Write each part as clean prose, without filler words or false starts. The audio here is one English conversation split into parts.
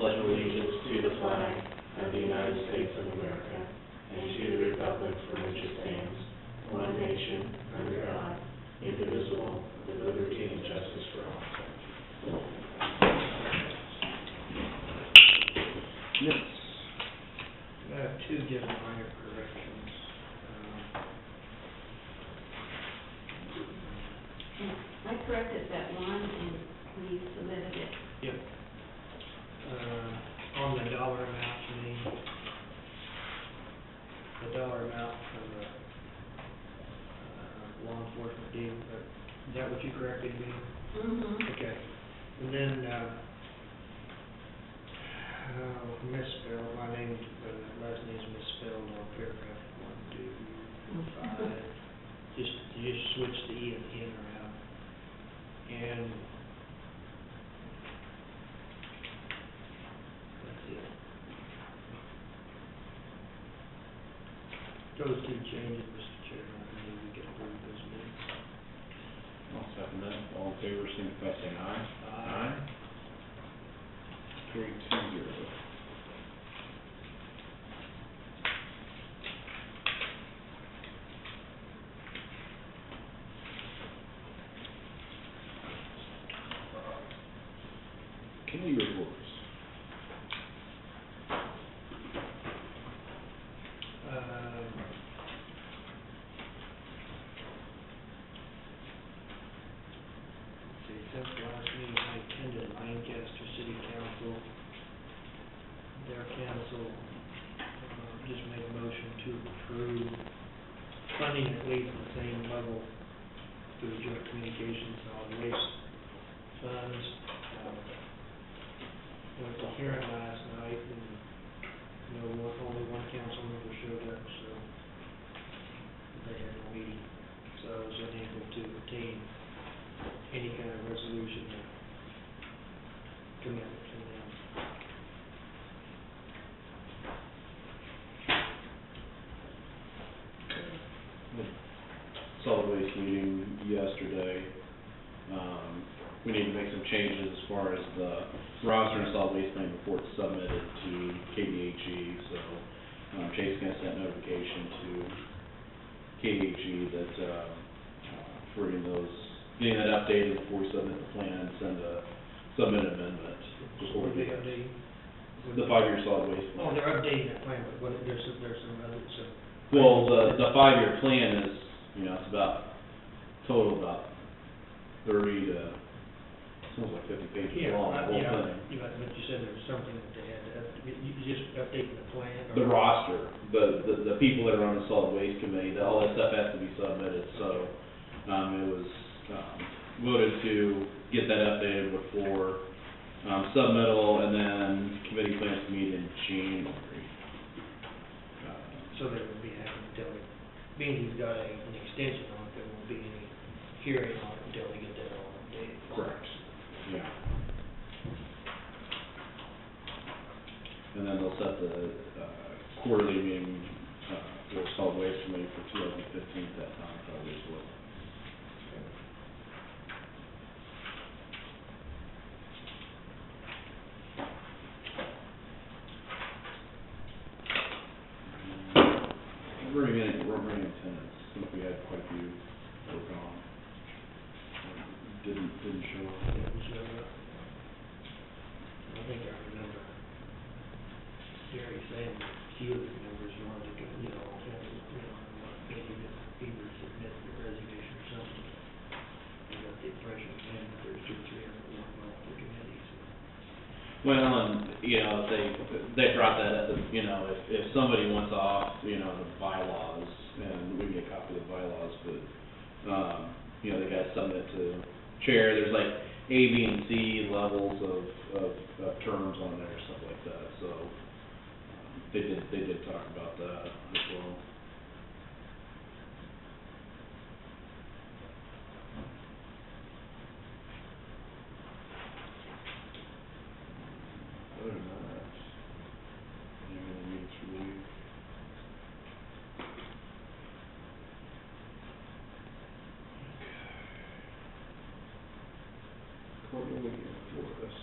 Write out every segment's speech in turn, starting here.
pledge allegiance to the flag of the United States of America and to the republic for which it stands, one nation, under God, indivisible, with liberty and justice for all. Yes. I have two just minor corrections. I corrected that one and we submitted it. Yep. On the dollar amount, the dollar amount for the law enforcement deal, is that what you corrected me? Mm-hmm. Okay. And then, misspelled, my name, last name is misspelled on paragraph 1, 2, 5. Just switch the E and the N around. And that's it. Those two changes, Mr. Chairman, I believe we can approve those minutes. I'll second that. All in favor, signify by saying aye. Aye. Carried 2-0. Committee reports. Since the last meeting, I attended Lancaster City Council. Their council just made a motion to approve funding at least the same level through joint communications solid waste funds. Went to hearing last night and only one council member showed up, so they had a meeting. So I was unable to obtain any kind of resolution or commitment from them. Solid waste meeting yesterday. We need to make some changes as far as the roster and solid waste plan report submitted to KDHE. So Chase is going to send notification to KDHE that for getting that updated before we submit the plan, submit an amendment before we do that. The 5-year solid waste plan. Oh, they're updating that plan, but there's some other, Well, the 5-year plan is, it's about total about 30 to sounds like 50 pages long. The whole thing. But you said there was something that they had to you just updating the plan. Or The roster, the people that are on the solid waste committee, all that stuff has to be submitted. So it was voted to get that updated before submittal, and then committee plans to meet in January. So they will be having until being he's got an extension on it, there won't be any hearing on it until they get that all updated. Correct. Yeah. And then they'll set the quarterly meeting for solid waste committee for 2015 at that time, probably as well. We're bringing attendance. I think we had quite a few that were gone. Didn't show up. Didn't show up. I think I remember Jerry saying a few of the members wanted to go, maybe either submit the resignation or something. I got the impression then that there's 2 or 3 of them that weren't off the committee. Well, and they brought that up. If somebody wants off, the bylaws, and we can get a copy of the bylaws, but they got to submit to chair. There's like A, B, and C levels of terms on there, stuff like that. So they did talk about that as well. Other than that, any more meetings for you? Courtney, what do you have for us?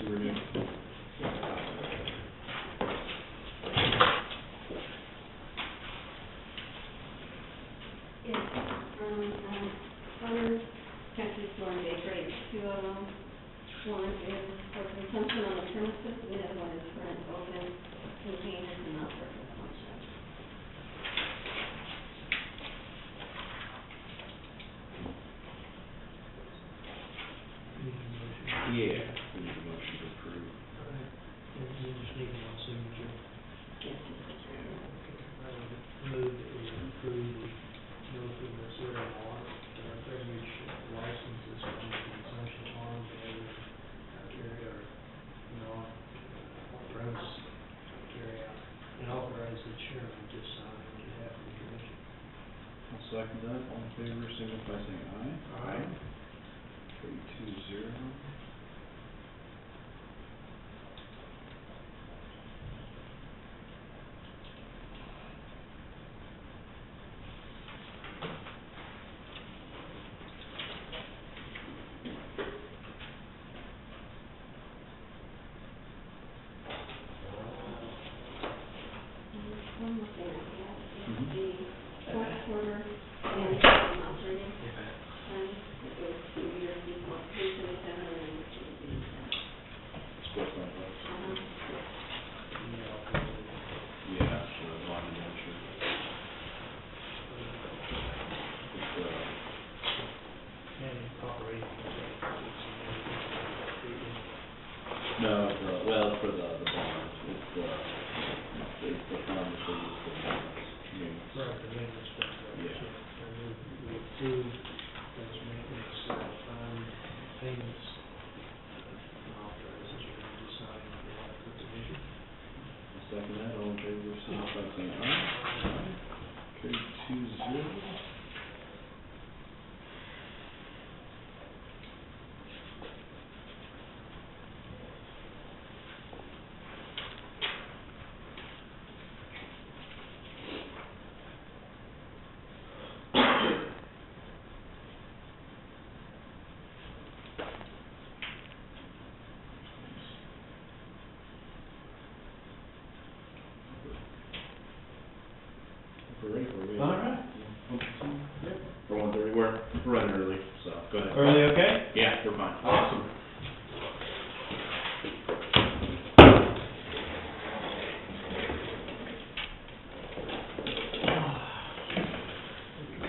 Sewer Due? It's from, Farmers Country Store and Bakery, two of them. One is for consumption on the premises, the other one is for an open containers and not for consumption. Need a motion. Yeah. We need a motion to approve. All right, and you just need one signature. Yes, Mr. Chairman. I would move that we approve both of the sewer and water, beverage licenses from the consumption farm and carry our, authorize, carry out, and authorize the chairman to sign on behalf of the commission. I'll second that. All in favor, signify by saying aye. Aye. Carried 2-0. One more thing I have is Mhm. the fourth quarter and operating fund, it goes to years before, 327 and 387. Split on those. Yeah, Yeah, so bond indenture. It's, and operating. no, it's, well, it's for the bonds. It's the fund that they use for bonds. I mean, Right, the maintenance fund, right. Yeah. So, I move we approve those maintenance, fund payments, and authorize the chairman to sign on behalf of the commission. I'll second that. All in favor, signify by saying aye. Aye. Carried 2-0. We're ready for it. All right. Yep. For 1:30, we're running early, so go ahead. Are they okay? Yeah, we're fine. Awesome.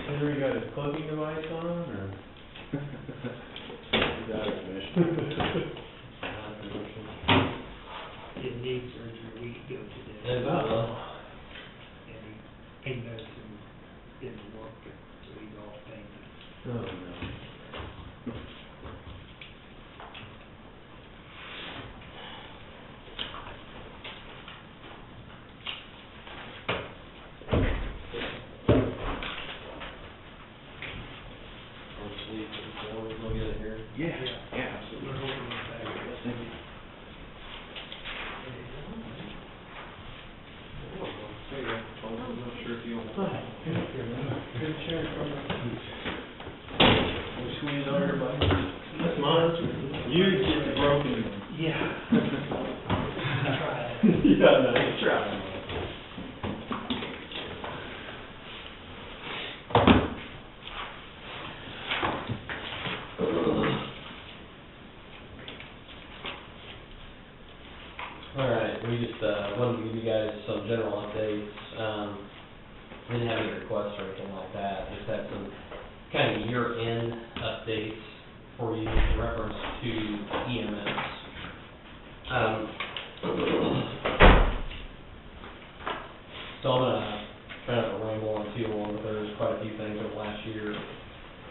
Henry got his cloaking device on, or? You got it, Commissioner. Didn't need surgery a week ago today. Oh. And he came back and didn't work, so he's off payment. Oh, no. Yeah, yeah, absolutely. We're hoping it's back. Thank you. I'm not sure if you'll. Good chair. Squeeze on everybody. That's mine. You get the broken. Yeah. Try it. Yeah, nice try. All right, we just wanted to give you guys some general updates. Didn't have any requests or anything like that. Just had some kind of year-end updates for you in reference to EMS. So I'm gonna try not to ramble on too long, but there's quite a few things over the last year.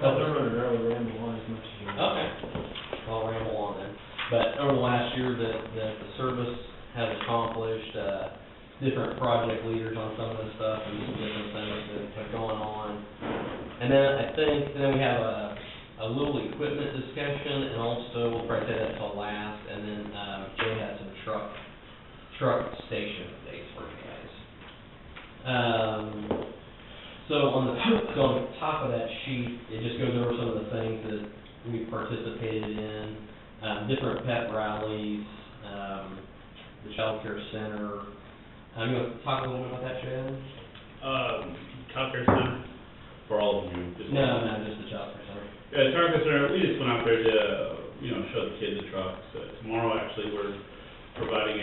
I'll run an early ramble on as much as you want. Okay, I'll ramble on then. But over the last year that the service has accomplished, different project leaders on some of this stuff and some different things that have gone on. And then we have a little equipment discussion, and also we'll probably say that till last, and then Jay has some truck station updates for you guys. So on the top of that sheet, it just goes over some of the things that we participated in. different pep rallies, the child care center. You want to talk a little bit about that, Chad? Child Care Center for all of you. No, just the child care center. Yeah, Child Care Center, we just went out there to, show the kids the trucks. Tomorrow, actually, we're providing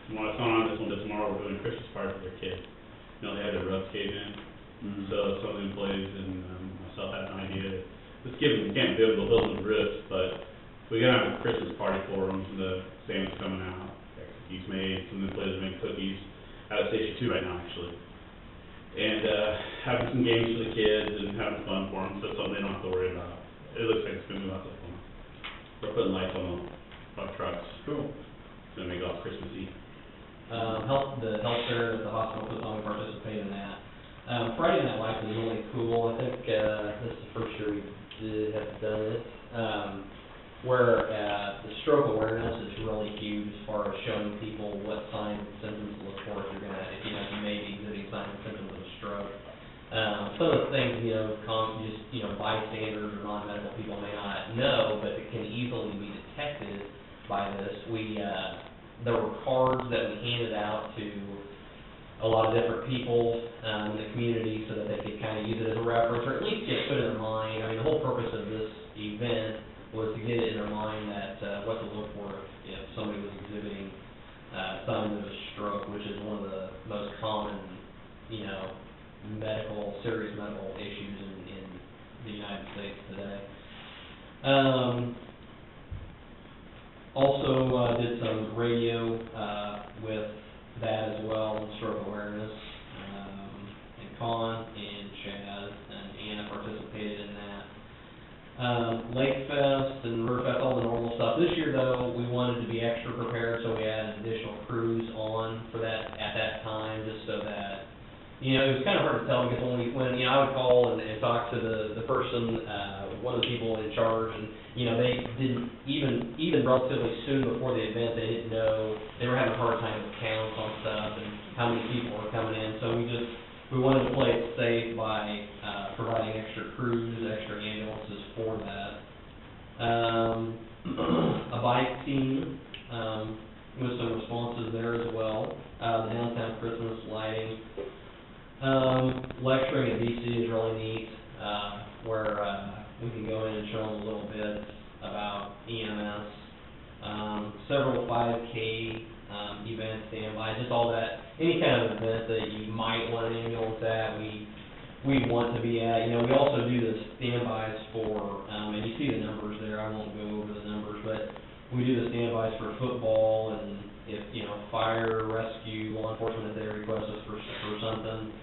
well, it's not on this one, but tomorrow we're doing a Christmas party for their kids. They had their roofs caved in, so some of the employees and myself had an idea. Let's give them, we can't build the roofs, but we're gonna have a Christmas party for them. The Santa's coming out, cookies made, some of the employees are making cookies out of Station 2 right now, actually. And having some games for the kids and having fun for them, so it's something they don't have to worry about. It looks like it's gonna be lots of fun. We're putting lights on the trucks. Cool. It's gonna make it all Christmassy. The health center at the hospital puts on, we participate in that. Friday Night Lights is really cool. I think this is the first year we have done it. Where the stroke awareness is really huge as far as showing people what signs and symptoms to look for if you may be exhibiting signs and symptoms of a stroke. Some of the things, bystanders or non-medical people may not know, but it can easily be detected by this. There were cards that we handed out to a lot of different people in the community so that they could kind of use it as a reference, or at least get put in their mind. I mean, the whole purpose of this event was to get it in their mind that what to look for if somebody was exhibiting signs of a stroke, which is one of the most common, serious medical issues in the United States today. Also did some radio with that as well, stroke awareness. And Con and Chaz and Anna participated in that. Lake Fest and River Fest, all the normal stuff. This year, though, we wanted to be extra prepared, so we added additional crews on for that at that time, just so that, it was kind of hard to tell because when I would call and talk to the person, one of the people in charge, and, they didn't, even relatively soon before the event, they didn't know, they were having a hard time with counts on stuff and how many people were coming in, so we wanted to play it safe by providing extra crews, extra ambulances for that. A bike team with some responses there as well. The downtown Christmas lighting. Lecturing at DC is really neat, where we can go in and show them a little bit about EMS. Several 5K events, standby, just all that, any kind of event that you might want an ambulance at, we want to be at. We also do the standbys for, and you see the numbers there, I won't go over the numbers, but we do the standbys for football and if, fire, rescue, law enforcement, if they request us for something.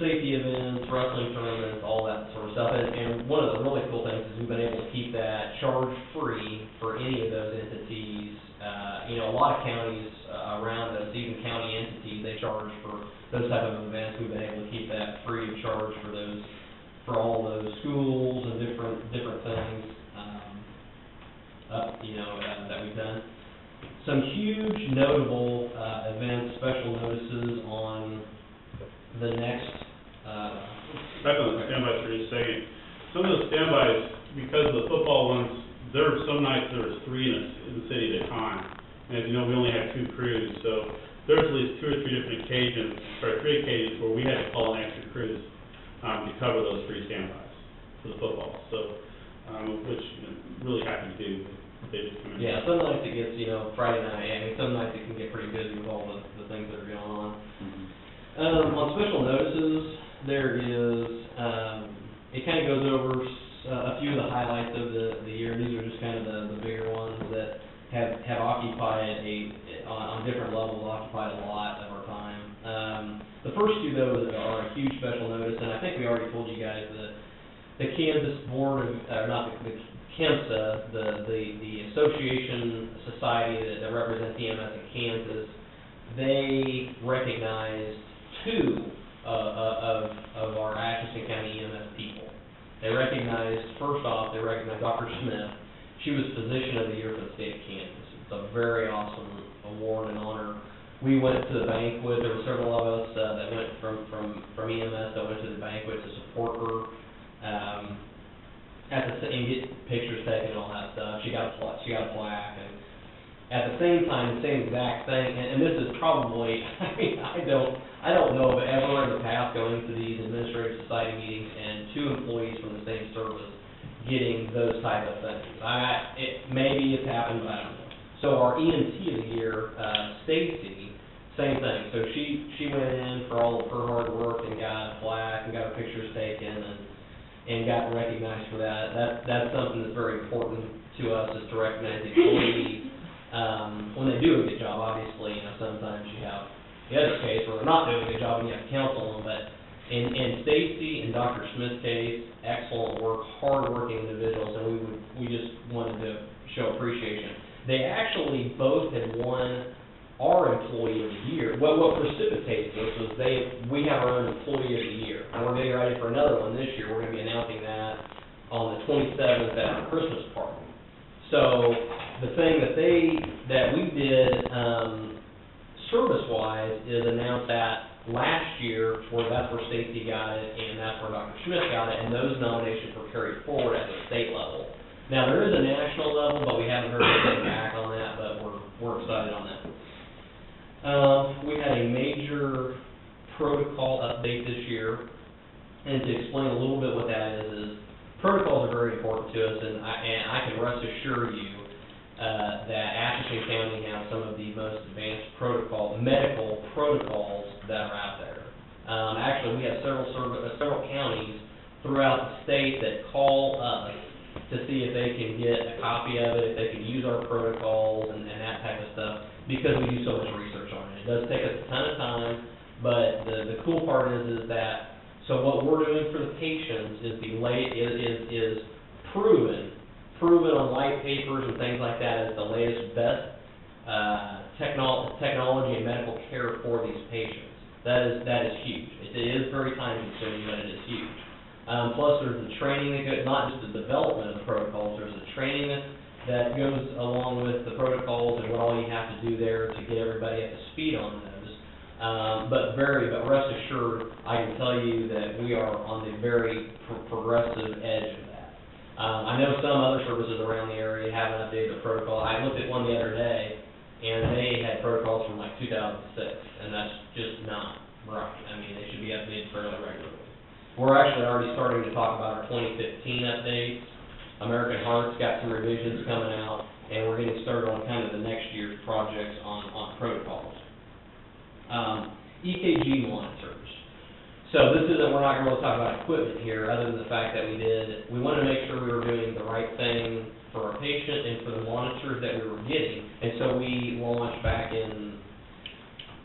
Safety events, wrestling tournaments, all that sort of stuff. And one of the really cool things is we've been able to keep that charge-free for any of those entities. A lot of counties around us, even county entities, they charge for those type of events. We've been able to keep that free of charge for all those schools and different things that we've done. Some huge notable events, special notices on the next. Back on the standbys for just a second. Some of the standbys, because of the football ones, some nights there was 3 in the city at a time. And as you know, we only had 2 crews, so there's at least 2 or 3 different three occasions where we had to call in extra crews to cover those 3 standbys for the football. So, which really happy to do. They just come in. Yeah, some nights it gets, Friday night, some nights it can get pretty busy with all the things that are going on. On special notices, there is, it kind of goes over a few of the highlights of the year. These are just kind of the bigger ones that have occupied on different levels, occupied a lot of our time. The first 2, though, are a huge special notice, and I think we already told you guys that the Kansas Board of, the KEMSA, the association society that represents EMS in Kansas, they recognized 2 of our Atchison County EMS people. They recognized Dr. Smith. She was Physician of the Year for the state of Kansas. It's a very awesome award and honor. We went to the banquet. There were several of us that went from EMS that went to the banquet to support her. and get pictures taken and all that stuff. She got a plaque, and at the same time, the same exact thing, and this is probably, I mean, I don't know of ever in the past going to these administrative society meetings and 2 employees from the same service getting those type of things. Maybe it's happened, but I don't know. So our EMT of the year, Stacy, same thing. So she went in for all of her hard work and got a plaque and got her pictures taken and got recognized for that. That's something that's very important to us, is to recognize the employees when they do a good job. Obviously, you know, sometimes you have the other case where they're not doing a good job and you have to counsel them. But in Stacy and Dr. Smith's case, excellent work, hard-working individuals, and we just wanted to show appreciation. They actually both had won our Employee of the Year. What precipitated this was we have our own Employee of the Year, and we're getting ready for another one this year. We're going to be announcing that on the 27th at our Christmas party. So the thing that we did service-wise is announce that last year, that's where Stacy got it, and that's where Dr. Smith got it, and those nominations were carried forward at the state level. Now, there is a national level, but we haven't heard anything back on that, but we're excited on that. We had a major protocol update this year, and to explain a little bit what that is protocols are very important to us, and I can rest assure you that Atchison County has some of the most advanced medical protocols that are out there. Actually, we have several counties throughout the state that call us to see if they can get a copy of it, if they can use our protocols and that type of stuff, because we do so much research on it. It does take us a ton of time, but the cool part is that, so what we're doing for the patients is is proven on white papers and things like that as the latest, best technology and medical care for these patients. That is huge. It is very time consuming, but it is huge. Plus, there's the training that goes, not just the development of the protocols, there's the training that goes along with the protocols and what all you have to do there to get everybody up to speed on those. But rest assured, I can tell you that we are on the very progressive edge of that. I know some other services around the area haven't updated their protocol. I looked at one the other day, and they had protocols from like 2006, and that's just not right. I mean, they should be updated fairly regularly. We're actually already starting to talk about our 2015 updates. American Heart's got some revisions coming out, and we're getting started on kind of the next year's projects on protocols. EKG monitors. So this isn't, we're not going to really talk about equipment here, other than the fact that we wanted to make sure we were doing the right thing for our patient and for the monitors that we were getting. And so we launched back in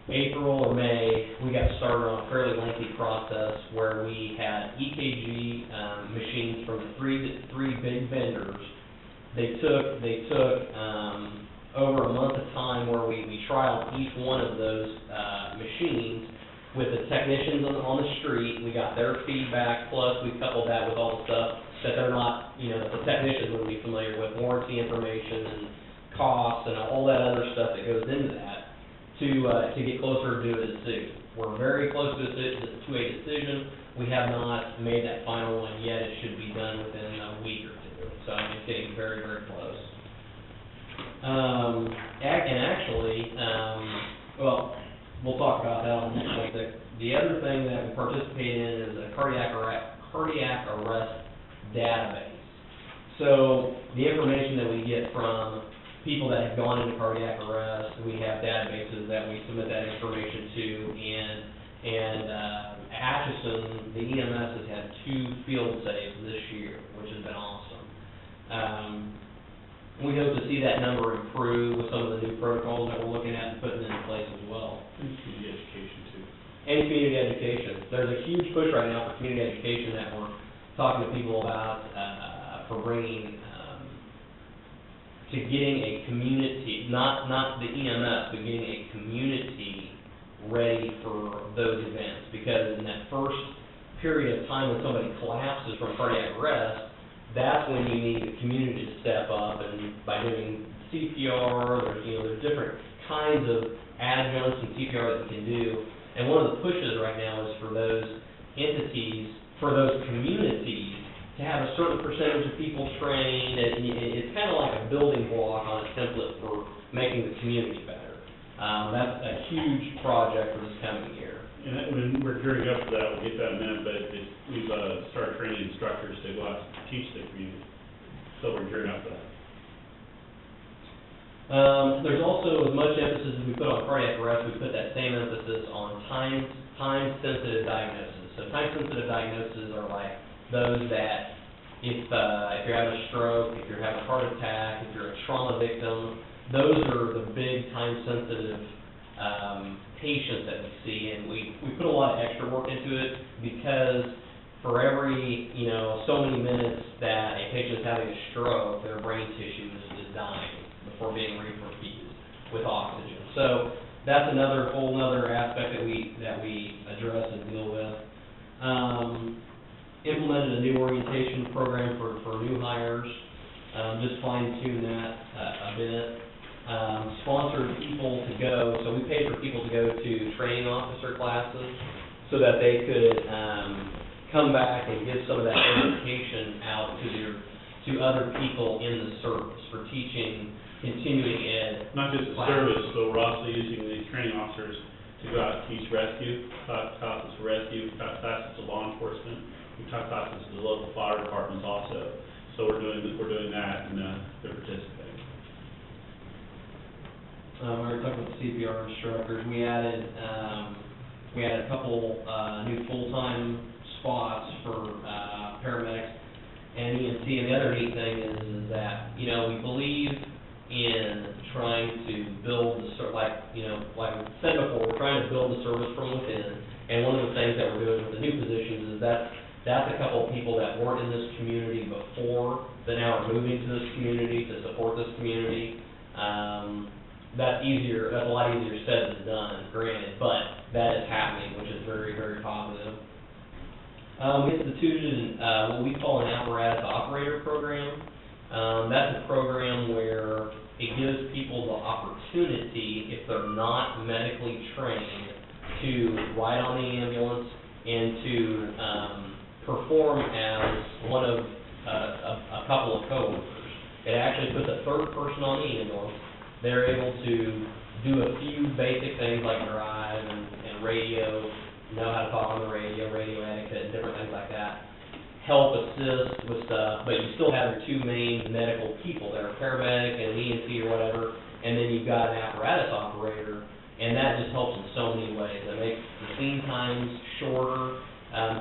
April or May. We got started on a fairly lengthy process where we had EKG machines from the three big vendors. They took over a month of time where we trialed each one of those machines with the technicians on the street. We got their feedback, plus we coupled that with all the stuff that they're not, that the technicians wouldn't be familiar with, warranty information and costs and all that other stuff that goes into that to get closer to a decision. We're very close to a decision. We have not made that final one yet. It should be done within a week or two. So it's getting very, very close. And actually, well, we'll talk about that on the next one. The other thing that we participate in is a cardiac arrest database. So the information that we get from people that have gone into cardiac arrest, we have databases that we submit that information to, and Atchison, the EMS has had 2 field saves this year, which has been awesome. We hope to see that number improve with some of the new protocols that we're looking at and putting into place as well. And community education too. And community education. There's a huge push right now for community education that we're talking to people about for bringing to getting a community, not the EMS, but getting a community ready for those events. Because in that first period of time when somebody collapses from cardiac arrest, that's when you need the community to step up, and by doing CPR, there's different kinds of adjuncts and CPR that you can do. And one of the pushes right now is for those entities, for those communities to have a certain percentage of people trained, and it's kind of like a building block on a template for making the community better. That's a huge project for this coming year. And that, when we're gearing up for that, we'll get that in a minute, but we've started training instructors to go out and teach the community. So we're gearing up for that. There's also as much emphasis as we put on cardiac arrest, we put that same emphasis on time-sensitive diagnoses. So time-sensitive diagnoses are like those that if you're having a stroke, if you're having a heart attack, if you're a trauma victim, those are the big time-sensitive patients that we see, and we put a lot of extra work into it because for every, so many minutes that a patient is having a stroke, their brain tissue is dying before being reperfused with oxygen. So that's whole nother aspect that we address and deal with. Implemented a new orientation program for new hires, just fine-tune that a bit. Sponsored people to go, so we paid for people to go to training officer classes so that they could come back and give some of that education out to other people in the service for teaching continuing ed. Not just the service, but we're also using these training officers to go out and teach rescue, taught classes for rescue, taught classes to law enforcement, we taught classes to the local fire departments also. So we're doing that, and they're participating. We were talking about the CPR instructors. We added a couple new full-time spots for paramedics and EMT. And the other neat thing is that we believe in trying to build like I said before, we're trying to build the service from within. And one of the things that we're doing with the new positions is that's a couple of people that weren't in this community before that now are moving to this community to support this community. That's a lot easier said than done, granted, but that is happening, which is very, very positive. We instituted what we call an apparatus operator program. That's a program where it gives people the opportunity, if they're not medically trained, to ride on the ambulance and to perform as one of a couple of coworkers. It actually puts a third person on the ambulance. They're able to do a few basic things like drive and radio, know how to talk on the radio etiquette, and different things like that. Help assist with stuff, but you still have your two main medical people there, a paramedic and an EMT or whatever, and then you've got an apparatus operator, and that just helps in so many ways. It makes the scene times shorter,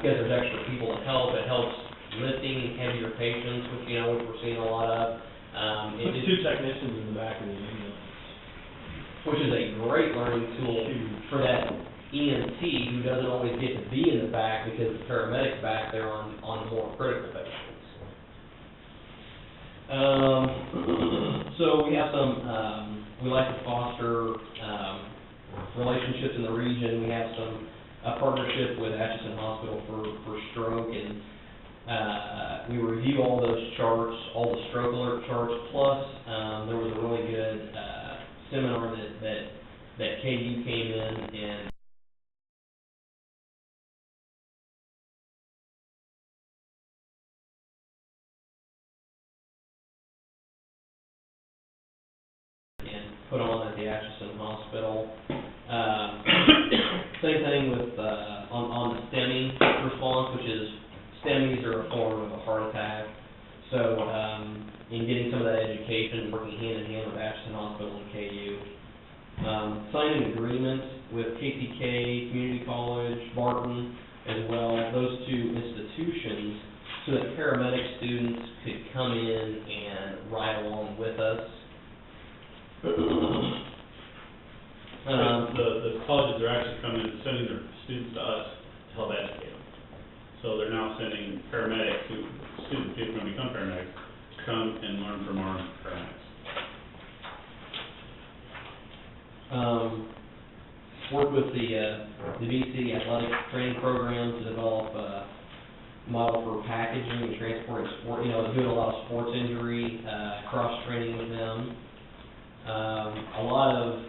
because there's extra people to help. It helps lifting heavier patients, which we're seeing a lot of. Puts two technicians in the back of the ambulance. Which is a great learning tool for that EMT who doesn't always get to be in the back because the paramedic's back there on the more critical patients. So we have we like to foster relationships in the region. We have a partnership with Atchison Hospital for stroke, and we review all those charts, all the stroke alert charts, plus there was a really good seminar that KU came in and put on at the Atchison Hospital. Same thing with on the STEMI response, which is STEMIs are a form of a heart attack. So in getting some of that education, working hand in hand with Atchison Hospital and KU. Signing an agreement with KTK, Community College, Barton as well, those two institutions, so that paramedic students could come in and ride along with us. The colleges are actually sending their students to us to help educate them. So they're now sending paramedics, students who are going to become paramedics, to come and learn from our paramedics. Work with the BC athletic training program to develop a model for packaging and transporting sport. Doing a lot of sports injury cross training with them. A lot of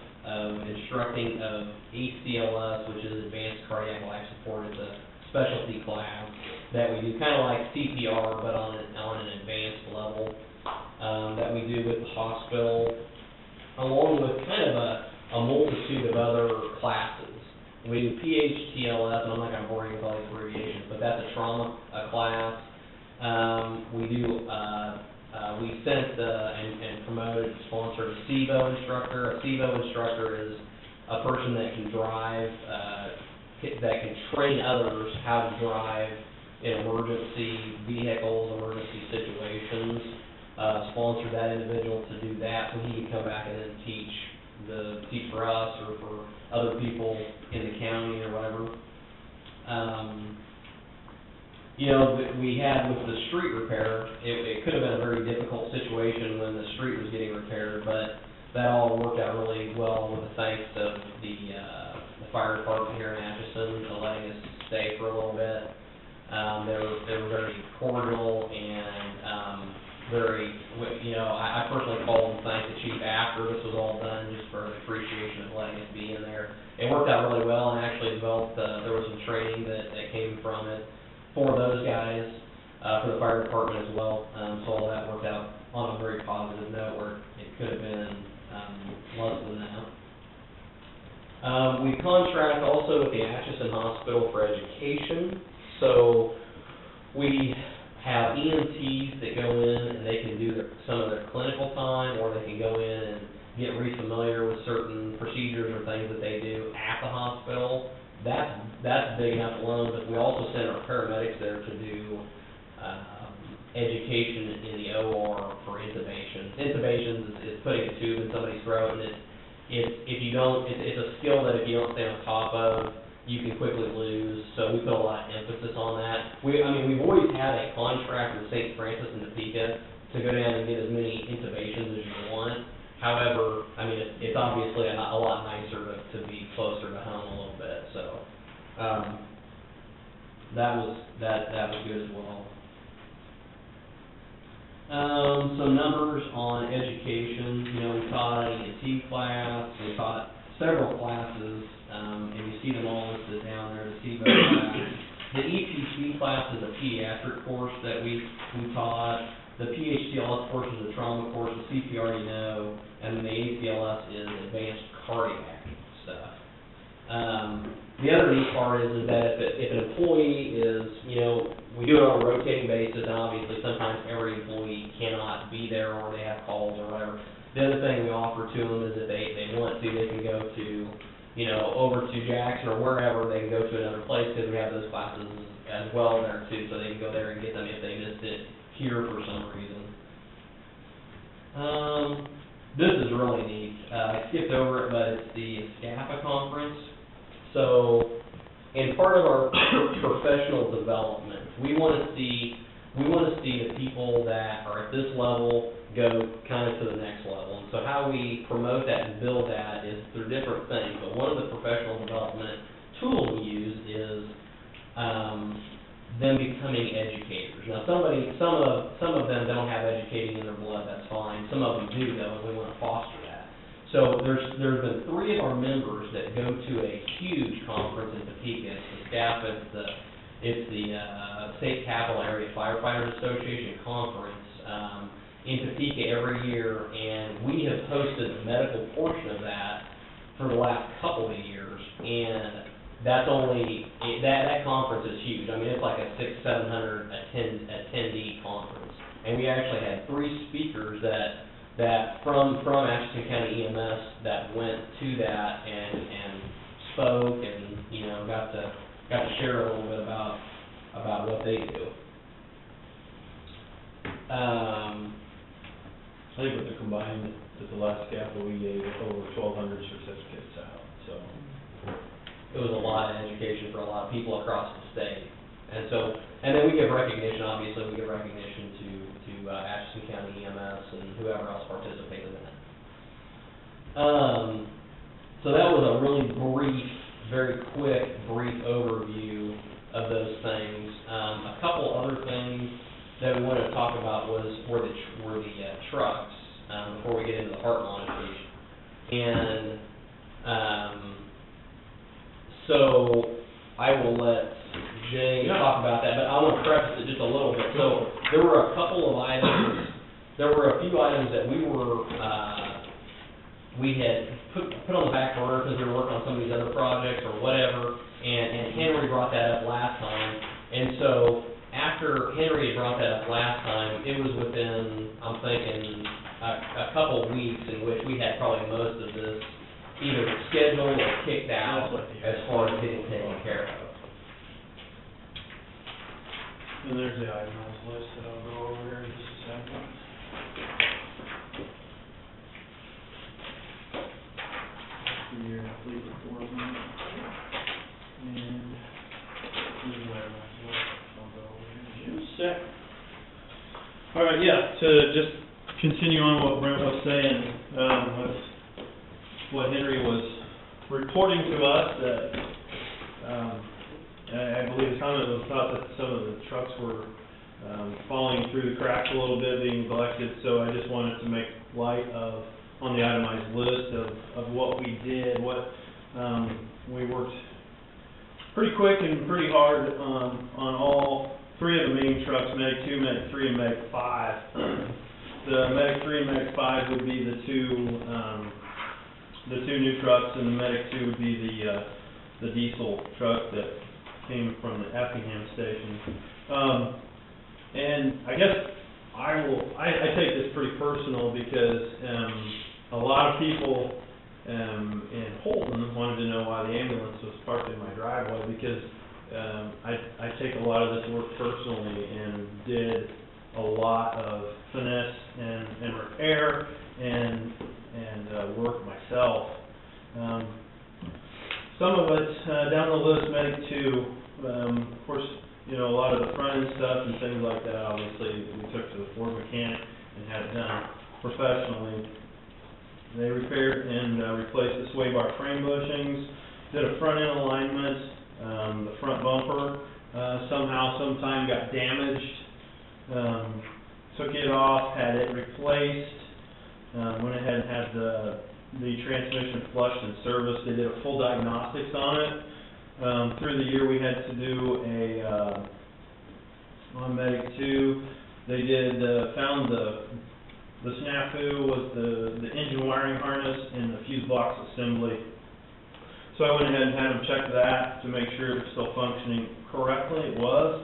instructing of ACLS, which is Advanced Cardiac Life Support. It's a specialty class that we do, kind of like CPR, but on an advanced level, that we do with the hospital, along with kind of a multitude of other classes. We do PHTLS, and I'm not going to bore you with all these abbreviations, but that's a trauma class. We do, we sent and promoted, sponsored a SEVO instructor. A SEVO instructor is a person that can drive, that can train others how to drive in emergency vehicles, emergency situations. Sponsored that individual to do that, so he can come back and then teach for us or for other people in the county or whatever. You know, we had with the street repair, it could have been a very difficult situation when the street was getting repaired, but that all worked out really well with the thanks of the fire department here in Atchison for letting us stay for a little bit. They were very cordial and very, you know, I personally called and thanked the chief after this was all done, just for the appreciation of letting us be in there. It worked out really well, and actually developed, there was some training that came from it for those guys, for the fire department as well. So all that worked out on a very positive note, where it could have been less than that. We contract also with the Atchison Hospital for education. So we have EMTs that go in and they can do some of their clinical time, or they can go in and get re-familiar with certain procedures or things that they do at the hospital. That's big enough alone, but we also send our paramedics there to do education in the OR for intubations. Intubations is putting a tube in somebody's throat, and it's a skill that if you don't stay on top of, you can quickly lose, so we put a lot of emphasis on that. We've always had a contract with St. Francis in Topeka to go down and get as many intubations as you want. However, I mean, it's obviously a lot nicer to be closer to home a little bit, so, that was good as well. Some numbers on education. You know, we taught an ENT class, we taught several classes, and you see them all listed down there, the CBO class. The EPC class is a pediatric course that we taught. The PHTLS course is a trauma course, the CPR you know, and then the ACLS is advanced cardiac stuff. The other neat part is that if an employee is, you know, we do it on a rotating basis, and obviously sometimes every employee cannot be there, or they have calls or whatever. The other thing we offer to them is if they want to, they can go to, you know, over to Jackson or wherever, they can go to another place, because we have those classes as well there too, so they can go there and get them if they missed it here for some reason. This is really neat. I skipped over it, but it's the SCAPA conference. So, in part of our professional development, we want to see the people that are at this level go kind of to the next level. And so how we promote that and build that is through different things. But one of the professional development tools we use is them becoming educators. Now some of them don't have educating in their blood, that's fine. Some of them do though, and we want to foster that. So there's been 3 of our members that go to a huge conference in Topeka. It's the SCAPA, it's the State Capital Area Firefighters Association Conference in Topeka every year, and we have hosted the medical portion of that for the last couple of years, and that's only, that conference is huge. I mean, it's like a 600-700 attendee conference, and we actually had 3 speakers that from Atchison County EMS that went to that and spoke, and you know, got to share a little bit about what they do. I think with the combined, with the last gap, we gave over 1,200 certificates out, so. It was a lot of education for a lot of people across the state. And so, and then we give recognition, obviously, we give recognition to Atchison County EMS and whoever else participated in it. So that was a really very quick, brief overview of those things. A couple other things that we wanted to talk about were the trucks, before we get into the heart monitors. And so I will let Jay Yeah. talk about that, but I want to preface it just a little bit. So there were a couple of items, there were a few items that we had put on the back burner because we were working on some of these other projects or whatever, and Henry brought that up last time. And so after Henry had brought that up last time, it was within, I'm thinking, a couple of weeks in which we had probably most of this either scheduled or kicked out as far as getting taken care of. And there's the items list that I'll go over here in just a second. Your fleet report, and here's my items list. I'll go over here in just a sec. All right, yeah, to just continue on what Brent was saying, with what Henry was reporting to us, that, I believe the comment was thought that some of the trucks were, falling through the cracks a little bit, being neglected, so I just wanted to make light of, on the itemized list of what we did, we worked pretty quick and pretty hard, on all three of the main trucks, Medic 2, Medic 3, and Medic 5. The Medic 3 and Medic 5 would be the two new trucks, and the Medic 2 would be the diesel truck that came from the Effingham station. And I guess I take this pretty personal because a lot of people in Holton wanted to know why the ambulance was parked in my driveway, because I take a lot of this work personally and did a lot of finesse and repair and work myself. Some of it down the list, Medic 2, of course, you know, a lot of the front end stuff and things like that, obviously, we took to the Ford mechanic and had it done professionally. They repaired and replaced the sway bar frame bushings, did a front end alignment, the front bumper sometime got damaged, took it off, had it replaced, went ahead and had the transmission flushed and serviced. They did a full diagnostics on it. Through the year we had to do on Medic 2, they found the snafu was the engine wiring harness and the fuse box assembly. So I went ahead and had them check that to make sure it was still functioning correctly. It was.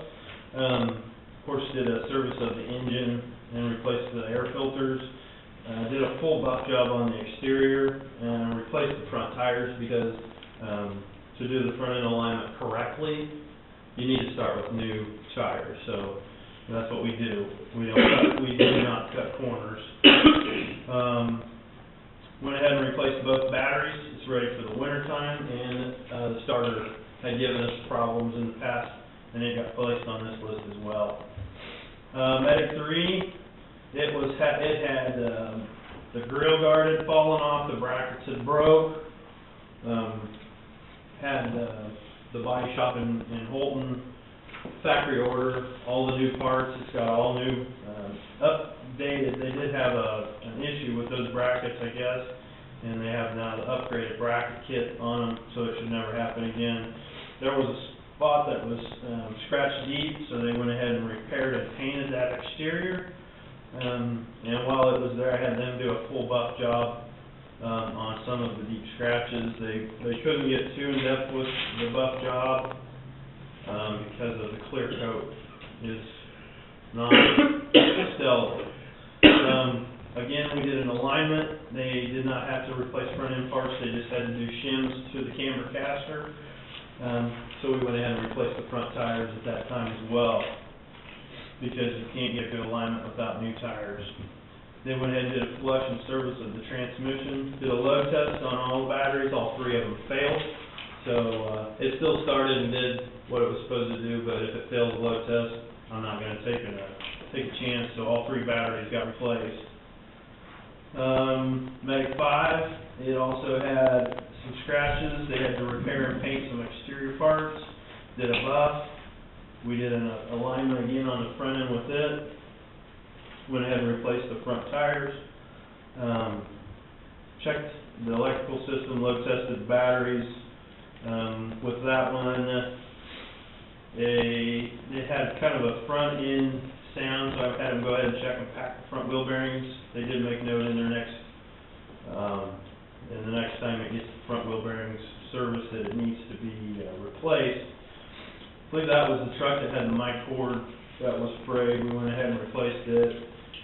Of course, did a service of the engine and replaced the air filters. Did a full buff job on the exterior and replaced the front tires because to do the front end alignment correctly, you need to start with new tires. So that's what we do. We do not cut corners. Went ahead and replaced both batteries. It's ready for the winter time, and the starter had given us problems in the past, and it got placed on this list as well. Medic 3, it had the grill guard had fallen off, the brackets had broke. Had the body shop in Holton factory order all the new parts. It's got all new updated. They did have an issue with those brackets, I guess, and they have now the upgraded bracket kit on them, so it should never happen again. There was a spot that was scratched deep, so they went ahead and repaired and painted that exterior. And while it was there, I had them do a full buff job on some of the deep scratches. They couldn't get too in depth with the buff job because of the clear coat is not stellar. Again, we did an alignment. They did not have to replace front end parts. They just had to do shims to the camber caster. So we went ahead and replaced the front tires at that time as well, because you can't get good alignment without new tires. Then went ahead and did a flush and service of the transmission. Did a load test on all the batteries. All three of them failed. So it still started and did what it was supposed to do, but if it fails the load test, I'm not going to take a chance. So all three batteries got replaced. Medic 5, it also had some scratches. They had to repair and paint some exterior parts. Did a buff. We did an alignment again on the front end with it. Went ahead and replaced the front tires. Checked the electrical system, load tested the batteries. With that one, It had kind of a front end sound, so I had them go ahead and check and pack the front wheel bearings. They did make note in their next, and the next time it gets the front wheel bearings serviced that it needs to be replaced. I believe that was the truck that had the mic cord that was frayed. We went ahead and replaced it,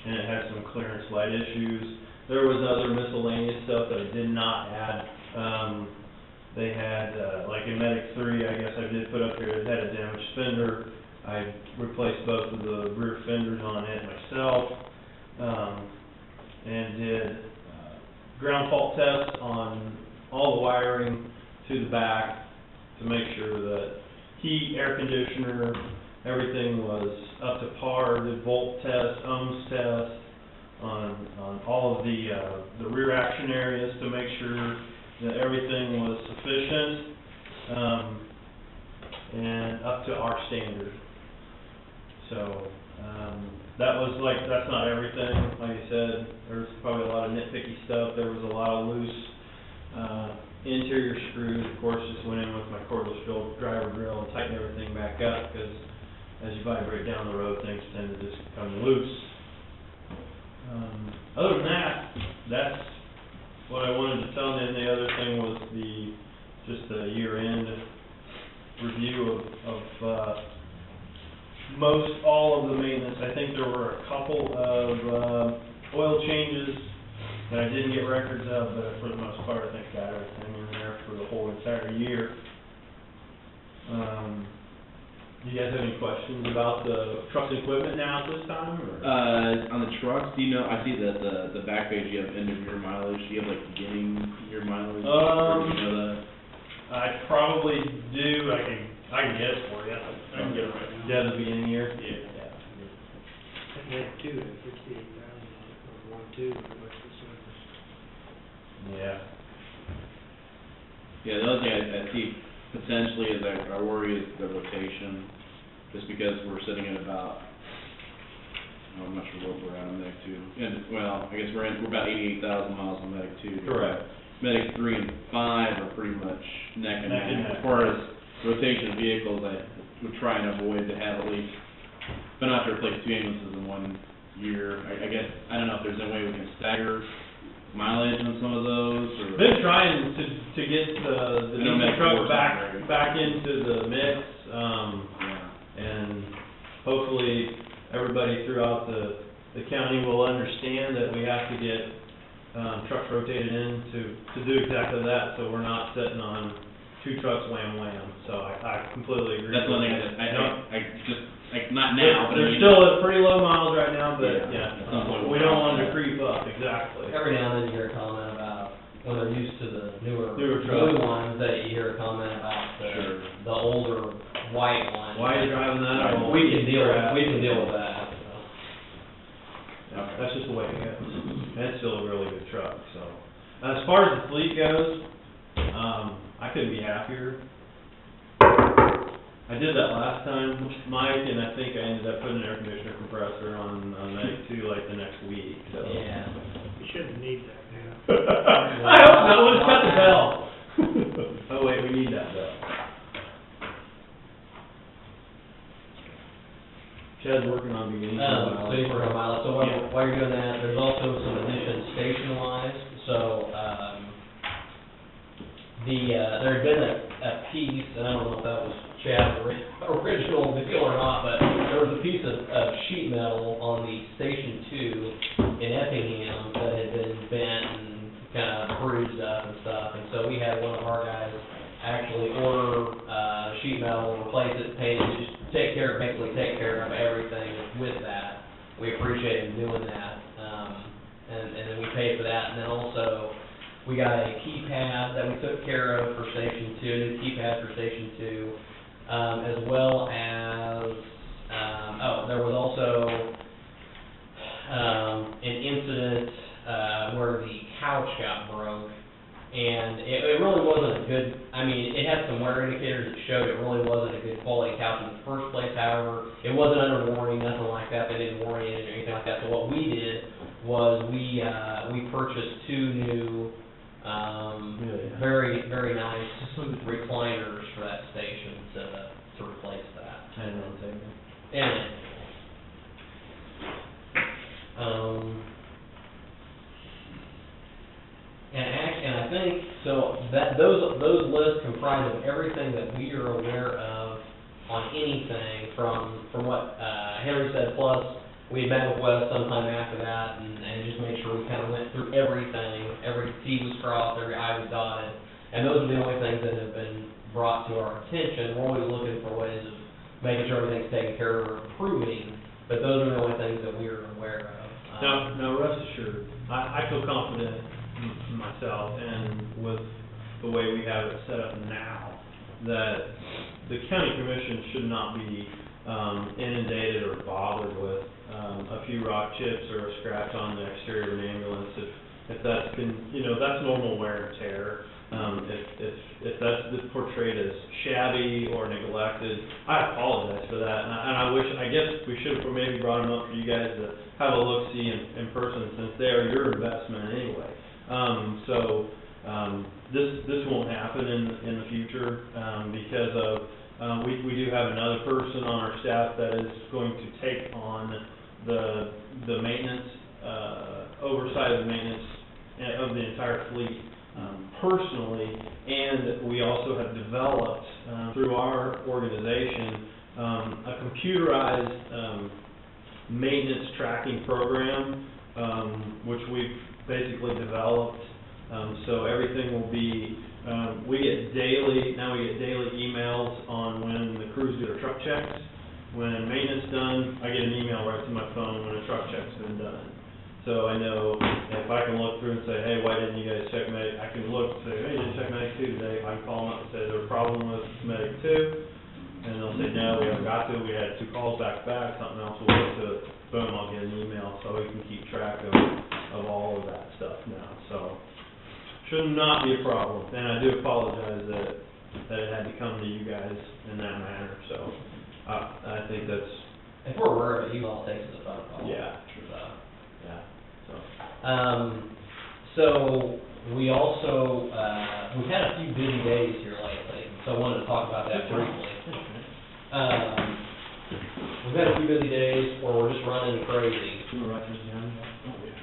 and it had some clearance light issues. There was other miscellaneous stuff that I did not add. They had, like in Medic 3, I guess I did put up here, it had a damaged fender. I replaced both of the rear fenders on it myself, and did ground fault tests on all the wiring to the back to make sure that heat, air conditioner, everything was up to par. Did volt test, ohms test on all of the rear action areas to make sure that everything was sufficient and up to our standard. So that's not everything. Like I said, there was probably a lot of nitpicky stuff. There was a lot of loose interior screws. Of course, just went in with my cordless driver drill and tightened everything back up, because as you vibrate down the road, things tend to just come loose. Other than that, that's what I wanted to tell them. The other thing was just the year-end review of most all of the maintenance. I think there were a couple of oil changes that I didn't get records of, but for the most part, I think I got everything in there for the whole entire year. Do you guys have any questions about the trucks and equipment now at this time, or? On the trucks, do you know, I see that the back page, you have end of year mileage. Do you have like beginning year mileage? Or do you know that? I probably do. I can get it for you. I can get it right now. Yeah, the beginning year? Yeah. And then two, at 58,000, or 1, 2, for what's the service? Yeah. Yeah, the other thing I see potentially is I worry is the rotation, just because we're sitting at about, I'm not sure what we're at on Medic 2. And, well, I guess we're about 88,000 miles on Medic 2. Correct. Medic 3 and 5 are pretty much neck and Neck and neck. neck. As far as rotation of vehicles, I would try and avoid to have at least, but not to replace 2 ambulances in 1 year. I guess, I don't know if there's any way we can stagger mileage on some of those, or? Been trying to get the I know diesel Medic truck 4's not very good. back into the mix, Yeah. and hopefully everybody throughout the county will understand that we have to get trucks rotated in to do exactly that, so we're not sitting on 2 trucks wham. So I completely agree. That's one thing I just, like, not now, but I They're mean. still at pretty low miles right now, but Yeah, at some point we we'll don't want them to cross creep up, exactly. Every now and then you hear a comment about, when they're used to the newer Newer blue trucks. ones, that you hear a comment about Sure. the older white ones. Why are you driving that? Right. We can deal with that, so. Yeah, that's just the way it goes. And it's still a really good truck, so. As far as the fleet goes, I couldn't be happier. I did that last time, Mike, and I think I ended up putting an air conditioner compressor on Medic 2 like the next week, so. Yeah. You shouldn't need that now. I hope not, let's cut the bell. Oh wait, we need that bell. Chad's working on beginning. So you work on mileage, so Yeah. while you're doing that, there's also some additions station-wise, so, there had been a piece, and I don't know if that was Chad's original deal or not, but there was a piece of sheet metal on the Station 2 in Effingham that had been bent and kind of bruised up and stuff, and so we had one of our guys actually order, sheet metal, replace it, paint it, just basically take care of everything with that. We appreciate him doing that, and then we paid for that, and then also, we got a keypad that we took care of for Station 2, a new keypad for Station 2, as well as, there was also, an incident, where the couch got broke, and it really wasn't a good, I mean, it had some wear indicators that showed it really wasn't a good quality couch in the first place. However, it wasn't under warranty, nothing like that. They didn't warranty it or anything like that. So what we did was we purchased 2 new, very, very nice recliners for that station to replace that. And then take it. And, and I think, so that, those lists comprise of everything that we are aware of on anything from what, Henry said, plus we had met with Wes sometime after that and just made sure we kind of went through everything, every T was crossed, every I was dotted, and those are the only things that have been brought to our attention. We're always looking for ways of making sure everything's taken care of or improving, but those are the only things that we're aware of. Now, rest assured, I feel confident myself and with the way we have it set up now, that the county commission should not be inundated or bothered with a few rock chips or a scratch on the exterior of an ambulance. If that's been, that's normal wear and tear. If that's portrayed as shabby or neglected, I apologize for that, and I guess we should have maybe brought them up for you guys to have a look-see in person, since they are your investment anyway. This won't happen in the future, because of, we do have another person on our staff that is going to take on the maintenance, oversight of the maintenance of the entire fleet, personally, and we also have developed, through our organization, a computerized, maintenance tracking program, which we've basically developed. So everything will be, we get daily emails on when the crews do their truck checks. When maintenance done, I get an email right to my phone when a truck check's been done. So I know if I can look through and say, hey, why didn't you guys check Medic? I can look and say, hey, you didn't check Medic 2 today. I can call them up and say, there's a problem with Medic 2. And they'll say, no, we haven't got to it. We had 2 calls back to back, something else will look to it. Boom, I'll get an email so we can keep track of all of that stuff now. So should not be a problem. And I do apologize that it had to come to you guys in that manner. So I think that's, if we're aware of it, you all takes the phone call. yeah. Yeah. So. So we also, we've had a few busy days here lately, so I wanted to talk about that briefly. We've had a few busy days where we're just running crazy. You wanna write this down? Oh, yeah.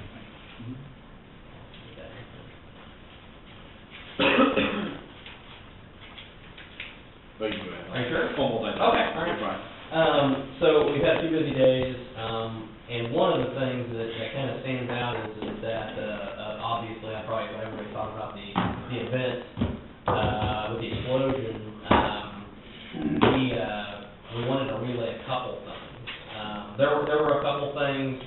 Oh, you can go ahead. Are you sure? One more thing. Okay, all right. You're fine. So we've had a few busy days, and one of the things that kind of stands out is that, obviously, I probably let everybody talk about the event, with the explosion. We wanted to relay a couple things. There were a couple things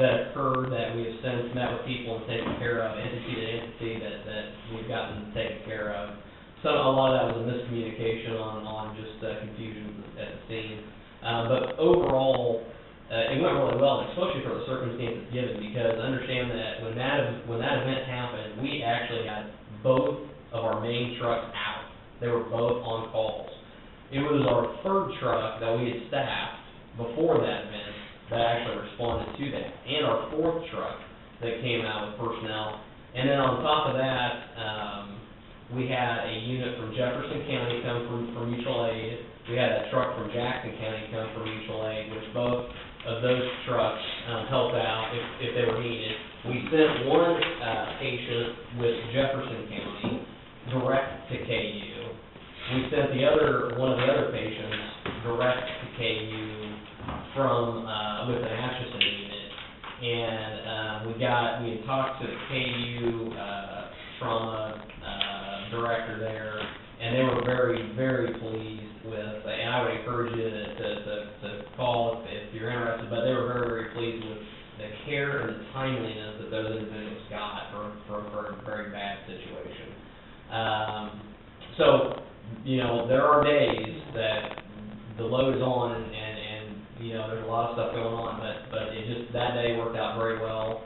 that occurred that we have since met with people and taken care of, entity to entity, that we've gotten taken care of. So a lot of that was a miscommunication on just confusion at the scene. But overall, it went really well, especially for the circumstances given, because understand that when that event happened, we actually had both of our main trucks out. They were both on calls. It was our third truck that we had staffed before that event that actually responded to that, and our fourth truck that came out with personnel. And then on top of that, we had a unit from Jefferson County come from mutual aid. We had a truck from Jackson County come from mutual aid, which both of those trucks helped out if they were needed. We sent one patient with Jefferson County direct to KU. We sent one of the other patients direct to KU from with an Atchison unit, and we had talked to the KU trauma director there, and they were very, very pleased with, and I would encourage you to call if you're interested, but they were very, very pleased with the care and the timeliness that those individuals got for a very bad situation. So, there are days that the load is on and there's a lot of stuff going on, but it just, that day worked out very well,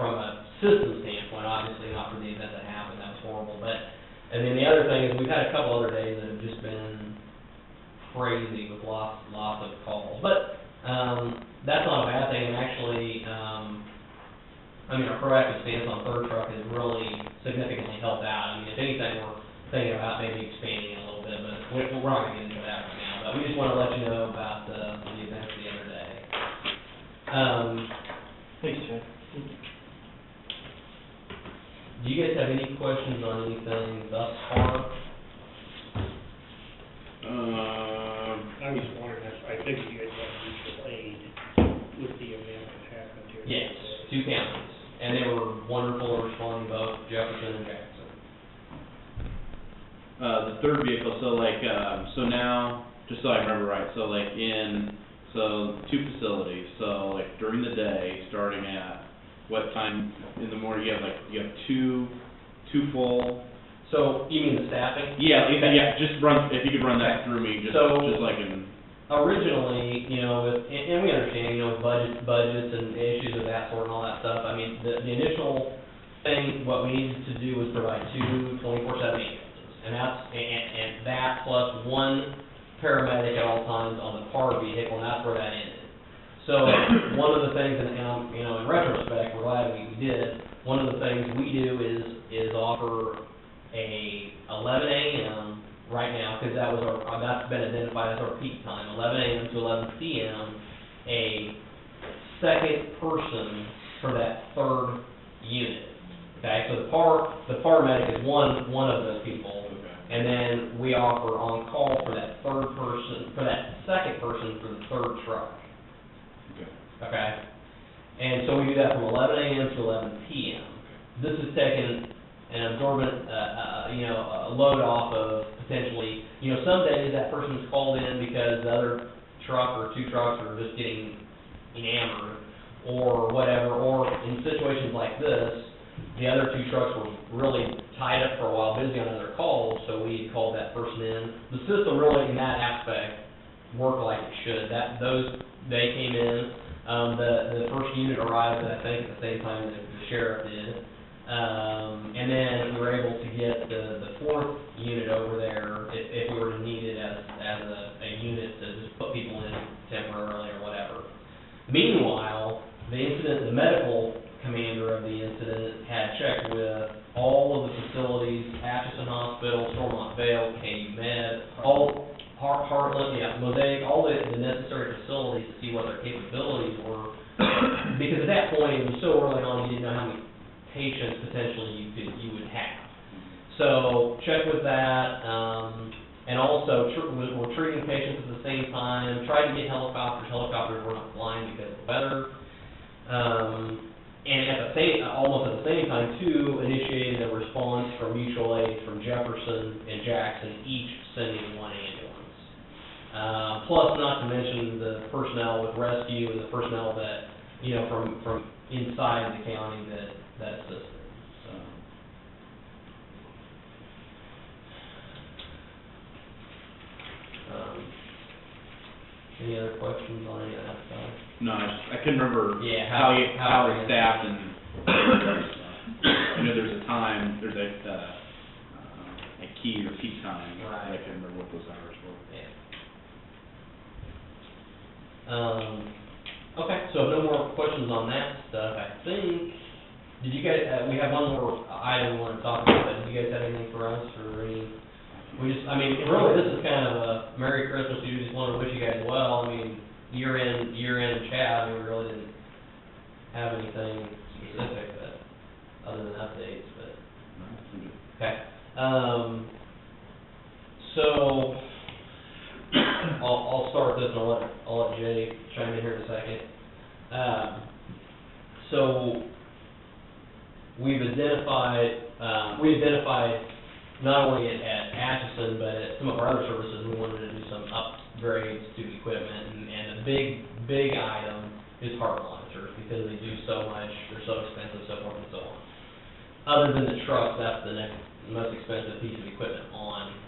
from a system standpoint, obviously not for the event that happened, that was horrible, and then the other thing is we've had a couple other days that have just been crazy with lots of calls, but, that's not a bad thing, and actually, our proactive stance on third truck has really significantly helped out. If anything, we're thinking about maybe expanding it a little bit, but we're not gonna get into that right now. But we just wanna let you know about the event the other day. Thanks, Chad. Do you guys have any questions on anything thus far? I was wondering if, I figured you guys had mutual aid with the event that happened here. Yes, 2 counties, and they were wonderful at responding, both Jefferson and Jackson. The third vehicle, so like, so now, just so I remember right, so like so 2 facilities, so like during the day, starting at what time in the morning, you have two full? So, you mean the staffing? Yeah, just if you could run that through me, just So- like in, Originally, you know, and we understand, you know, budgets and issues of that sort and all that stuff. I mean, the initial thing, what we needed to do was provide 2 24/7 ambulances. And that plus 1 paramedic at all times on the PAR vehicle, and that's where that ended. So, one of the things, and I'm, you know, in retrospect, we're glad we did, one of the things we do is offer a 11 a.m. right now, because that's been identified as our peak time, 11 a.m. to 11 p.m., a second person for that 3rd unit. Okay, so the paramedic is one of those people, and then we offer on call for that 3rd person, for that second person for the 3rd truck. Okay? And so we do that from 11 a.m. to 11 p.m. This is taking an absorbent, a load off of potentially, you know, some days that person's called in because the other truck or 2 trucks are just getting enamored or whatever, or in situations like this, the other 2 trucks were really tied up for a while, busy on other calls, so we called that person in. The system really, in that aspect, worked like it should. They came in, the first unit arrived, I think, at the same time that the sheriff did. And then we were able to get the 4th unit over there if we were to need it as a unit to just put people in temporarily or whatever. Meanwhile, the medical commander of the incident had checked with all of the facilities, Atchison Hospital, Stormont Vale, KU Med, all Heartland, Mosaic, all the necessary facilities to see what their capabilities were. Because at that point, it was so early on, you didn't know how many patients potentially you would have. So check with that, and also we're treating patients at the same time. Tried to get helicopters. Helicopters were not flying because of the weather. And almost at the same time too, initiated a response from mutual aid from Jefferson and Jackson, each sending 1 ambulance. Plus, not to mention the personnel with rescue and the personnel that, you know, from inside the county that assisted. Any other questions on any of that stuff? no, I couldn't remember Yeah, how how it's staffed and, I know there's a key or peak time, Right. I couldn't remember what those hours were. Yeah. Okay, so no more questions on that stuff, I think. Did you guys, we have one more item we want to talk about, but did you guys have anything for us, or any? Really, this is kind of a Merry Christmas, we just wanted to wish you guys well. I mean, year in chat, we really didn't have anything specific, but, other than updates, but. Okay, so, I'll start this and I'll let Jay chime in here in a second. So, we identified not only at Atchison, but at some of our other services, we wanted to do some upgrades to equipment, and the big item is heart monitors, because they do so much, they're so expensive, so forth and so on. Other than the trucks, that's the next most expensive piece of equipment on it.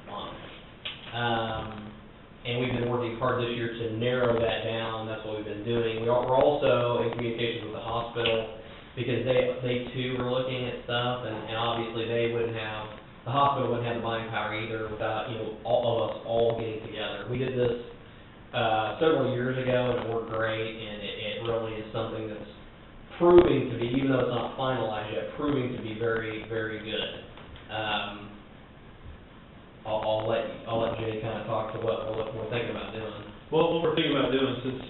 And we've been working hard this year to narrow that down, that's what we've been doing. We're also in communications with the hospital, because they too are looking at stuff, and obviously the hospital wouldn't have the buying power either without, you know, all of us all getting together. We did this several years ago, and it worked great, and it really is something that's proving to be, even though it's not finalized yet, proving to be very, very good. I'll let Jay kind of talk to what we're thinking about doing. Well, what we're thinking about doing, since,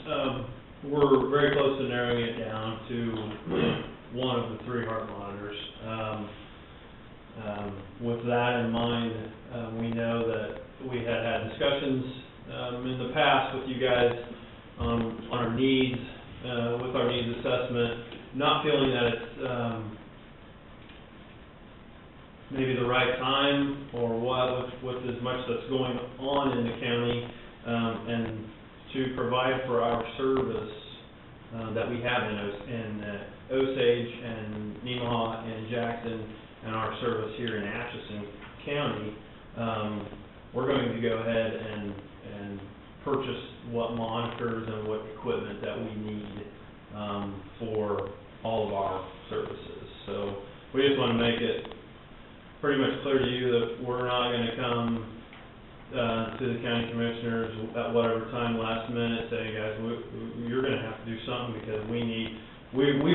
we're very close to narrowing it down to one of the 3 heart monitors. With that in mind, we know that we had discussions, in the past with you guys on our needs, with our needs assessment, not feeling that it's, maybe the right time or what, with as much that's going on in the county, and to provide for our service, that we have in Osage and Nemaha and Jackson, and our service here in Atchison County, we're going to go ahead and purchase what monitors and what equipment that we need, for all of our services. So we just want to make it pretty much clear to you that we're not going to come to the county commissioners at whatever time last minute, say, guys, you're going to have to do something because we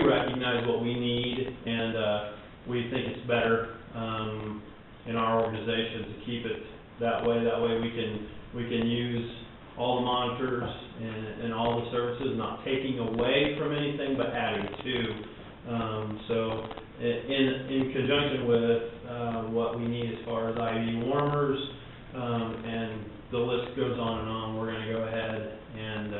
recognize what we need, and we think it's better in our organization to keep it that way. That way we can use all the monitors and all the services, not taking away from anything, but adding to. So in conjunction with what we need as far as IV warmers, and the list goes on, we're going to go ahead and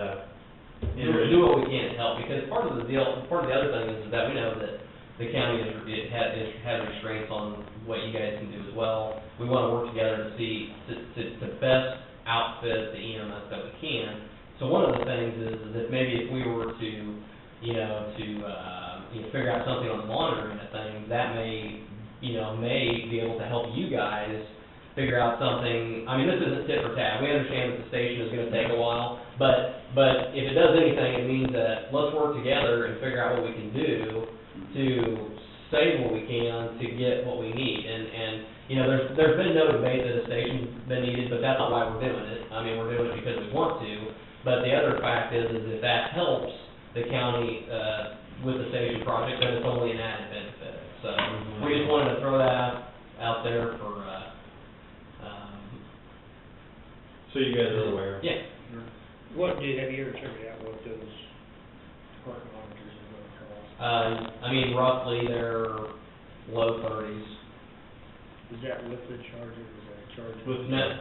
do what we can to help, because part of the other thing is that we know that the county has restraints on what you guys can do as well. We want to work together to see to best outfit the EMS that we can. So one of the things is that maybe if we were to figure out something on the monitoring of things, that may be able to help you guys figure out something. I mean, this isn't tit for tat. We understand that the station is going to take a while, but if it does anything, it means that let's work together and figure out what we can do to save what we can to get what we need. And there's been no debate that a station's been needed, but that's not why we're doing it. I mean, we're doing it because we want to. But the other fact is if that helps the county with the station project, then it's only an added benefit. So we just wanted to throw that out there for. so you guys are aware. Yeah. Have you ever figured out what those heart monitors are going to cost? I mean, roughly they're low 30s. Is that with the charger, or is that charger?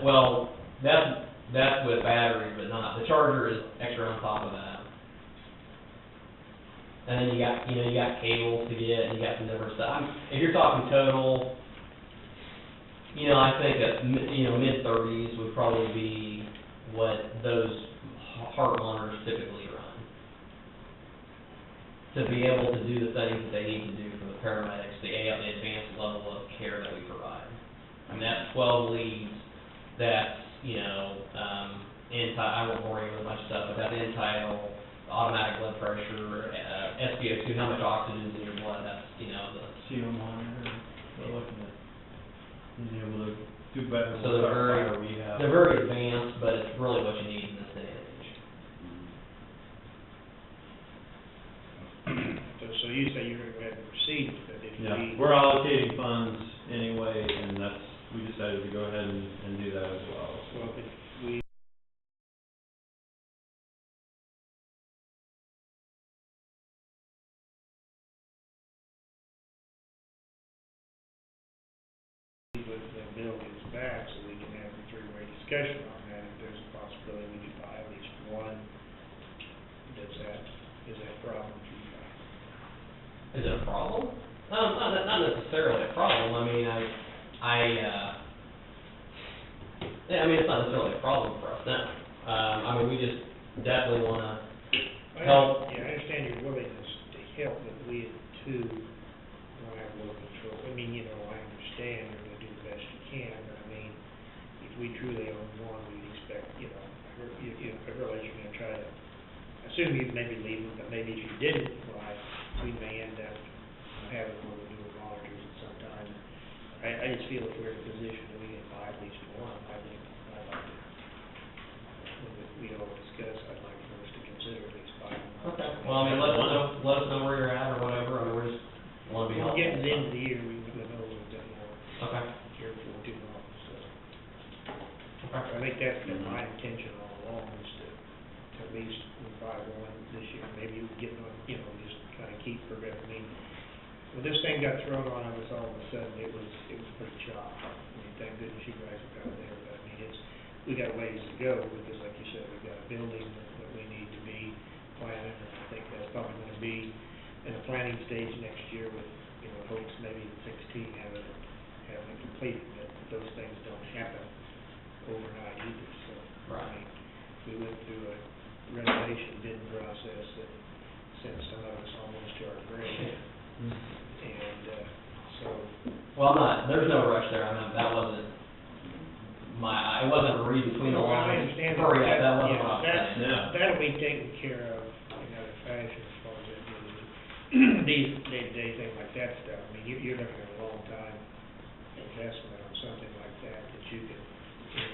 Well, that's with battery, but not, the charger is extra on top of that. And then you got cables to get, and you got some different stuff. If you're talking total, I think that, mid-30s would probably be what those heart monitors typically run. To be able to do the things that they need to do for the paramedics, the advanced level of care that we provide. I mean, that's 12 leads, that's, I won't bore you with a bunch of stuff, but that's N-Tidal, automatic blood pressure, SpO2, how much oxygen is in your blood, that's, the CO monitor, we're looking at being able to do better So with they're our very- fire rehab. They're very advanced, but it's really what you need in this day and age. So you say you're going to go ahead and proceed with it if you Yeah, need. we're allocating funds anyway, and we decided to go ahead and do that as well. Well, if we with the bill gets back, so we can have a three-way discussion on that, if there's a possibility we could buy at least one, is that a problem for you guys? Is it a problem? Not necessarily a problem. I mean, it's not necessarily a problem for us, no. We just definitely want to help. Yeah, I understand your willingness to help, but we too want to have a little control. I understand you're going to do the best you can, but if we truly own one, we'd expect, I realize you're going to try to, assume you'd maybe leave them, but maybe if you didn't, we may end up having one of the newer monitors at some time. I just feel if we're in a position that we can buy at least one, I think I'd like to, we all discuss, I'd like for us to consider at least buying one. Okay. Well, let us know where you're at or whatever. We just want to be When we helpful. get to the end of the year, we will know a little bit more. Okay. Careful too long, so. Okay. I think that's been my intention all along, is to at least buy one this year, maybe get one, just kind of keep for it. I mean, when this thing got thrown on us, all of a sudden, it was pretty choppy. I mean, thank goodness you guys are out there, but I mean, we got a ways to go, because like you said, we've got a building that we need to be planning, and I think that's probably gonna be in a planning stage next year with, hopes maybe in 16 having it completed, but those things don't happen overnight either, so. Right. I mean, we went through a renovation bidding process that sent some of us almost to our grave, and, so. Well, there's no rush there, I mean, that wasn't it wasn't a read between the Well, I lines. understand Hurry up, that. that wasn't Yeah, what I was that's- saying. Yeah. That'll be taken care of in another fashion as far as that goes. These day-to-day things like that stuff, I mean, you're looking at a long time investment on something like that you can,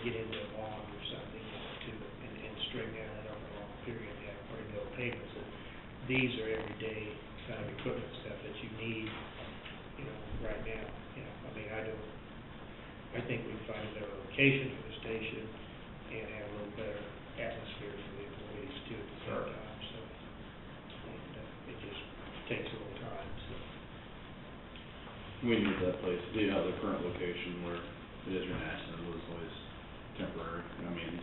get into a bond or something, and string that out over a long period, and have pretty low payments. And these are everyday kind of equipment stuff that you need, right now, I mean, I think we'd find a better location for the station and have a little better atmosphere for the employees too at the same Sure. time, so. And, it just takes a little time, so. We need that place, the current location where it is your accident was always temporary. I mean,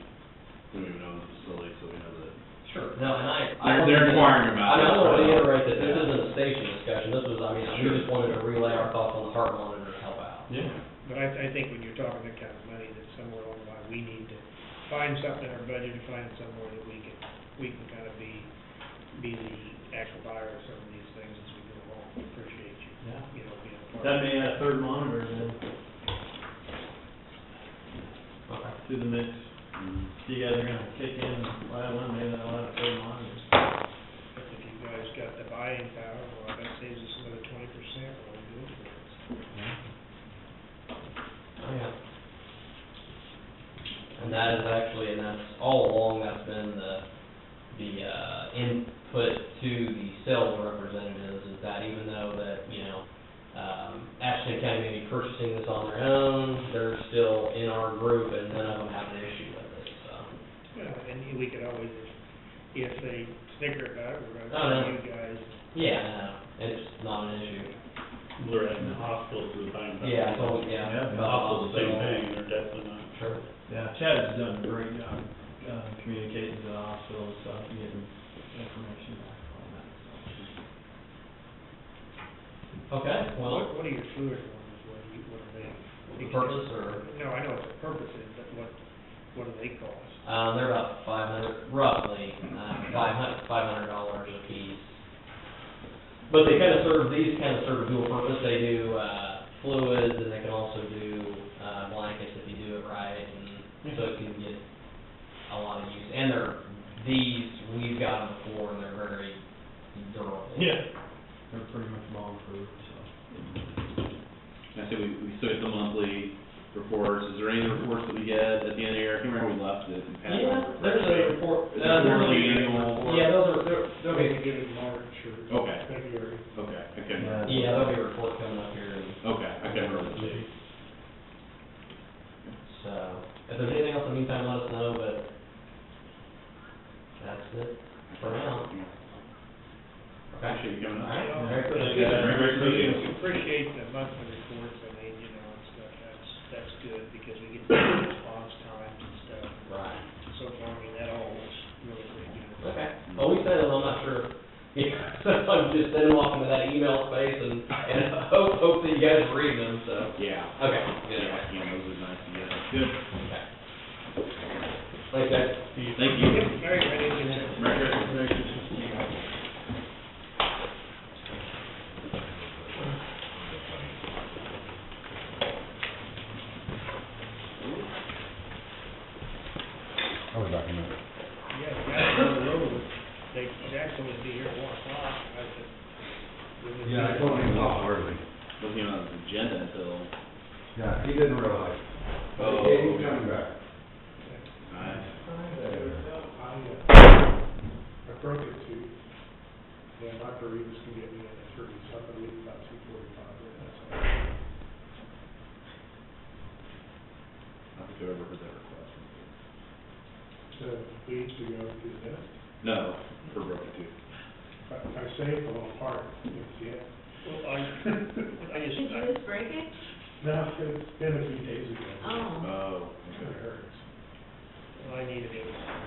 we don't even own the facility, so we know that. Sure, no, and They're inquiring about it. I want to reiterate that this Yeah. isn't a station discussion, this was, we Sure. just wanted to relay our thoughts on the heart monitor to help out. Yeah. But I think when you're talking that kind of money, that somewhere along the line, we need to find something in our budget, to find somewhere that we can kind of be the actual buyer of some of these things as we go along. We appreciate you, Yeah. being a part of That it. may add a third monitor then Okay. to the mix. Mm. You guys are gonna kick in right away, maybe that'll add a third monitor. But if you guys got the buying power, well, that saves us another 20%, well, we'll do it. Oh, yeah. And that is actually, and that's all along, that's been the input to the sales representatives, is that even though that, Ashland County may be purchasing this on their own, they're still in our group and none of them have an issue with it, so. Well, and we could always, if they snicker about it, we're Oh, gonna no. tell you guys. Yeah, no, it's not an issue. We're in the hospital for the time. Yeah, so, yeah. Yeah, The hospital's the same thing, they're definitely not. Sure. Yeah, Chad has done a great job, communicating to the hospital and stuff, and getting information back on that. Okay, well, What are your fluid ones, what are they? the purpose, or, No, I know what the purpose is, but what do they cost? they're about roughly, $500 a piece. But they these kind of serve a dual purpose, they do, fluids, and they can also do, blankets if you do it right, and so it can get a lot of use. And we've got them before, and they're very durable. Yeah. They're pretty much bomb-proof, so. I say we still get the monthly reports. Is there any reports that we get at the end of the year? I can't remember we left it. in past Yeah, reports. there's a report. Is it quarterly, annual? Yeah, they'll They'll be, be given March or Okay. February. Okay, I can't Yeah. remember. yeah, there'll be a report coming up here. Okay, I can't remember the date. So, if there's anything else in the meantime, let us know, but that's it for now. Okay. Appreciate you coming All up. right, very good. Thank you. Very appreciated. We appreciate the monthly reports, I mean, and stuff, that's good, because we get response times and stuff. Right. So far, I mean, that all looks really, really good. Okay. Well, we sent them, I'm not sure. Yeah, sometimes just send them off into that email space and hope that you guys read them, so. Yeah. Okay, good. Yeah, those are nice to get. Good. Okay. Thanks, guys. Thank you. Yep, very ready to. Merry Christmas. Merry Christmas. I was back in there. Yeah, the guys on the road, Jackson would be here at 1 o'clock, and I said. Yeah, I told him off early. Wasn't even on the agenda until. Yeah, he didn't realize. Oh. Yeah, he's coming back. Nice. I broke it to, yeah, Dr. Rivas can get me in at 3, so I can leave about 2:45, that's all. I don't think I've ever heard that request. weeds to go through this? No, for broken tooth. I saved a little part, it's Well, I Did you just break it? No, it's been a few days ago. Oh. Oh, It hurts. I need a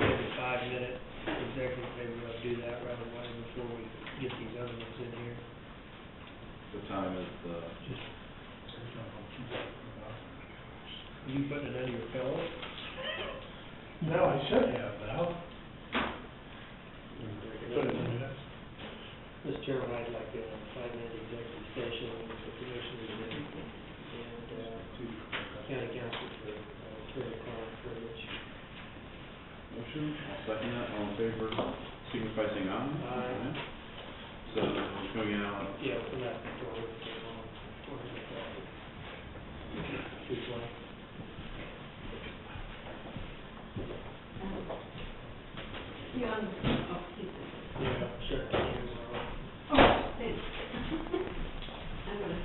maybe 5-minute executive, maybe we'll do that right away before we get these other ones in here. what time is the, Are you putting it under your pillow? No, I should have, Val. Put it in minutes. Mr. Chairman, I'd like a 5-minute executive session with the commissioners and county council for attorney-client privilege. motion? I'll second that. All in favor, signify by saying aye. Aye. So, it's going out, Yeah, from that door, This way. You on, oh, excuse me. Yeah, sure. Oh, thanks. I'm gonna,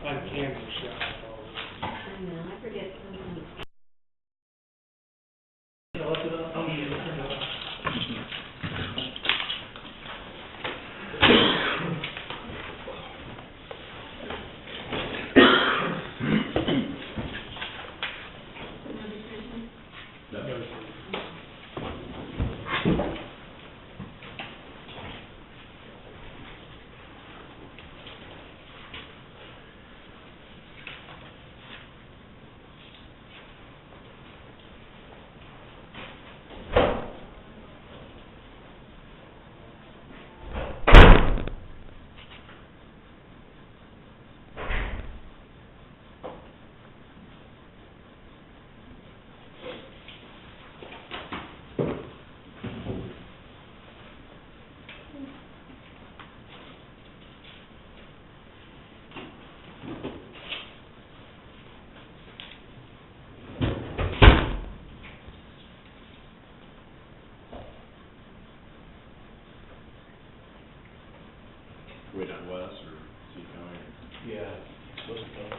I'm camera shy, I know, I forget sometimes. way down west or Sea County? Yeah, supposed to go.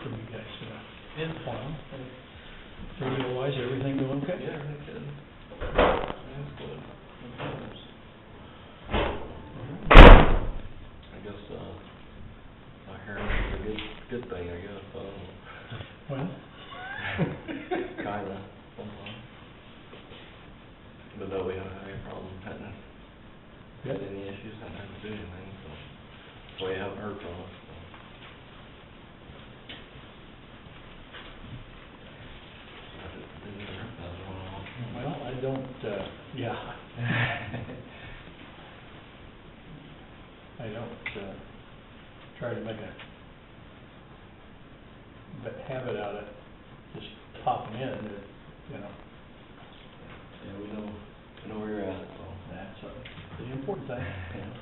from you guys, wow. Radio-wise, everything going okay? Yeah, everything's good. Everything's good. No problems. I guess, my hearing is a good thing, I guess, I don't know. Well, Kinda, sometimes. But no, we haven't had any problem, hadn't had any issues, hadn't had to do anything, so. That's why you haven't heard from us, so. well, I don't, yeah. I don't, try to make a habit out of just popping in, you know. Yeah, we know where you're at, so. That's the important thing. Yeah.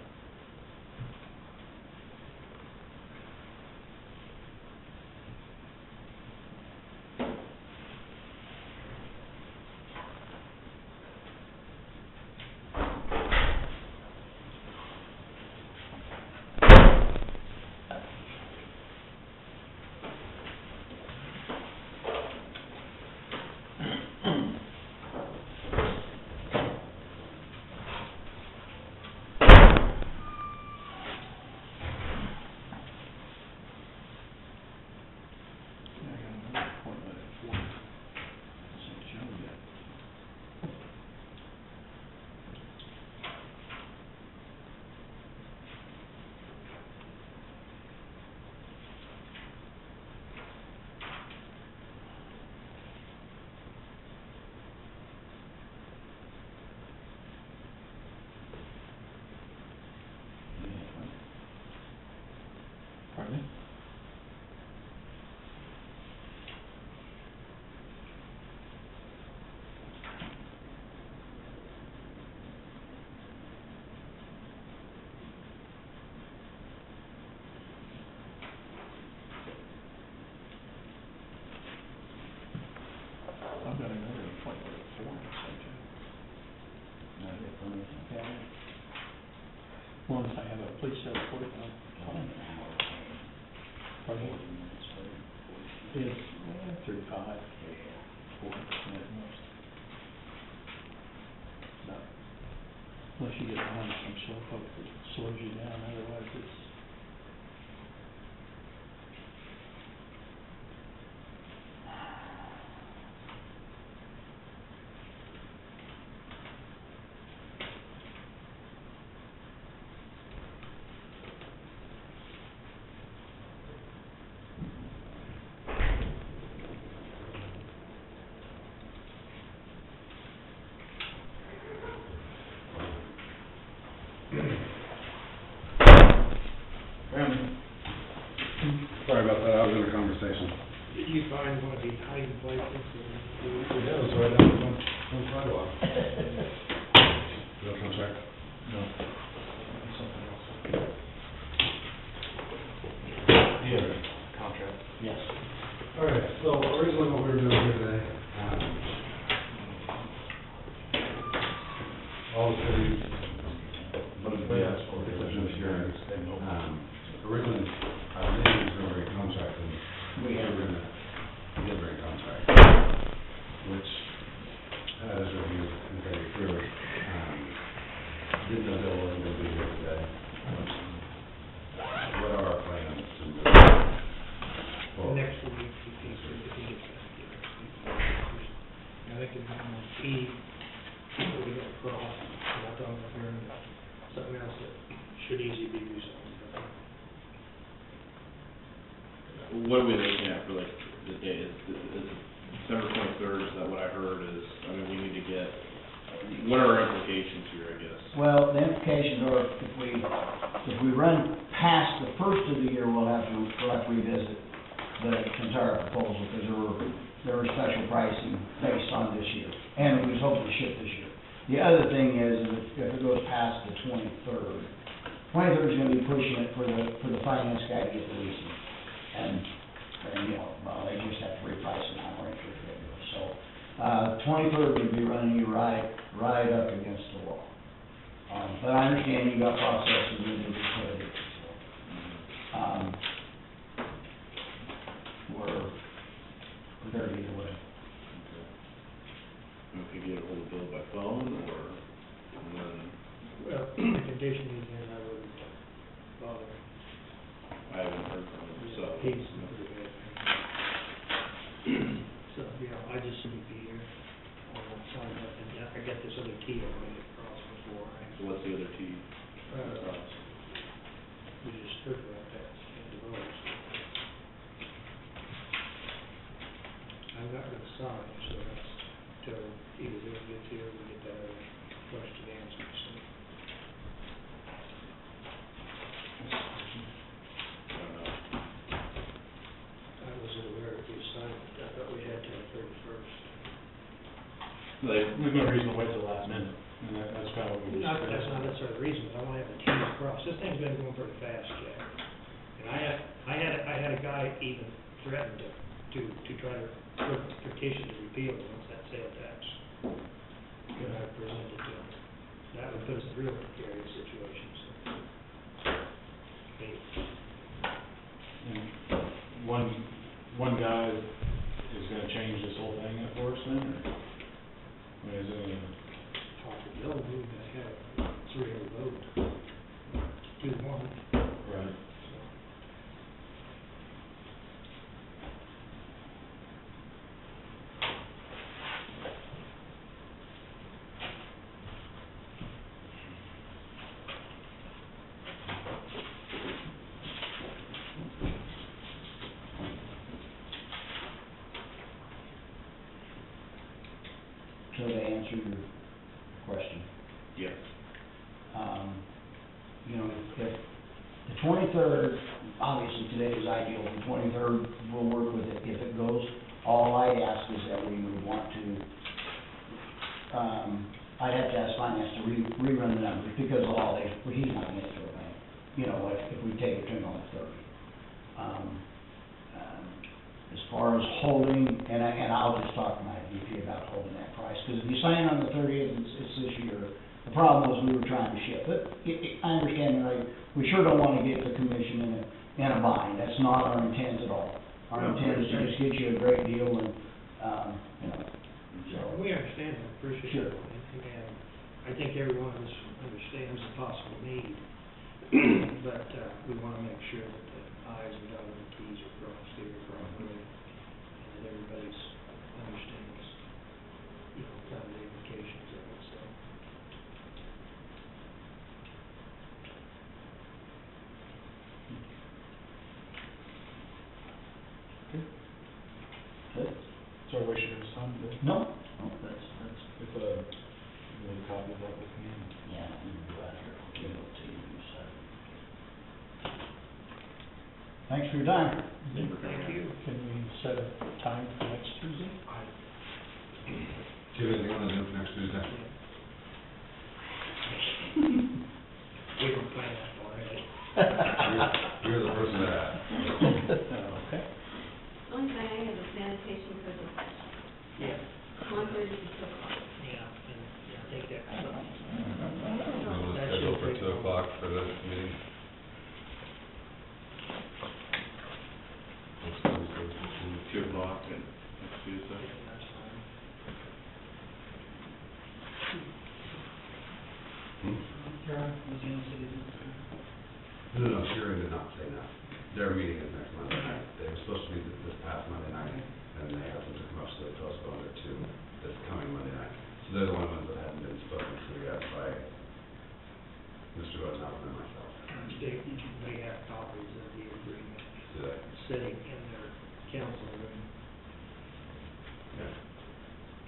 Pardon me? I've got another appointment at 4, okay. Once I have a police report, Pardon me? It's 35, 40 at most. No. Unless you get behind some slowpoke that slows you down, otherwise it's. Sorry about that, I was in a conversation. Did you find one of these hiding places? Yeah, it was right down on sidewalk. Real contract? No. Something else. Yeah, contract. Yes. All right, so originally what we were doing here today, all the cities, exception of Sharon, originally, I believe we was gonna bring a contract, and we did bring a contract, which, as reviewed and very through, didn't know Bill wasn't gonna be here today. What are our plans to move forward? Next week, if he gets back here. I think it's on E, we got across, and I thought we were hearing something else that should easily be resolved. What are we looking at for like the day, is December 23rd, is that what I heard is, I mean, we need to get, what are our implications here, I guess? Well, the implications are if we run past the first of the year, we'll have to revisit the entire proposal, because there were special pricing based on this year, and we was hoping to ship this year. The other thing is, if it goes past the 23rd, 23rd is gonna be pushing it for the finance guy to get the leasing. And, you know, well, they just have to reprice it now, or interest rate goes. So, 23rd would be running you right up against the wall. But I understand you got processes you need to put it, so. haven't heard from him, so. He's pretty good. So, yeah, I just shouldn't be here. I got this other key I wanted to cross before So what's the other T? we just heard about that in the roads. I'm not gonna sign, so that's till either Bill gets here or we get that other question answered, so. I don't know. I wasn't aware if you signed it, I thought we had till the 31st. There's no reason to wait till the last minute, and that's kind of what we Not, discussed. that's not necessarily the reason, but I wanna have the T's crossed. This thing's been going pretty fast, Jack. And I had a guy even threaten to try to put a petition to repeal it once that sale tax. That I presented to him. That would put us in a real precarious situation, so. Okay. And one guy is gonna change this whole thing up for us then, or? I mean, is it gonna? Talk to Bill, we had 300 votes, 2-1. Right. So to answer your question, Yes. you know, if the 23rd, obviously today is ideal, the 23rd, we'll work with it. If it goes, all I ask is that we would want to, I'd have to ask finance to rerun the numbers because of the holidays, but he's not gonna get through it, you know, if we take it to him on the 30th. As far as holding, and I'll just talk to my VP about holding that price, because if you sign on the 30th, it's this year. The problem was we were trying to ship, but I understand, right, we sure don't want to get the commission in a bind, that's not our intent at all. Our intent is to just get you a great deal and, you know, so. We understand that, appreciate Sure. it. And I think every one of us understands the possible need. But, we wanna make sure that the i's and dotted and t's are crossed here properly. And that everybody's understands, you know, kind of the implications of it, so. Good. So are we should have signed it? No, that's, If, you need a copy of that with me? yeah, we can do that here, I'll give it to you, so. Thanks for your time. Thank you. Can we set a time for next Tuesday? Do you have anything you wanna do for next Tuesday? We can plan that already. You're the person to ask. Okay. The only thing I have is sanitation for the session, Yeah, 1:30 to 2:00. yeah, and I think that, We'll That schedule should for take 2 o'clock for the meeting. Next Tuesday, 2 o'clock and next Tuesday. that's fine. No, Sherry did not say no. Their meeting is next Monday night. They were supposed to be this past Monday night, and they happened to come up, so they postponed it to this coming Monday night. So they're the only ones that hadn't been spoken to yet by Mr. Rosenau and myself. They have copies of the agreement Do they? sitting in their council room. Yeah.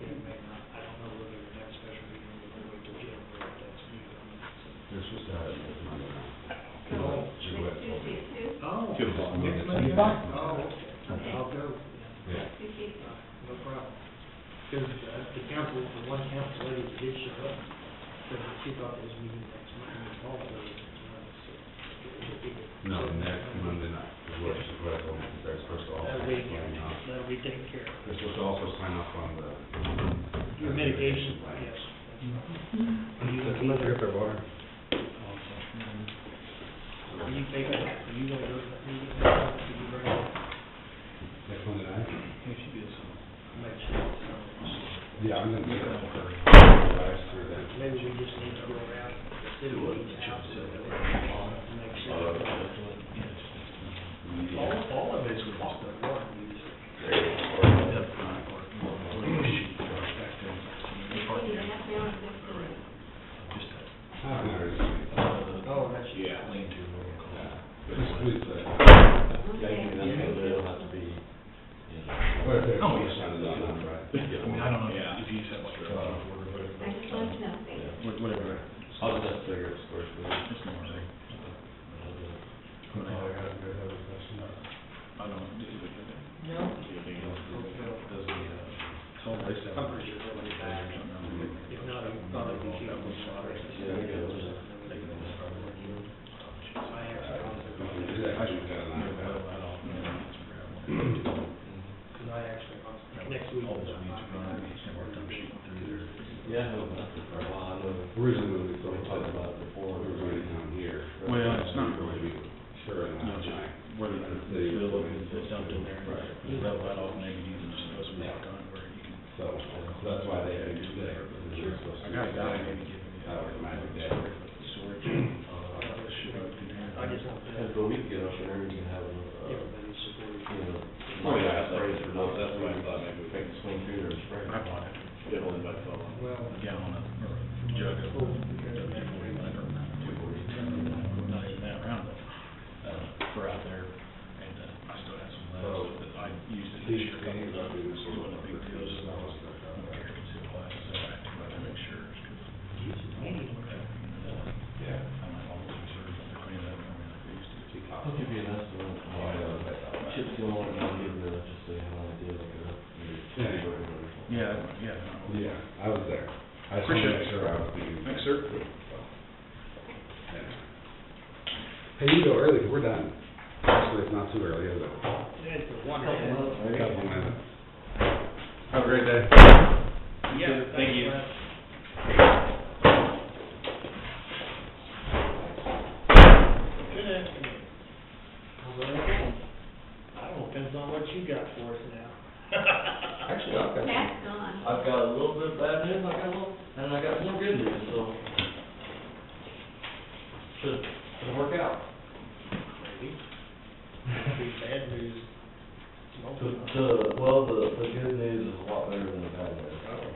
It may not, I don't know whether the next special meeting will wait till January, if that's new on it, so. They're supposed to have it this Monday night. So, She went next told me. Tuesday at 2? Oh. 2 o'clock. Next Monday. Monday? Monday. Oh, okay, I'll go, Yeah. Tuesday at 2. no problem. Because, the council, the one council lady that did show up, said that she thought it was meeting next Monday, all of those next Monday, so. it would be good. No, next Monday night is what she told me, because they're supposed to also That'll be, sign off. that'll be taken care of. They're supposed to also sign off on the. Your mitigation, yes. Are you gonna be there? Are you taking, are you gonna go to that meeting? Did you bring it? Next Monday night? Make sure it's, Yeah, I'm gonna get it for guys through that. maybe we just need to go around the city, each house, and make sure. Yeah, I mean, that's what it'll have to be, you know. Well, if there's Oh, no yes. sign of that, right? I mean, I don't know Yeah. if you just have like a Uh, order, but I just want to know, thank you. whatever. I'll just have to figure out the square footage. It's no worry. Oh, I have to have a question. I don't, No. does the, toll place have? I'm pretty sure they'll be back. If not, I'm probably be keeping the slaughter. Yeah, I guess. I actually, Is that actually kind of nice? because I actually, next week. All those weeds are gone, it's never done shooting through there. Yeah, I know about it for a while, I know. Originally, when we We talked about it before. we were running down here. Well, it's not really, Sure, and you know, last just night. whether the fill is dumped in there, you level that off, maybe you can just throw some rock on it where you can. So that's why they had to do that. because they were supposed to I got a do guy that. maybe giving me. That was magic day. Storage. I just want Because to, the week get up there, you can have, everybody's supporting. you know. Oh, yeah, sprays for those, that's what I thought maybe we take the swing through there and spray. I bought it, get hold of my phone. Well, a gallon of, or a jug of, whatever, not even that round, for out there, and, I still have some left, but I used it this year, it wasn't a big deal, just I was, carrying concealed glasses, so I had to make sure, Yeah. I'm like almost concerned that they're cleaning up, I mean, like they used to. I'll give you an estimate. Chip seal on it, I'll give you, just so you have an idea, like a. Yeah, yeah. no. Yeah, I was there. I just wanted to Appreciate make it. sure I was being. Thanks, sir. Hey, you go early, 'cause we're done. Actually, it's not too early, is it? it's a one. A couple of minutes. Have a great day. Yeah, Thank you. Good afternoon. I don't know, depends on what you got for us now. Actually, I've got, Pat's gone. I've got a little bit of bad news, and I got more good news, so. Should work out. Maybe. Be bad news. Well, the good news is a lot better than the bad news. Oh.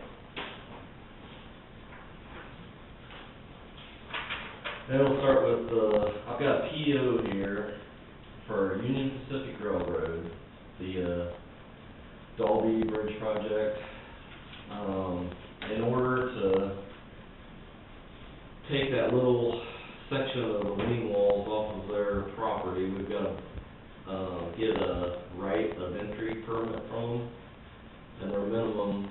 And we'll start with I've got a PO here for Union Pacific Railroad, the, Dalby Bridge project. In order to take that little section of the wing walls off of their property, we've got to, get a right of entry permit from them, and their minimum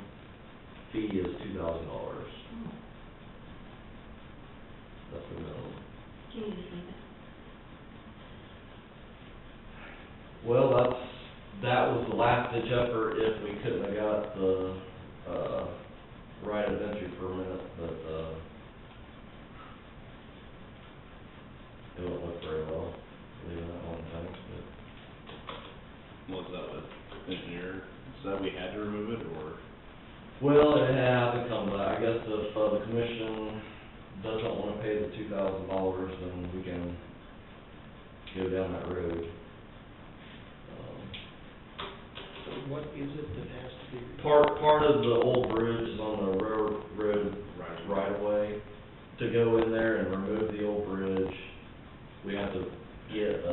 fee is $2,000. That's the minimum. Can you just leave it? Well, that was the last ditch effort if we couldn't have got the, right of entry permit, but, it won't look very well, leaving that one thing, but. Was that with engineer, said we had to remove it, or? Well, it had to come back, I guess if, the commission doesn't wanna pay the $2,000, then we can go down that road. So what is it that has to be? Part of the old bridge is on the railroad right of way. To go in there and remove the old bridge, we have to get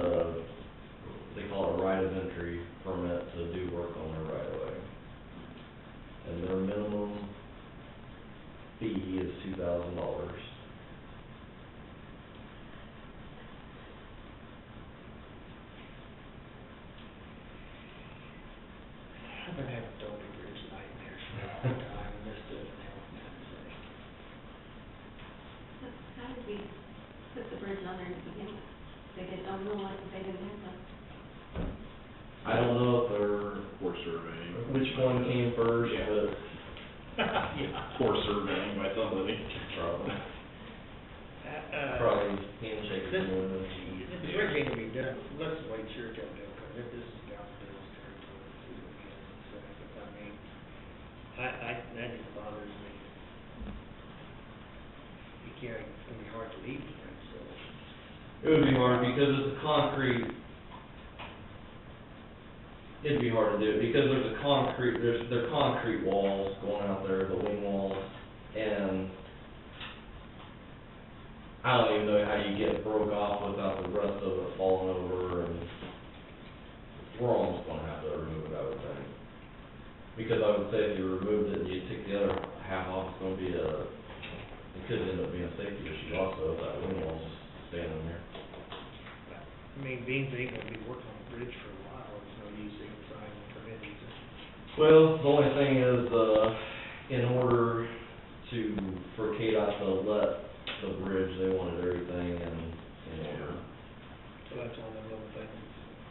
they call it a right of entry permit to do work on their right of way. And their minimum fee is $2,000. I've been having Dolby Bridge nightmares for a long time, missed it. How did we put the bridge on there to begin with? They didn't, oh, no, like, they didn't have one. I don't know if Poor surveying. which one came first, Yeah. but Yeah. Poor surveying by somebody. probably, Uh, probably handshake This, is more than. the bridge ain't gonna be done, let's wait your till they'll come, if this is down to Bill's territory, see what he has to say, but I mean, that just bothers me. You can't, it's gonna be hard to leave the bridge, so. It would be hard because it's a concrete. It'd be hard to do because they're concrete walls going out there, the wing walls, and I don't even know how you get it broke off without the rest of it falling over, and we're almost gonna have to remove it, I would think. Because I would say if you removed it and you took the other half off, it's gonna be it could end up being a safety issue also, if that wing wall's just standing there. I mean, being they ain't gonna be working on the bridge for a while, it's no use even signing permitting to. Well, the only thing is, in order for KDOT to let the bridge, they wanted everything in order. So that's one of the little things.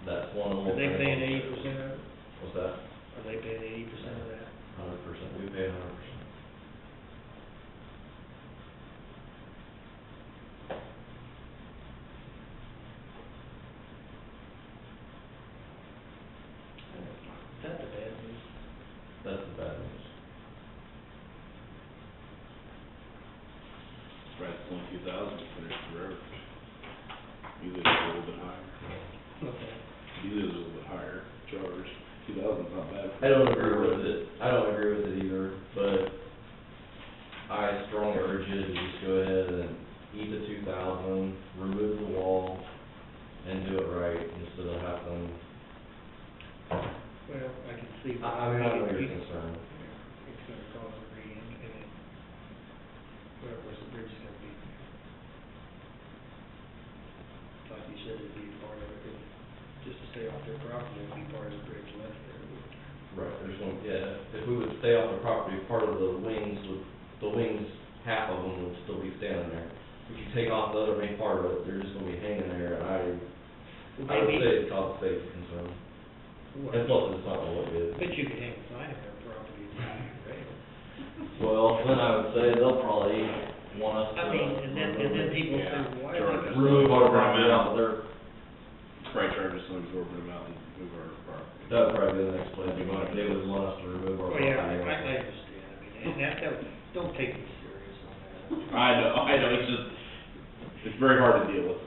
That's one of the Are they little paying things. 80% of it? What's that? Are they paying 80% of that? 100%, we pay 100%. Is that the bad news? That's the bad news. Right, it's only 2,000 to finish the road. Usually it's a little bit higher. Okay. Usually it's a little bit higher charge. 2,000's not bad. I don't agree with it, either, but I strongly urge you to just go ahead and eat the 2,000, remove the wall, and do it right, instead of having, Well, I can see. I mean, I know your concern. It's gonna cause a and where's the bridge gonna be? Like you said, it'd be part of it, just to stay off their property, it'd be part of the bridge left there. Right, there's one, if we would stay off the property, part of the wings half of them would still be standing there. If you take off the other main part of it, they're just gonna be hanging there, and I would say it's cause a safety concern. And plus, it's not gonna look good. But you could hang a sign on their property, right? Well, then I would say they'll probably want us to. I mean, and then people say, Yeah, why? charge us. Remove our property off of their, Probably charge us some absorbent amount and move our property. that would probably be the next place, they would want us to remove our Oh, property. yeah, I understand, I mean, and that, don't take me serious on that. I know, it's just, it's very hard to deal with.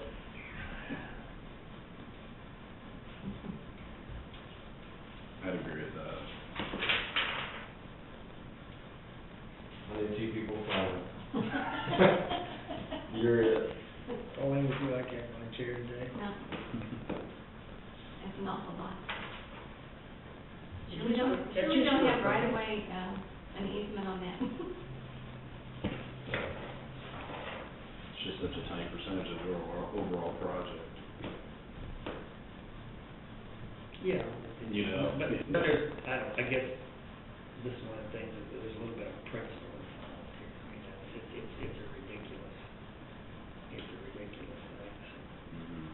I'd agree with that. I need two people from. You're it. Only with you, I can't my chair today. No. It's an awful lot. Sure we don't have right away, an easement on that. It's just such a tiny percentage of our overall project. Yeah. You know. But there's, I guess, this is one of the things, that there's a little bit of principle involved here. I mean, it's a ridiculous thing. Mhm.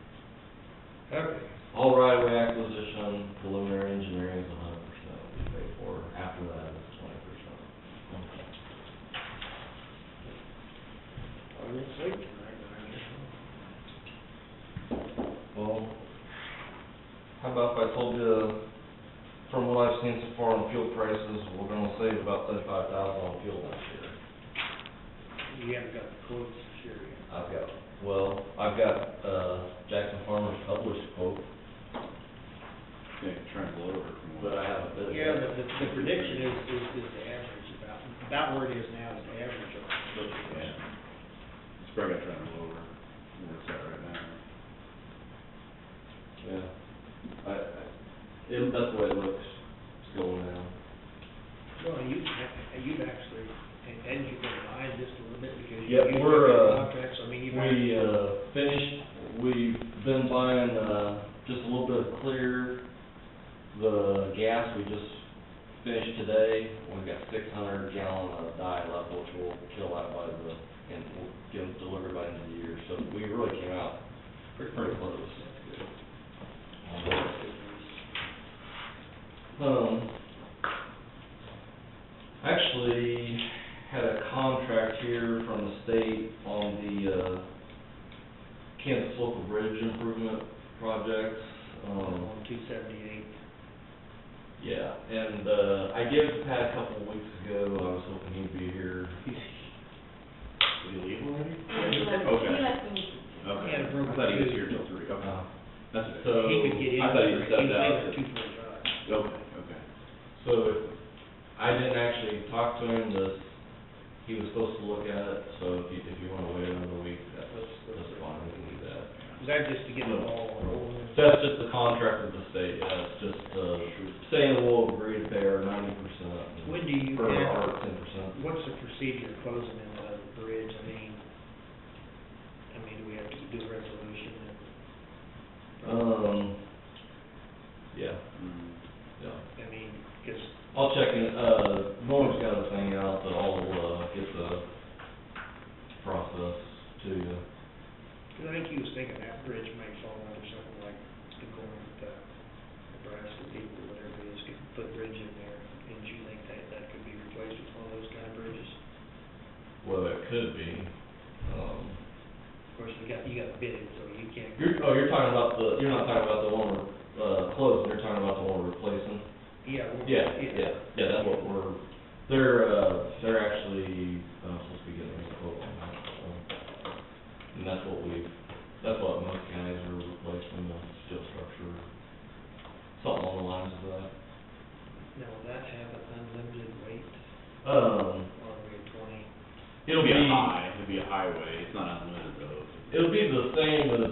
Okay. All right-of-way acquisition, preliminary engineering is 100% we pay for, after that it's 20%. I didn't sleep tonight, but I guess. Well, how about if I told you, from what I've seen so far on fuel prices, we're gonna save about $35,000 on fuel next year. You haven't got the quotes, sure yet. I've got Jackson Farmers published quote, Yeah, trying to blow over from what. but I haven't bid it. Yeah, the prediction is the average, about where it is now is the average of. Yeah. It's probably gonna try to blow over where it's at right now. Yeah. That's the way it looks, it's going now. Well, you've actually, and you've been buying just a little bit because Yep, you've we're, got contracts, I mean, you've. We've been buying, just a little bit of Clear, the gas we just finished today, we've got 600 gallon of dye left, which will kill that and we'll get them delivered by the end of the year, so we really came out pretty close. Actually, had a contract here from the state on the, Kansas Local Bridge Improvement Project. On 278. Yeah, and, I gave Pat a couple of weeks ago, I was hoping he'd be here. Did he leave already? He left me. Okay. He had a broken I thought he was tooth. here till 3, okay. That's okay. So, He could get in. I thought he for- stepped was out. leaving at 2:45. Okay. so I didn't actually talk to him, he was supposed to look at it, so if you wanna wait another week, that's fine, we can do that. Is that just to get the ball rolling? That's just the contract with the state, yeah, it's Yeah, Mm. yeah. I mean, 'cause I'll check in, Norm's got a thing out that I'll, get the process to you. Because I think he was thinking that bridge may fall under something like the corner of Nebraska people, whatever it is, could put a bridge in there. Didn't you think that could be replaced with one of those kind of bridges? Well, it could be, Of course, you got to bid it, so you can't. you're talking about you're not talking about the one we're, closing, you're talking about the one we're replacing? Yeah. Yeah, that's what they're actually, supposed to be getting a quote on that, so. And that's what most guys are replacing, the steel structure, something along the lines of that. Now, will that have an unlimited weight Um, on Route 20? It'll be a highway, it's not unlimited though. it'll be the same as,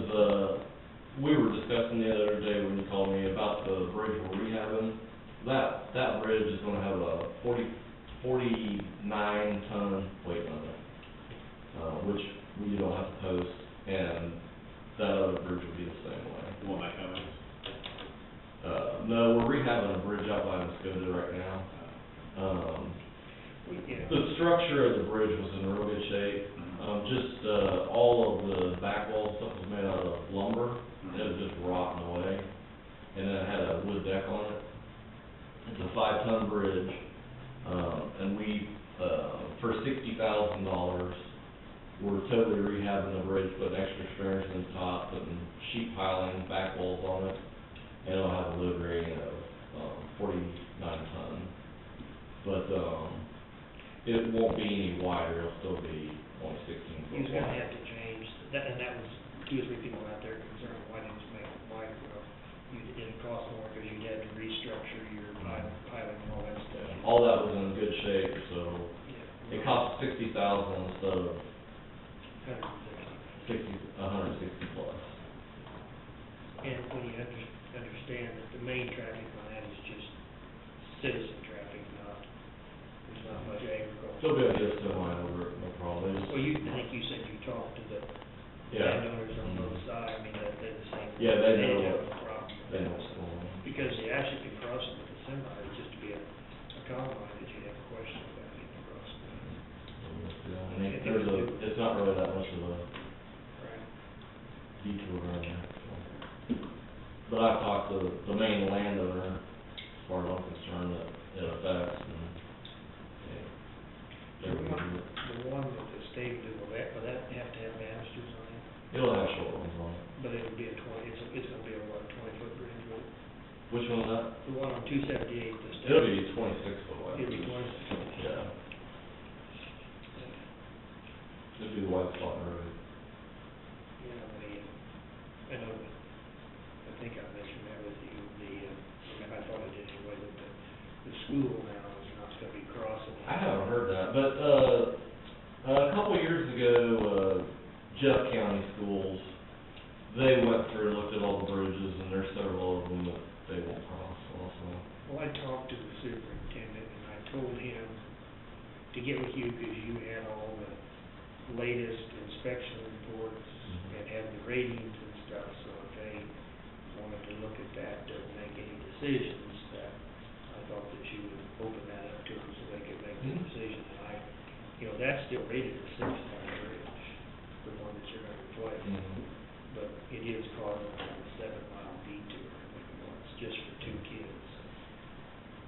we were discussing the other day when you called me about the bridge we're rehabbing. That bridge is gonna have a 49 ton weight limit, which we don't have to post, and that other bridge will be the same way. You want my comments? No, we're rehabbing a bridge out by Muskota right now. Yeah. The structure of the bridge was in real good shape. Just, all of the back wall stuff was made out of lumber. It was just rotting away. And then it had a wood deck on it. It's a 5-ton bridge. And we, for $60,000, we're totally rehabbing the bridge, putting extra stringers in the top, putting sheet piling, back walls on it. And it'll have a load rating of, 49 ton. But, it won't be any wider, it'll still be only 16 He was foot gonna wide. have to change, and that was 2 or 3 people out there concerned, why didn't you make it wider? Well, it'd cost more because you'd have to restructure your piling and all that stuff. All that was in good shape, so Yeah. it cost 60,000 instead of 160. 160 plus. And when you understand that the main traffic on that is just citizen traffic, there's not much agriculture. Still be able to get a semi over it, no problem. They just- Well, I think you said you talked to the Yeah. landowners on both sides, I mean, they're the same. Yeah, they know have what- no problem with They know that. what's going on. Because they actually can cross it with the semi, it's just to be a common line that you have a question about getting across. Yeah, and it's not really that much of a Right. detour around there, so. But I've talked to the main landowner, as far as I'm concerned, that it affects, and, yeah. The one that the state did, will that have to have banisters on it? It'll have short ones on it. But it'll be it's gonna be a what, 20-foot bridge, will it? Which one's that? The one on 278, the state. It'll be 26 foot wide. It'll be 26. Yeah. It'll be the wide spot in the road. I know, I think I mentioned that with you, I thought I did anyway, that the school now is not gonna be crossing. I haven't heard that, but, a couple years ago, Jeff County Schools, they went through and looked at all the bridges, and there's several of them that they won't cross also. Well, I talked to the superintendent, and I told him to get with you, because you had all the latest inspection reports and had the ratings and stuff, so if they wanted to look at that to make any decisions, that I thought that you would open that up to them so they could make the decision. And that's still rated a 6-ton bridge, the one that you're gonna replace. But it is causing a 7-mile detour, it's just for 2 kids.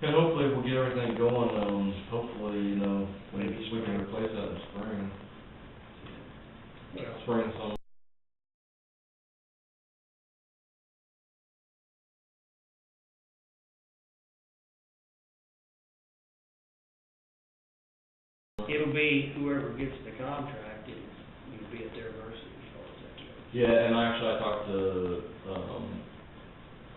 And hopefully we'll get everything going, hopefully, Maybe we can replace that in spring. Well, Spring, summer. it'll be whoever gets the contract, it'll be at their mercy as far as that goes. Yeah, and I talked to,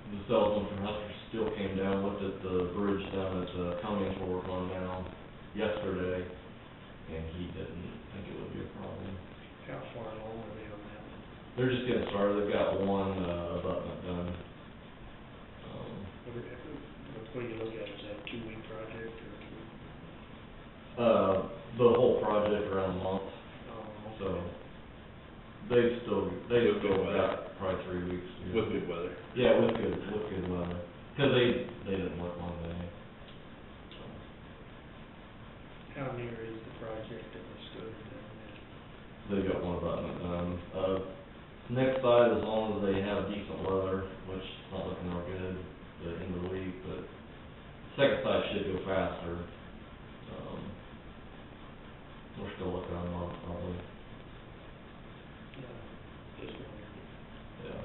the salesman from Husker Steel came down, looked at the bridge down at the Cummings we're working on now yesterday, and he didn't think it would be a problem. How far along are they on that one? They're just getting started, they've got one, abutment done. What do you look at, is that a 2-week project or? The whole project around a month, so they've still got probably 3 weeks. With good weather. Yeah, with good weather. Cause they didn't work one day. How near is the project that was started down there? They got one abutment done. Next side, as long as they have decent weather, which is not looking real good, the end of the week, but second side should go faster. We're still looking on a month probably, Just wondering. yeah.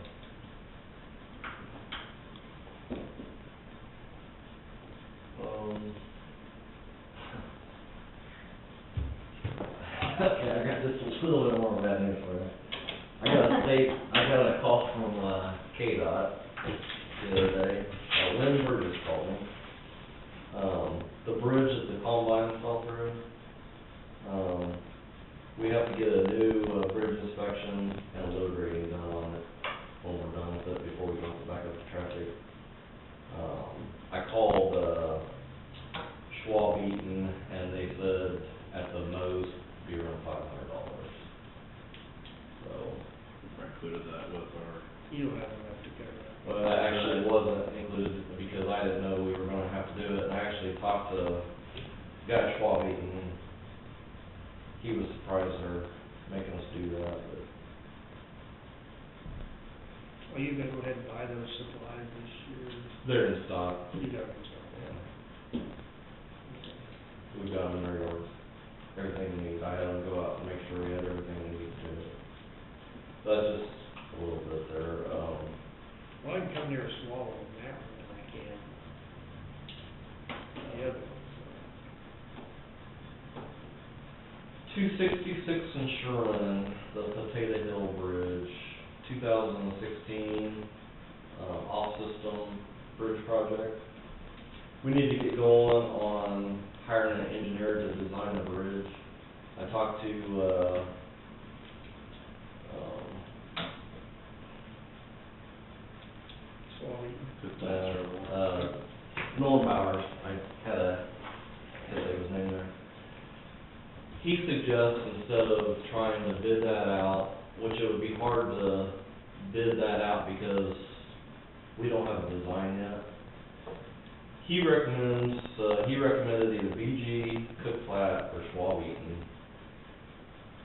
Okay, I got just a little bit more bad news for you. I got a call from, KDOT the other day, Lynn Burgess called me. The bridge that the combine fell through, we have to get a new, bridge inspection and a load rating done on it when we're done with it, before we go to back up the traffic. I called, Schwab Eaton, and they said at the most, be around $500. So, I included that with our, You don't have enough to cover that. well, that actually wasn't included because I didn't know we were gonna have to do it. And I actually talked to the guy at Schwab Eaton, and he was surprised they're making us do that, but Well, you gotta go ahead and buy those supplies this year. they're in stock. You got them stuff. Yeah. We've got them in our yards, everything we need. I had them go out and make sure we had everything we need to do it. That's just a little bit there, Well, I can come near a swallow on that one if I can. The other one, 266 in Sherman, the Potato Hill Bridge, 2016, off-system bridge project. We need to get going on hiring an engineer to design the bridge. I talked to, swallow. Norm Bowers, I had to say his name there. He suggests instead of trying to bid that out, which it would be hard to bid that out because we don't have a design yet. He recommended either BG, Cook Flat, or Schwab Eaton.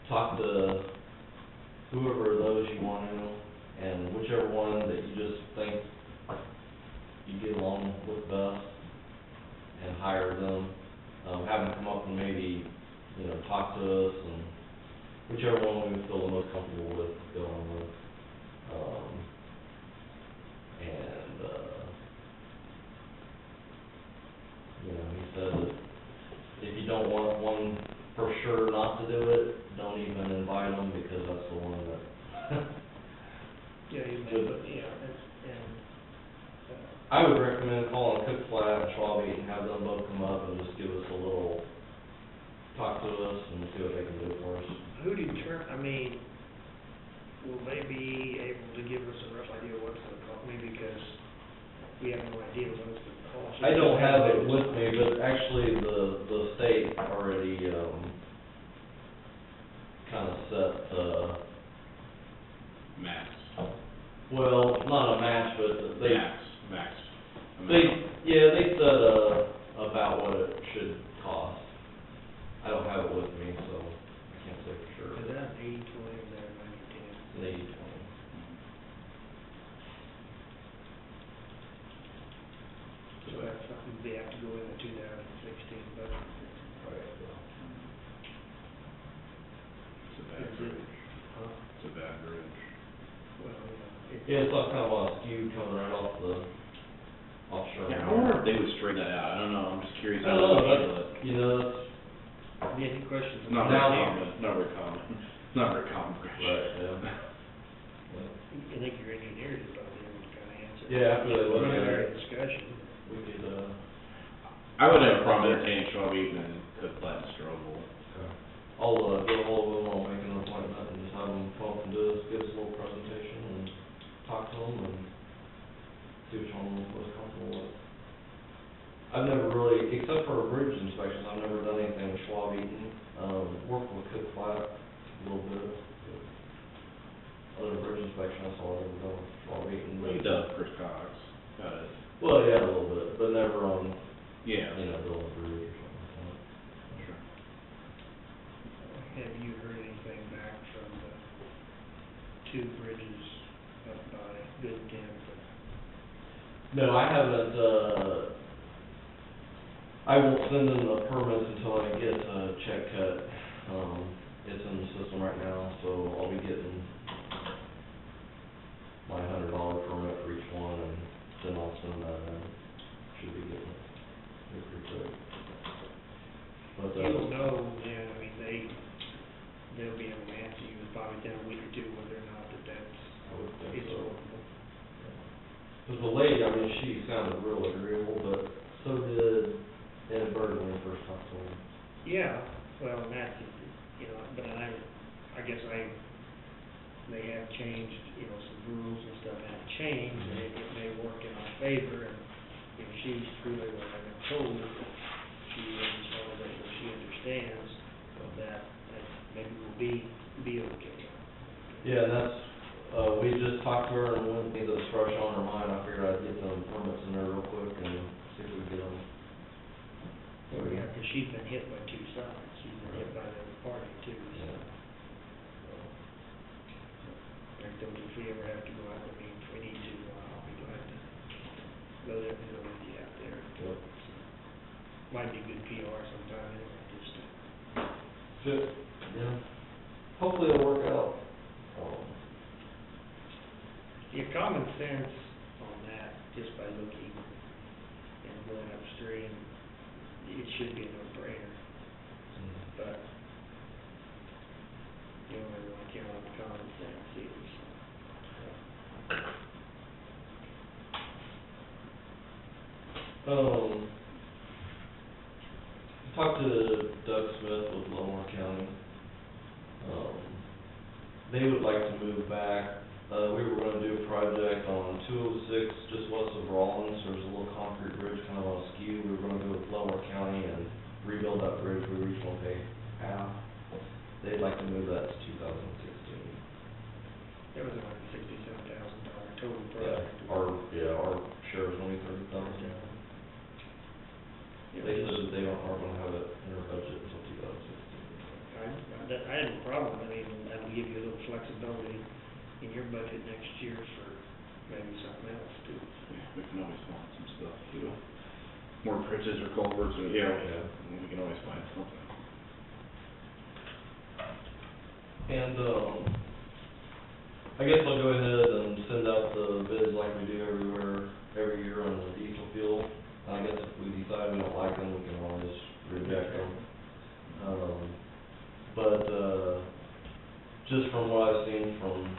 Talk to whoever of those you want to, and whichever one that you just think you get along with best, and hire them. Have them come up and maybe, talk to us, and whichever one we feel the most comfortable with going with. He said that if you don't want one for sure not to do it, don't even invite them, because that's the one that Yeah, you may, but, and, I would recommend calling Cook Flat and Schwab Eaton and have them both come up and just give us a little, talk to us and see what they can do for us. who will they be able to give us a rough idea what's gonna cost me, because we have no idea what it's gonna cost. I don't have it with me, but actually the state already, kind of set, max, well, not a match, but they, max. they said, about what it should cost. I don't have it with me, so I can't say for sure. Is that 80/20 or that 90/10? It's 80/20. So that's something they have to go in the 2016 budget. It's a bad bridge, Huh? it's a bad bridge. Well, Yeah, it's like kind of a skew coming right off offshore. Yeah, I wonder if they would straighten that out, I don't know, I'm just curious I how don't know, they handle it. Any questions? It's not Now- very common, not very common, it's not very common bridge. Right, yeah. I think your engineers are probably able to kind of answer. Yeah, after they look at Preliminary it. discussion. We could, I would have a problem entertaining Schwab Eaton and Cook Flat and Strobel. I'll, get a hold of them, I'll make an appointment and just have them come up and give us a little presentation and talk to them and see which one was comfortable with. I've never really, except for bridge inspections, I've never done anything with Schwab Eaton. Worked with Cook Flat a little bit. Other bridge inspection, that's all I've ever done with Schwab Eaton. Well, he does, Chris Cox, got it Well, yeah, a little bit, but never on, Yeah. you know, building a bridge or something like that. Sure. Have you heard anything back from the two bridges up by Good Camp? No, I haven't, I won't send in the permits until I get a check cut. It's in the system right now, so I'll be getting my $100 permit for each one, and then I'll send that in. Should be getting it pretty quick. But, You'll know, yeah, I mean, they'll be able to answer you in probably down a week or two whether or not that's, I would think it's so. workable. Because the lady, I mean, she sounded real agreeable, but so did Ed Bird when we first talked to him. Yeah, well, and that's, you know, but I guess they have changed, you know, some rules and stuff have changed, and it may work in our favor, and if she's truly what I've been told, she understands that maybe we'll be okay. Yeah, and that's, we just talked to her, and one thing that was fresh on her mind, I figured I'd get some permits in there real quick and see if we can get them. Well, yeah, because she's been hit by two sides, she's been hit by the other party too, so. Yeah. I told you, if we ever have to go out, I mean, if we need to, I'll be glad to go there and go with you out there. Yep. Might be good PR sometime, anyway, just to. Good. Yeah. Hopefully it'll work out. Your common sense on that, just by looking and going upstream, it should be a no-brainer, but you don't ever want to count on the common sense either, so. Talked to Doug Smith with Lamar County. They would like to move back. We were gonna do a project on 206, just west of Rollins. There's a little concrete bridge kind of on a skew. We were gonna go with Lamar County and rebuild that bridge. We were each gonna pay half. They'd like to move that to 2016. That was $167,000 total Yeah, project. our share is only 30,000. They said that they aren't gonna have it in their budget until 2016. I had no problem, I mean, that'll give you a little flexibility in your budget next year for maybe something else too. Yeah, we can always find some stuff, too. More bridges or culverts, or, yeah, we can always find something. And, I guess I'll go ahead and send out the bids like we do every year on the diesel fuel. I guess if we decide we don't like them, we can always reject them. But, just from what I've seen from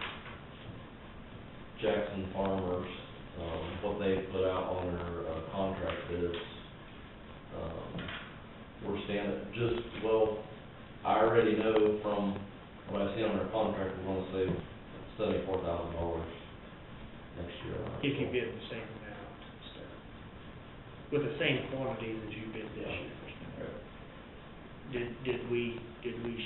Jackson Farmers, what they put out on their, contract bids, we're standing, well, I already know from what I see on their contract, we're gonna save $74,000 next year. If you bid the same amount, instead, with the same quantities as you bid this year. Did we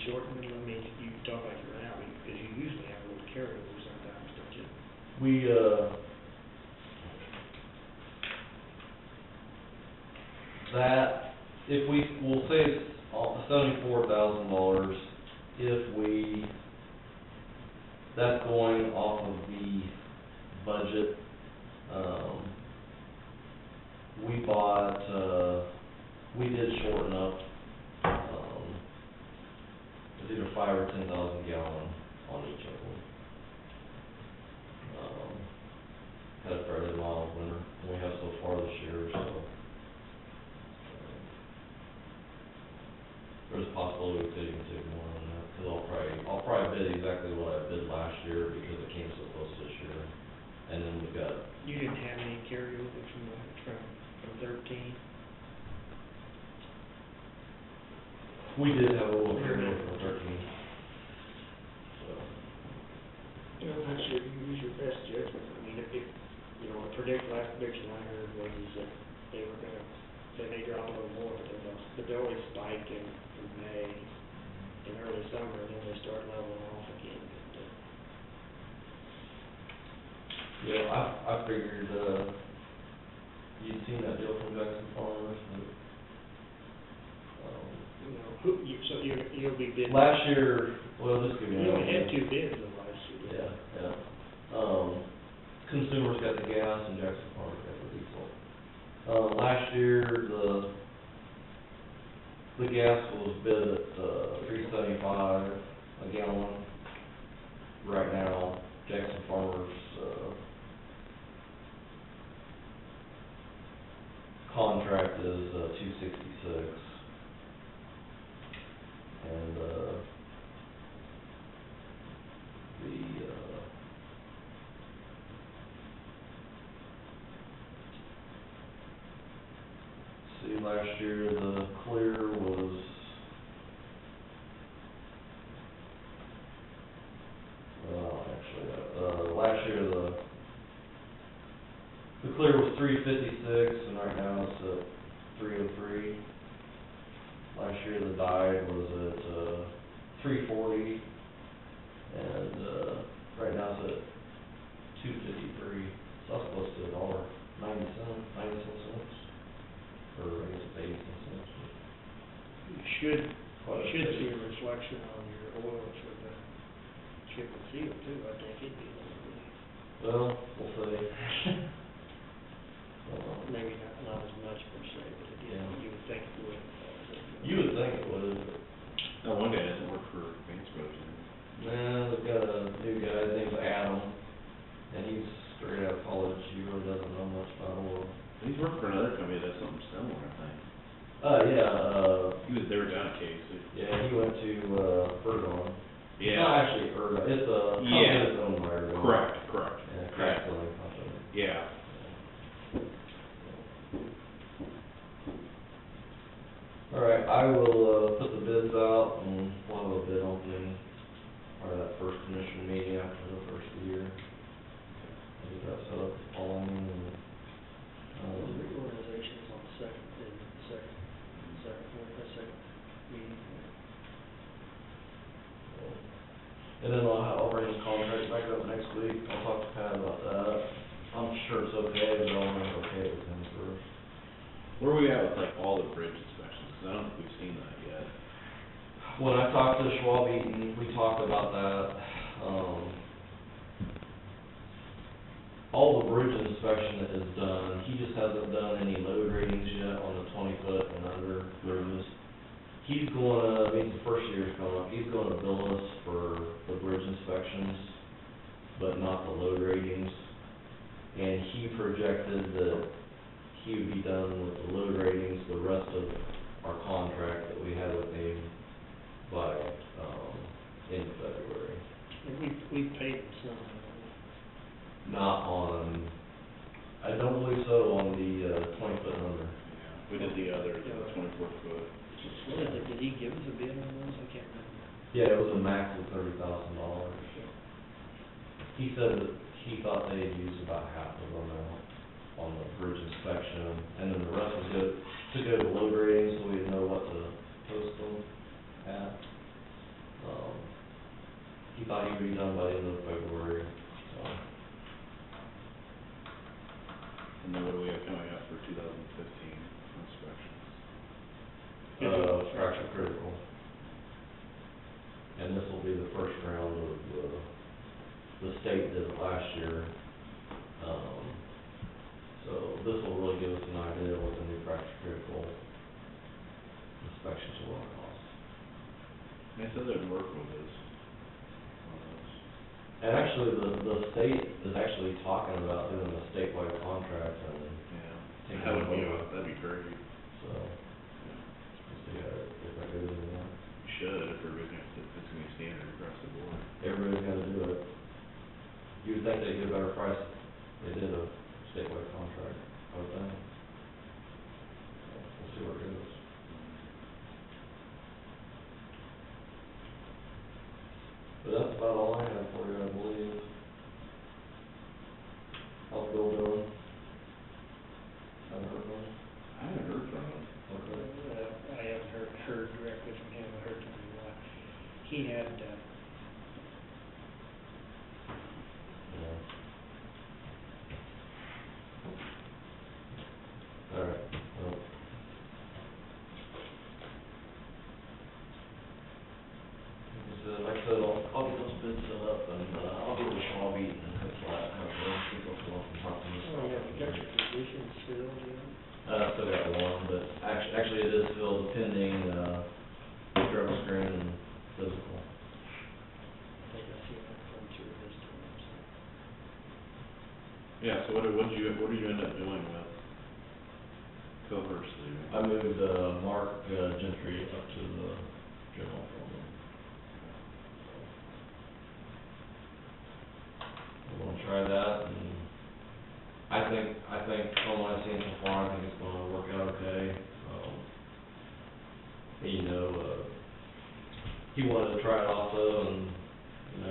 shorten, I mean, you talk like you're out, because you usually have a little carryover sometimes, don't you? We, that, if we'll say it's $74,000, if we, that's going off of the budget. We bought, we did shorten up, it's either 5,000 or 10,000 gallon on each of them. Had a fairly mild winter, we have so far this year, so. There's a possibility we could even take more on that, cause I'll probably bid exactly what I bid last year, because it came so close this year. And then we've got, You didn't have any carryover from 13? we did have a little carryover from 13. So, You know, I'm not sure you use your best judgment, I mean, if, you know, last prediction I heard was that they were gonna, they may drop a little more, but they always spike in May, in early summer, and then they start leveling off again. yeah, I figured, you'd seen that deal from Jackson Farmers, but, You know, so you'll be bidding. last year, well, just give you an You only idea. had 2 bids though last year. Yeah. Consumers got the gas and Jackson Farmers got the diesel. Last year, the gas was bid at, $3.75 a gallon. Right now, Jackson Farmers, contract is, $2.66. And, see, last year, the clear was, last year, the clear was $3.56, and right now it's at $3.03. Last year, the dyed was at, $3.40, and, right now it's at $2.53, so that's close to $1.90, or I guess it's 80 cents. You should see a reflection on your oils for the chip and seal too, I think it'd be a little bit. Well, we'll see. Maybe not as much per se, but it, Yeah. you would think it would. You would think it would, but, That one guy doesn't work for Advanced Roads anymore. nah, we've got a new guy, his name's Adam, and he's straight out of college, he really doesn't know much about oil. He's working for another company that does something similar, I think. They were down at KC. Yeah, he went to, Ergon. It's Yeah. not actually Ergon, it's a company Yeah. that's owned by Ergon. Correct. Yeah, crack filling company. Yeah. All right, I will, put the bids out, and we'll have a bid opening, or that first commission meeting after the first of the year. I'll get that set up following, and, The reorganization is on the second meeting. and then I'll bring the contract back up next week, I'll talk to Pat about that. I'm sure it's okay, but I'll make it okay with him first. Where are we at with like all the bridge inspections? 'Cause I don't think we've seen that yet. When I talked to Schwab Eaton, we talked about that, all the bridge inspection that is done, he just hasn't done any load ratings yet on the 20-foot and under bridges. He's gonna, I mean, the first year's coming up, he's gonna bill us for the bridge inspections, but not the load ratings. And he projected that he would be done with the load ratings, the rest of our contract that we had with him by, end of February. And we paid them some. Not on, I don't believe so on the, 20-foot and under. Yeah. We did the other, the 24-foot. Did he give us a bid on those? I can't remember. Yeah, it was a max of $30,000. He said that he thought they had used about half of them out on the bridge inspection, and then the rest was good, to go to load ratings, so we'd know what to post them at. He thought he'd be done by the end of February, so. And then what do we have coming up for 2015 inspections? Fracture critical. And this will be the first round of, the state did it last year. So this will really give us an idea what the new fracture critical inspections will cost. They said they'd work with us on those. And actually, the state is actually talking about doing a statewide contract and Yeah. taking That would be, over. that'd be great. So, we'll see if that goes or not. We should, if it's gonna be standard across the board. Everybody's gotta do it. You'd think they'd get a better price if they did a statewide contract, I would think. We'll see where it goes. But that's about all I have for you, I believe. How's Bill doing? Haven't heard from him? I haven't heard from them. Okay. I haven't heard directly from him, I heard from him, he had, Yeah. all right. Well, like I said, I'll get those bids set up, and, I'll get with Schwab and hopefully have those people come up and talk to me. Oh, yeah, we got your positions filled, Still got one, but actually it is still pending, drug screen and physical. I think I see that come through this time, so. Yeah, so what did you end up doing with Covers leaving? I moved, Mark Gentry up to the general foreman. I'm gonna try that, and I think from what I've seen so far, I think it's gonna work out okay. He wanted to try it also, and,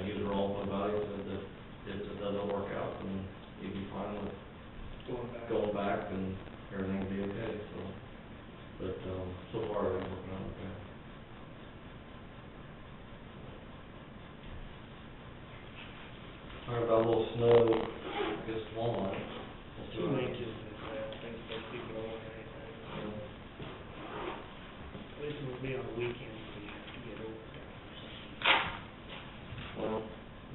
he was rolling about it, said that if it doesn't work out, then he'd be fine with going back and everything will be okay, so. But, so far, everything's working out okay. Talking about a little snow, I guess Walmart. 2 inches, I don't think it's supposed to be blowing or anything. At least it will be on the weekend, so you have to get overtime or something. Well,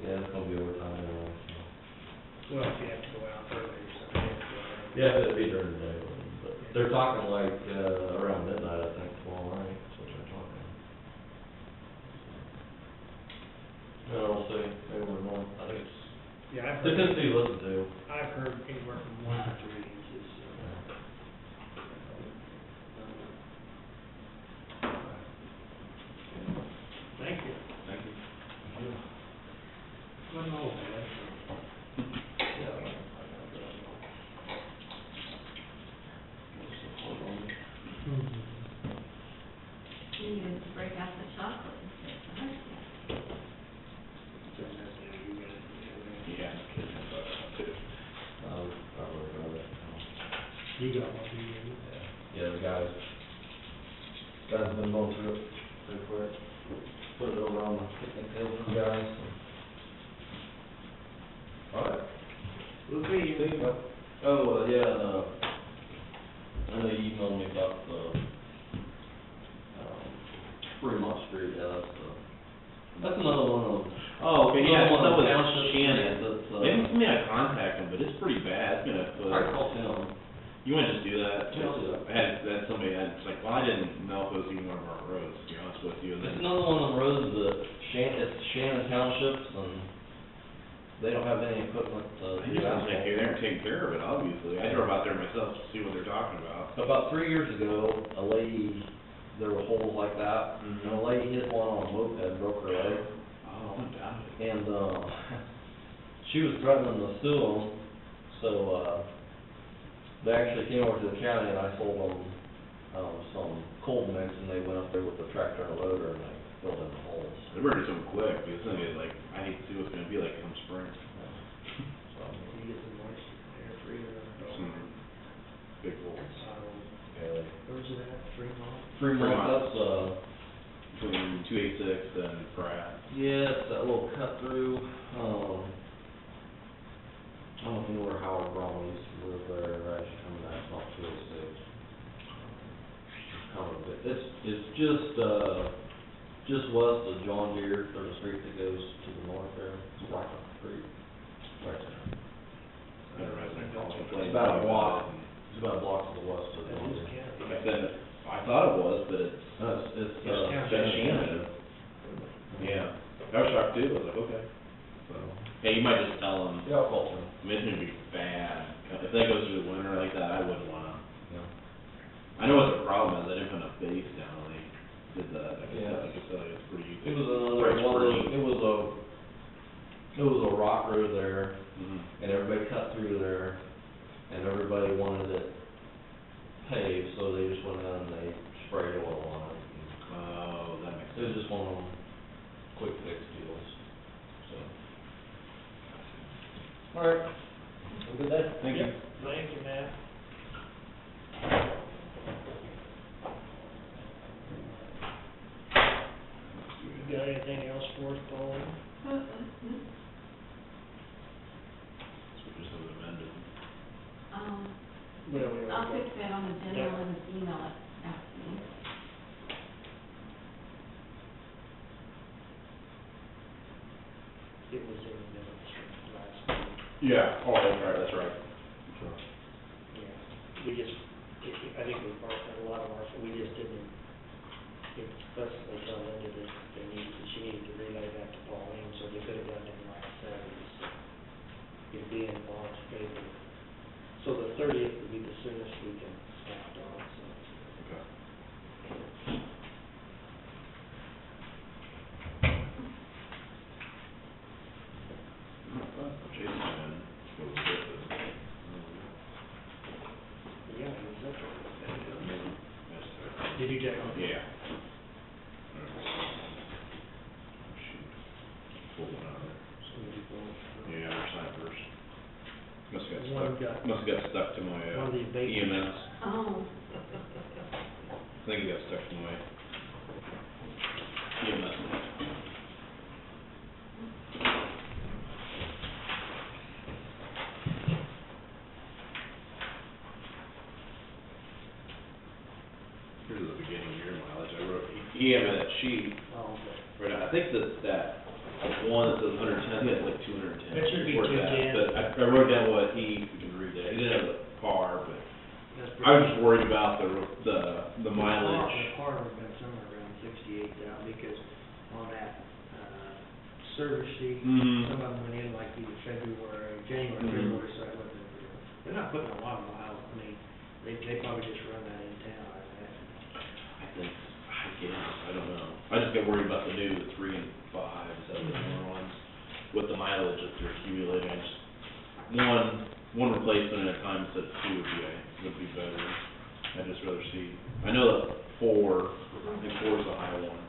yeah, it's gonna be overtime anyway, so. Well, if you have to go out early or something. you have to go early. Yeah, it'd be during the day, but they're talking like, around midnight, I think, tomorrow night, that's what they're talking. Yeah, we'll see, maybe we're going, I think it's, Yeah, I've depends heard, who you listen to. I've heard anywhere from 1 to 3 inches, so. Thank you. Thank you. Wasn't all bad. Yeah. You need to break out the chocolate and say, So that's how you guys do it. Yeah, kids and stuff too. Probably got it. You got one, do you? Yeah, the guys been going through it pretty quick. Put it over on the picnic table for the guys. All right. We'll see you. Oh, yeah, I know you emailed me about the, Fremont Street, yeah, that's another one of, Oh, okay, yeah, Another one that of was the township Shannon. streets that's, Maybe somebody I contact him, but it's pretty bad, it's gonna put. I called him. You wanna just do that? Yeah, I'll do that. I had somebody that's like, well, I didn't know if it was even one of our roads, to be honest with you, and It's then. another one of the roads that it's Shannon Townships, and they don't have any equipment to I do just asphalt. think they're taking care of it, obviously. I drove out there myself to see what they're talking about. About 3 years ago, a lady, there were holes like that, Mhm. and a lady hit one on a moped, broke her leg, Oh, I'm down. and, she was threatening to sue them, so, they actually came over to the county and I sold them, some cold mix, and they went up there with the tractor and a loader, and they filled in the holes. They better do something quick, because it's gonna get like, I hate to see what's gonna be like come spring. So, You get some moisture there, freezer, Some big holes. yeah, Where's it at, Fremont? Fremont, that's, Between 286 and Pratt. yeah, it's that little cut through, I don't know if you know where Howard Braun used to live there, right, you come back, it's not 286. Kind of a bit, it's just west of John Deere, there's a street that goes to the north there, it's Blacktop Street. Right there. Interesting. It's about a block, it's about a block to the west of That John is Deere. county. Like I said, I thought it was, but it's, No, it's, It's Shannon. Yeah. I was shocked too, I was like, okay. So, Yeah, you might just tell them, yeah, I'll call them, I mean, it's gonna be bad. If that goes through the winter like that, I wouldn't wanna. yeah. I know what the problem is, I didn't put enough base down when they did that. Yeah. I could tell you it's pretty easy. It was another one of those, it was a rock road there, Mhm. and everybody cut through there, and everybody wanted it paved, so they just went out and they sprayed oil on it. Oh, that makes It was sense. just one of them quick fix deals, so. All right, have a good day. Thank you. Thank you, Matt. You got anything else for us, Paul? Mm-mm. So just as amended. Um, Well, we I'll already fix that on the general and email it out to me. It was in the minutes from last meeting. Yeah, oh, that's right. Yeah, we just, I think we marked a lot of ours, we just didn't explicitly tell Linda that she needed to relay that to Pauline, so they could have done it last Saturday, so it'd be in Bob's favor. So the 30th would be the soonest we can act on, so. Okay. Jason, man, what was it? Yeah, it was up there. Yes, Did you check on it? yeah. Shoot. Pull one out of there. Yeah, our sign first. Must have One got got- must have got stuck to my, One of the abatements. EMS. Oh, I think it got stuck to my EMS. Here's the beginning of your mileage. I wrote, he gave me that sheet, Oh, okay. right, I think that one that says 110, I think that's like 210. That should be before that, 210. But I wrote down what you can read that, he didn't have the par, but That's I was just worried about the mileage. The car would have been somewhere around 68,000, because on that, service sheet, Mhm. some of them went in like either January, Mhm. February, so I wasn't, they're not putting a lot of miles, I mean, they probably just run that in town, I imagine. I think, I guess, I don't know. I just get worried about the new 3 and 5, 7, and ones, with the mileage that they're accumulating. I just, one replacement at a time instead of two would be better. I'd just rather see, I know that 4, I think 4 is the high one.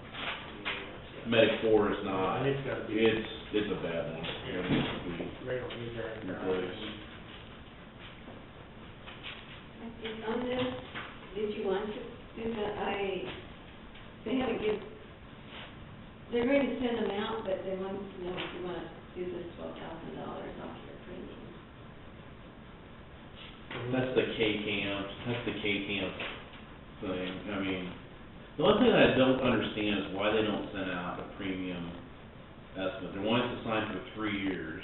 Medic 4 is not, And it's gotta be, it's a bad one. It needs to be they don't use that in replaced. on this, did you want to do they haven't they're going to send them out, but they want to know if you want to do this $12,000 off your premium. That's the K-Camp thing. I mean, the one thing that I don't understand is why they don't send out a premium estimate. They're wanting to sign for 3 years,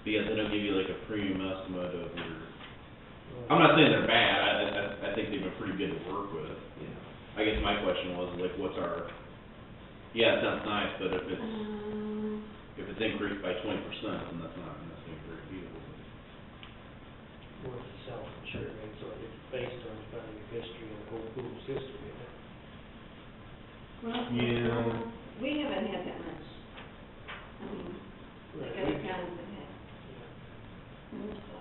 but yet they don't give you like a premium estimate of your, I'm not saying they're bad, I think they've been pretty good to work with. I guess my question was, like, what's our, yeah, it sounds nice, but if it's increased by 20%, then that's not necessarily very feasible. Or it's self-insured, and so it's based on kind of your history and the whole pool system, you know? Well, Yeah. we haven't had that much, I mean, like other counties have had, so.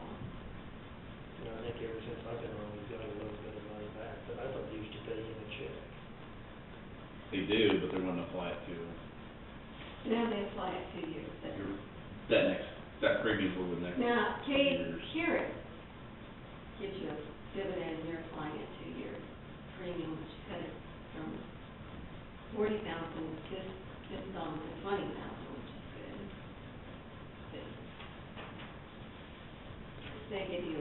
You know, I think ever since I've been on, we've got a little bit of money back, but I thought they used to pay you in a check. They do, but they want to apply it to Now they apply it 2 years, but. that premium for the next Now, 2 years. Carrot gives you a dividend, and you're applying it to your premium, which cut it from 40,000 this installment to 20,000, which is good. But they give you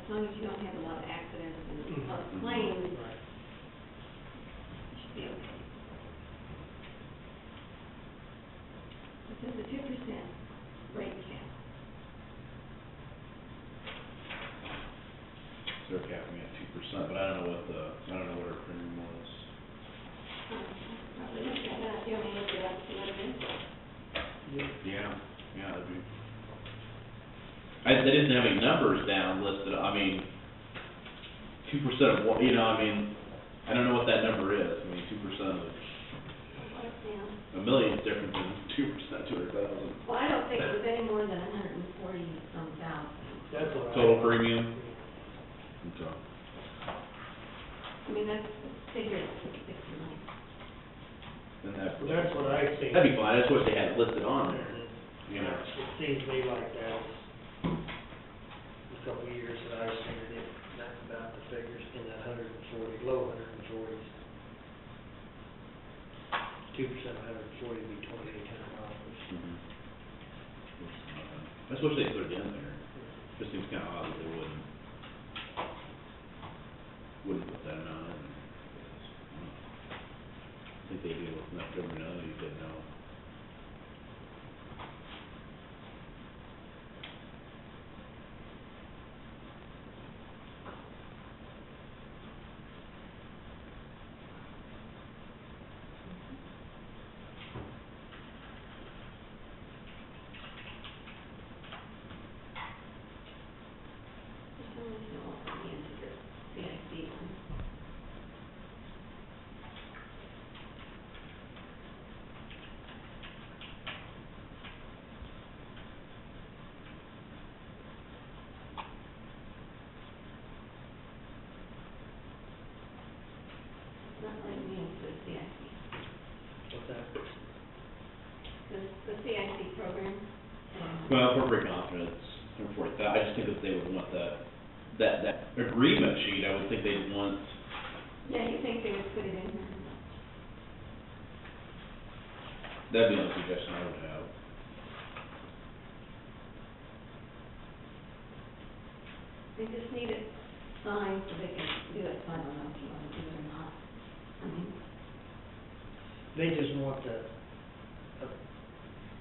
as long as you don't have a lot of accidents and a lot of claims, Right. you should be okay. This is a 2% rate cap. So they're capping at 2%, but I don't know what our premium was. Probably look at that, you want me to look it up, see what it is? Yeah, that'd be. They didn't have any numbers down listed, I mean, 2% of what, I mean, I don't know what that number is, I mean, 2% of What's down? $1 million is different than 2%, 200,000. Well, I don't think it was any more than 140-some thousand. That's what I. Total premium? Okay. I mean, that's figured at 6 months. Then that, Well, that's what I think. that'd be fine, I just wish they had it listed on there, you know. It seems to me like that, a couple of years that I've seen it, that's about the figures in that 140, low 140s. 2% of 140 would be $2,800. Mhm. I just wish they put it in there. just seems kinda odd that they wouldn't put that amount in. I think they deal with enough government entities that know. For some reason, it won't let me into the CIC one. It's not letting me into the CIC. What's that? The CIC program. Well, we're pretty confident it's I just think that they would want that agreement sheet, I would think they'd want, Yeah, you think they would put it in there? that'd be the only suggestion I would have. They just need it signed so they can do it, so I don't know if you want to do it or not. I mean, They just want the,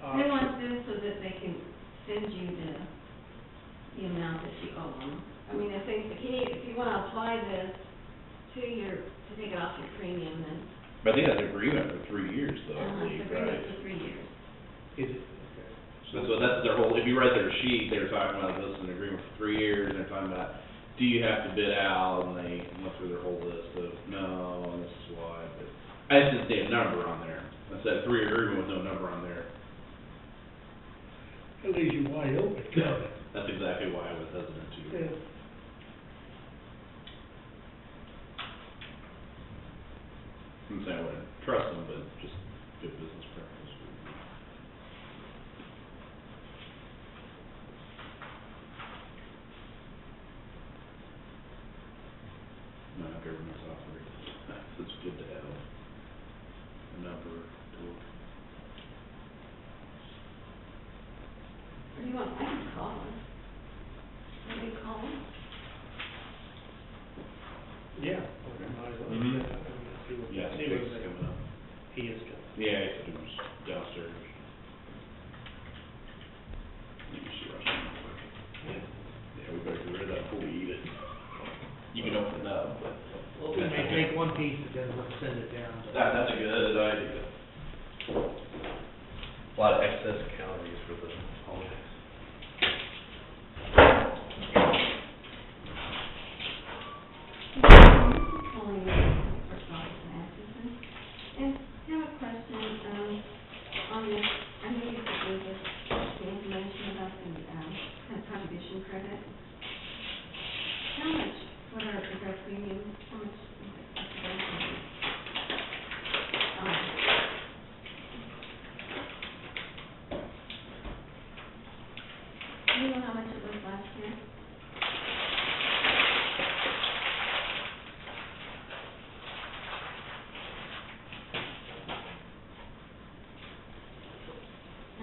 they want this so that they can send you the amount that you owe them. I mean, if you want to apply this to take it off your premium, then, But I think that's agreement for 3 years though, I it's believe, agreement right? for 3 years. is it, okay. That's their whole, if you read their sheet, they were talking about this is an agreement for 3 years, and they're talking about, do you have to bid out, and they went through their whole list of, no, and this is why, but I just didn't see a number on there. I said 3-year agreement with no number on there. At least you wide open. That's exactly why I was hesitant to. Yeah. I'm saying I wouldn't trust them, but just good business practice. No, government's offering, it's good to have a number to. Or do you want, I can call them. Can you call them? Yeah. Okay, might as well. Mhm. See what, Yeah, see it's what they, coming up. he is coming. Yeah, I said it was downstairs. You can see Russian real quick. Yeah, we better get rid of that before we eat it. You can open it up, but. Well, we may take one piece and then we'll send it down to. That's a good idea. A lot of excess calories for the holidays. Calling for Scott Masterson. And I have a question, on this, I know you gave us the information about the, contribution credit. How much, is our premium, how much is it? Do you know how much it was last year?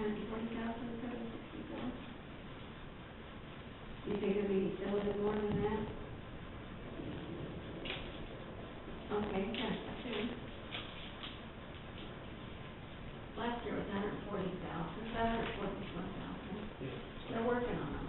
$140,000, $764? You think it'll be a little bit more than that? Okay, yes, I see. Last year was $141,000. They're working on them.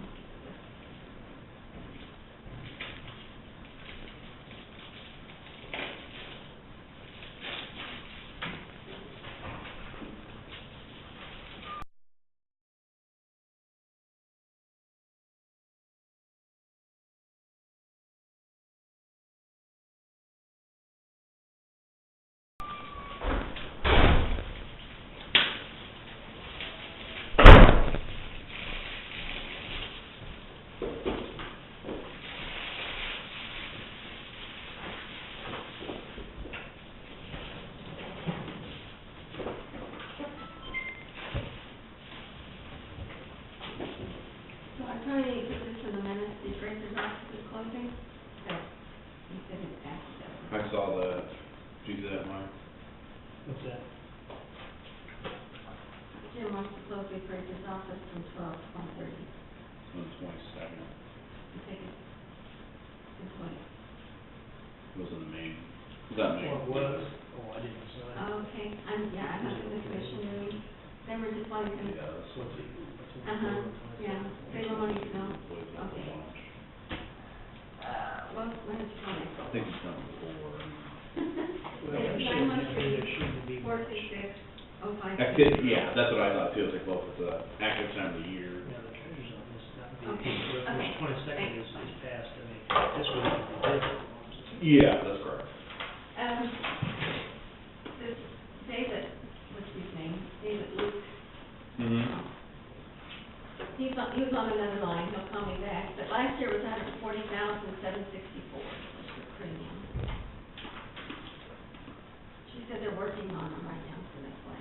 So I probably need to put this in the minutes, the appraiser's office is closing, so you said it after that. I saw that. Did you see that, Mike? What's that? Jim wants to close the appraiser's office from 12 to 1:30. On the 22nd. Does that make? What was, oh, I didn't sign. Okay, I have the commission, they were just wanting to, Yeah, that's What's it, what's it? yeah, they were wanting to know, okay. Well, when did you call me? I think it's done before. Well, there shouldn't be Four, much. six, six, oh, five. That could, yeah, that's what I thought too, it's like, well, if it's a active time of the year. Now, the treasurer's office, that would be, Okay, well, okay. the 22nd is passed, I mean, this would be the business. Yeah, that's correct. This David, what's his name? David Luke. Mm-hmm. He was on another line, he'll call me back, but last year was $140,764 for premium. She said they're working on them right now, so that's why.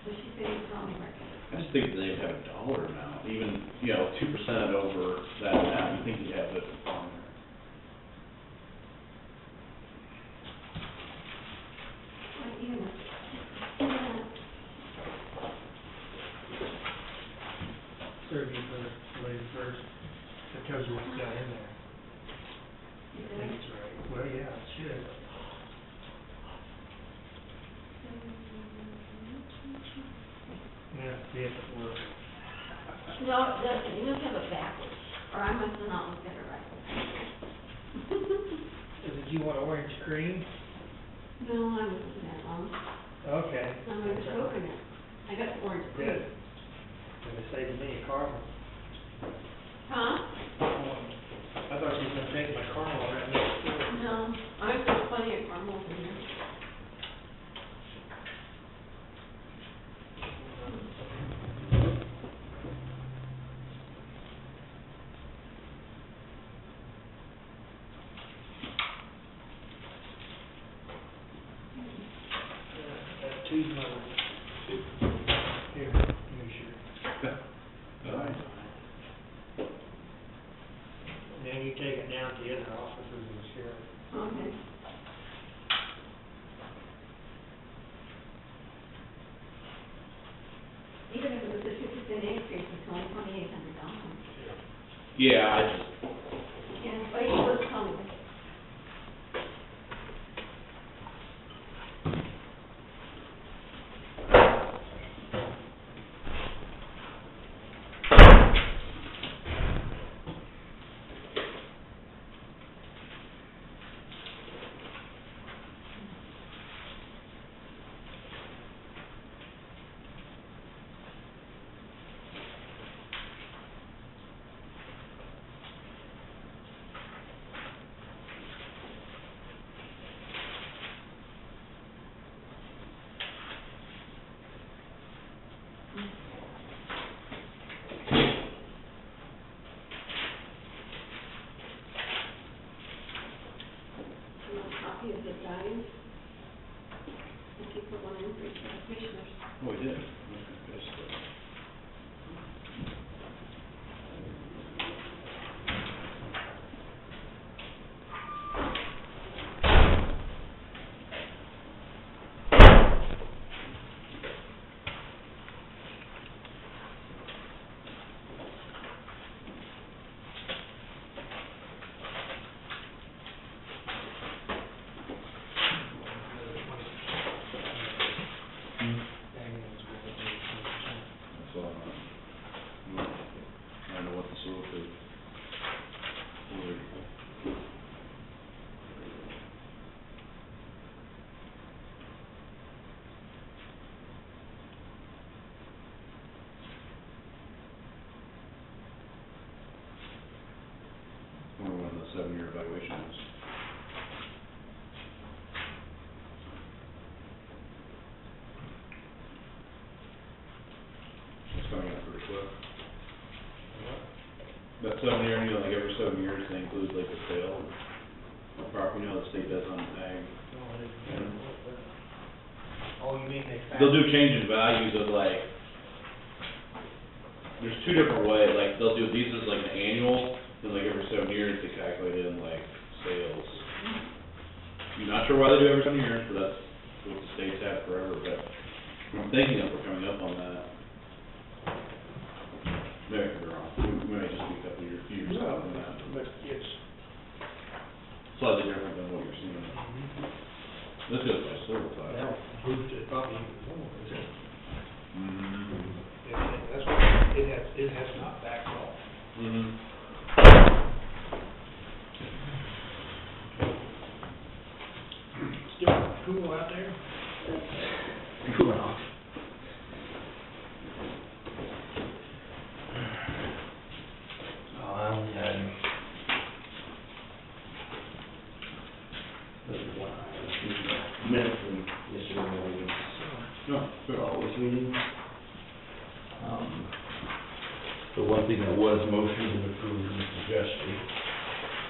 So she said he'd call me right back. I just think they'd have a dollar amount, even, 2% over that amount, you think you'd have it on there. Like, even if, Surgery first, lady first, that tells you what's got in there. I think it's right. Well, yeah, it should. Yeah, see if it works. no, you must have it backwards, or I must have not looked at it right. Did you want orange cream? No, I'm looking at it wrong. Okay. I'm just looking at it. I got the orange. Good. Gonna say to me, caramel. Huh? I thought she was gonna take my caramel right next door. No, I've got plenty of caramels in here. Two's my, here, let me sure. All right. Then you take it down to the other offices and share it. Okay. Even if it was a 2% increase, it's only $2,800. Yeah, I just, Yeah, but he was telling me. Copy of the guidance. I think put one in for each of the commissioners. oh, we did. Okay, just, That's all I don't know what the source is. I wonder when the 7-year evaluation is. It's coming up pretty quick. That 7-year, like every 7 years, they include like the sale of property, the state does on ag. No, I didn't. Oh, you mean they factor? They'll do change in values of like, there's two different ways, like, they'll do, these as like an annual, then like every 7 years, they calculate in like sales. I'm not sure why they do every 7 years, but that's what the states have forever, but I'm thinking that we're coming up on that. Maybe I could be wrong, we may just be a couple years, few years out from that, But it's, slightly different than what you're seeing. This goes by several times. now, proved it probably even more, isn't it? Mm-hmm. That's what, it has not backed off. Mm-hmm. Still cool out there? Cooling off. I only had minutes from yesterday morning's No, good. always meeting. The one thing that was motioned and approved and suggested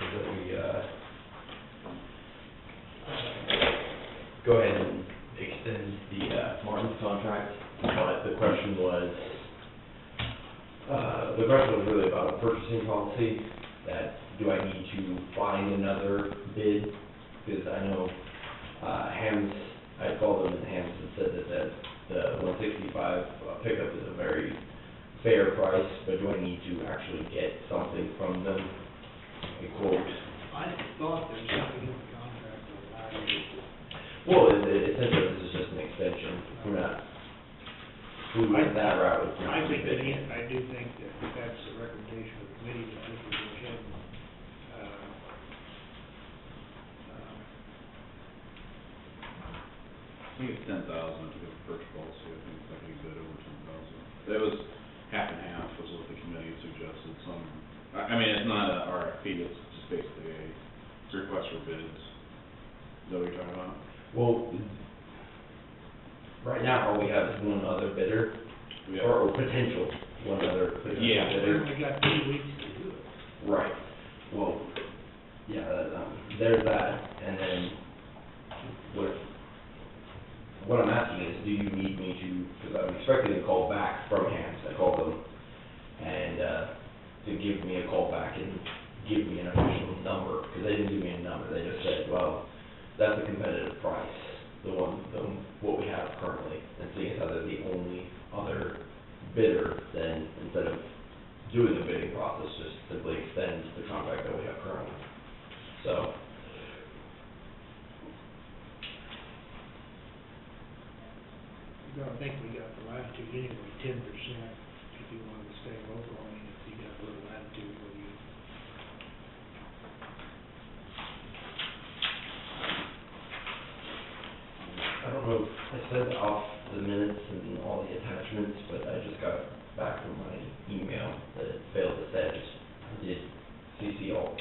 is that we, go ahead and extend the, Martin's contract, but the question was really about a purchasing policy, that do I need to find another bid? Because I know, Hams, I called them and Hams had said that the 165 pickup is a very fair price, but do I need to actually get something from them, a quote? I thought there was something in the contract that allowed you to. Well, essentially, this is just an extension, we're not, we went that route with. I think that, I do think that that's a recommendation of the committee, that we should go ahead and, I think it's 10,000 to get the first policy, I think it's like a bit over 10,000. It was half and half was what the committee suggested, some, I mean, it's not a RFP, it's just basically a request for bids. Is that what you're talking about? Well, right now, all we have is one other bidder, Yeah. or potential, one other potential Yeah. we bidder. only got 2 weeks to do it. Right, well, yeah, there's that, and then what I'm asking is, do you need me to, because I'm expecting a call back from Hams, I called them, and, to give me a call back and give me an official number, because they didn't give me a number, they just said, well, that's a competitive price, what we have currently, and seeing as how they're the only other bidder, then instead of doing the bidding process, just simply extend the contract that we have currently. So, You gotta think we got the latitude anyway, 10%, if you wanted to stay local, I mean, if you got a little latitude where you. I don't know, I said off the minutes and all the attachments, but I just got back from my email that it failed to send. I did CC all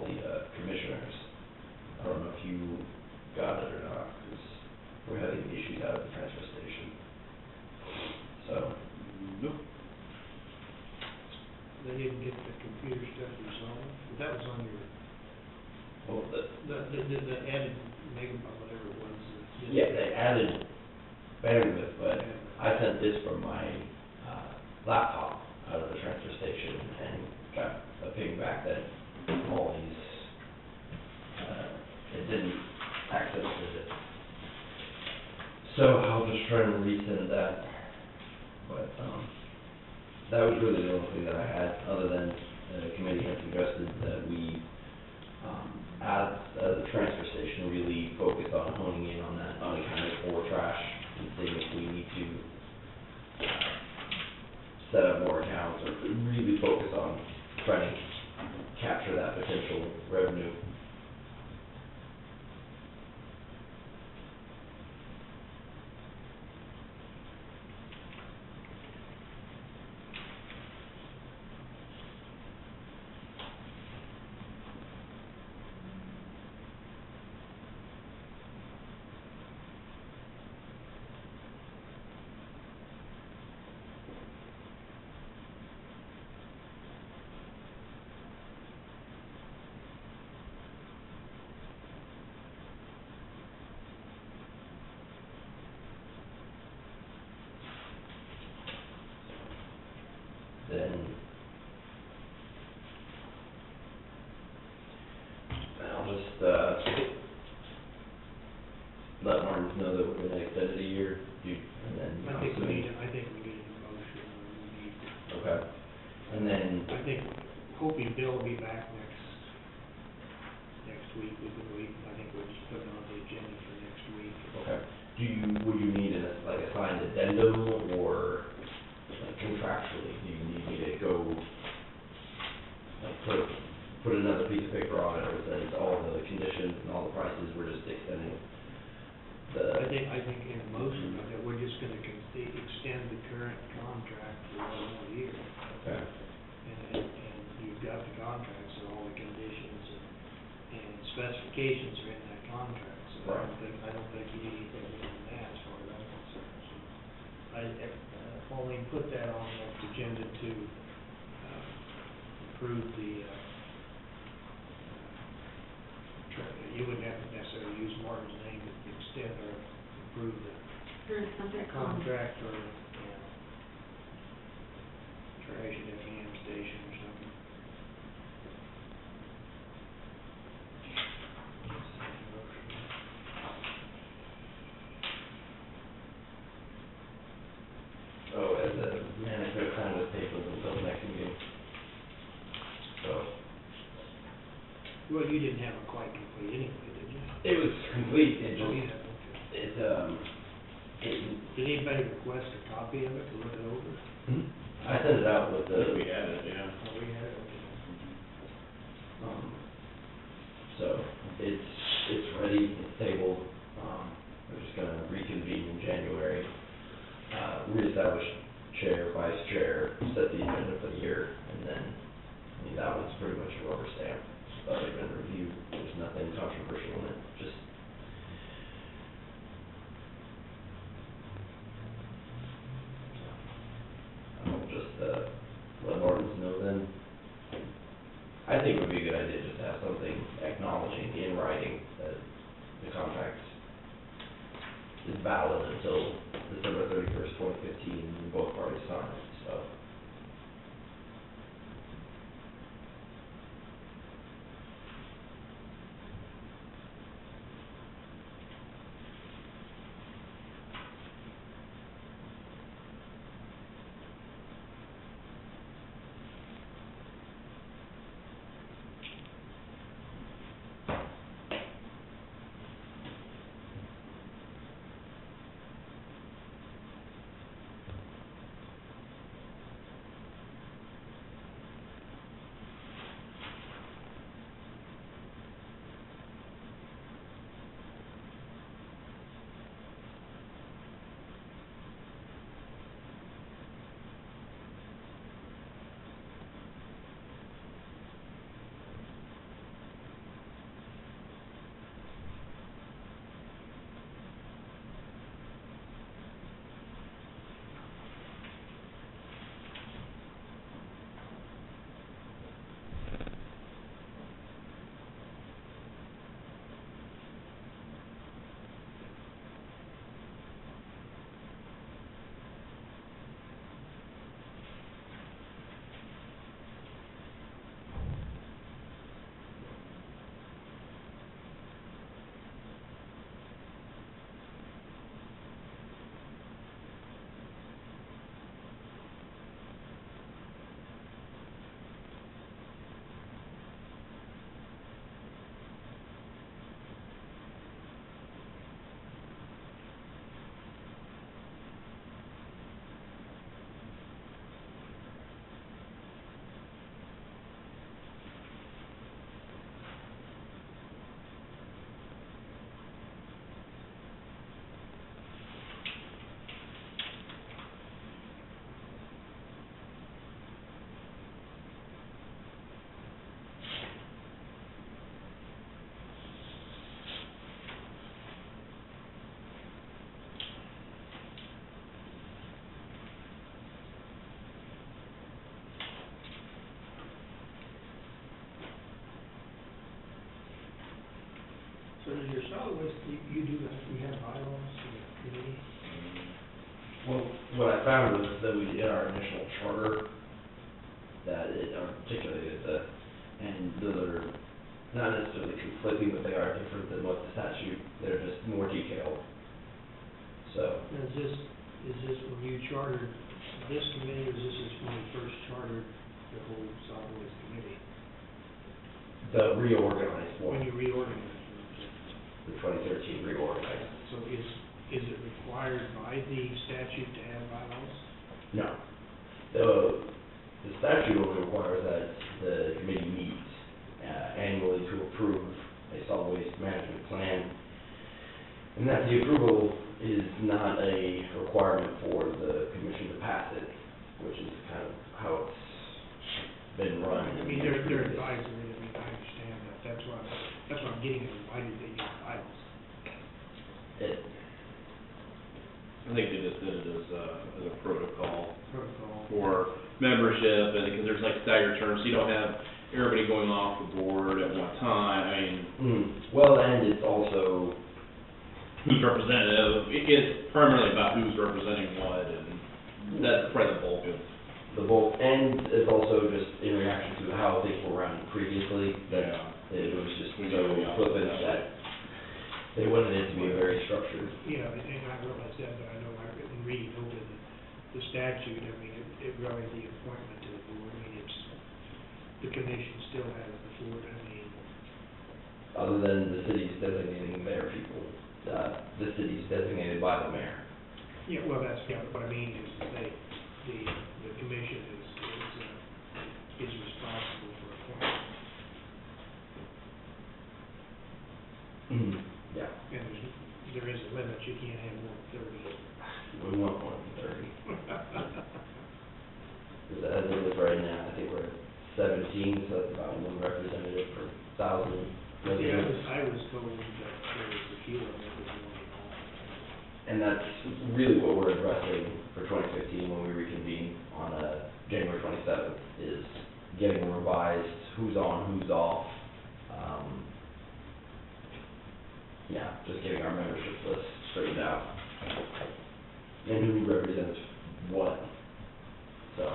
the commissioners. I don't know if you got it or not, because we're having issues out at the transfer station. So, Nope. They didn't get the computer stuff resolved, but that was on your, well, the added megabyte, whatever it was. yeah, they added bandwidth, but I sent this from my laptop out of the transfer station and got a ping back that all these, it didn't access it. So I'll just try and resend that, but, that was really the only thing that I had, other than the committee had suggested that we, at the transfer station, really focus on honing in on that unaccounted for trash and seeing if we need to set up more accounts or really focus on trying to capture that potential revenue. let Martins know that we're gonna extend it a year, and then. I think we need a motion, Okay, and then, I think, hoping Bill will be back next week, we can wait, I think we'll just put it on the agenda for next week. okay, would you need like a signed addendum, or like contractually, do you need me to go, like, put another piece of paper on it, or says all the conditions and all the prices, we're just extending I the, think in a motion, that we're just gonna extend the current contract for one more year. okay, And you've got the contract, so all the conditions and specifications are in that contract, so Right. I don't think you need anything more than that as far as I'm concerned. So only put that on the agenda to, approve the, you wouldn't have to necessarily use Martin's name to extend or approve the Current contract. contract or, trash at FEM station or something. oh, as a management plan with papers until the next meeting. So, Well, you didn't have it quite complete anyway, did you? it was complete, it Oh, just, yeah, okay. Did anybody request a copy of it to look it over? I sent it out with I think the, we had it, yeah. Oh, we had it, okay. so, it's ready, it's tabled, we're just gonna reconvene in January, reestablish chair, vice chair, set the agenda for the year, and then, I mean, that one's pretty much a rubber stamp. Other than review, there's nothing controversial in it, just. I'll just, let Martins know then. I think it would be a good idea just to have something acknowledging in writing that the contract is valid until December 31st, 2015, and both parties sign it, so. So does your solid waste, you do that, you have bylaws in the committee? Well, what I found was that we, in our initial charter, that it articulated and those are not necessarily conflicting, but they are different than what the statute, they're just more detailed. So, Now, is this when you chartered this committee, or is this when you first chartered the whole solid waste committee? the reorganized When one, you reorganized the 2013 reorganized. it? So is it required by the statute to have bylaws? No. The statute only requires that the committee meets annually to approve a solid waste management plan, and that the approval is not a requirement for the commission to pass it, which is kind of how it's been run. I mean, they're advisory, I mean, I understand that, that's what I'm getting at, why did they use bylaws? It, I think they just did it as a protocol Protocol. for membership, and because there's like staggered terms, so you don't have everybody going off the board at one time. I mean, well, and it's also, who's representative, it's primarily about who's representing what, and that's probably the bulk of. the vote, and it's also just in reaction to how things were run previously, that it was just We so go the opposite flippant that way. that they wanted it to be very structured. Yeah, and I realize that, but I know, like, in reading over the statute, I mean, it really, the appointment to the board, I mean, it's, the commission still has the floor, I mean, Other than the cities designating their people, the city's designated by the mayor. yeah, well, that's, yeah, what I mean is, the commission is responsible for appointment, Yeah, and there is a limit, you can't have more than 30. we want more than 30. Because as it is right now, I think we're at 17, so that's about one representative per 1,000 Yeah, residents. I was told that there was a few of them that was going on. And that's really what we're addressing for 2015 when we reconvene on January 27th, is getting a revised who's on, who's off. Yeah, just getting our membership list straightened out. And who represents what, so.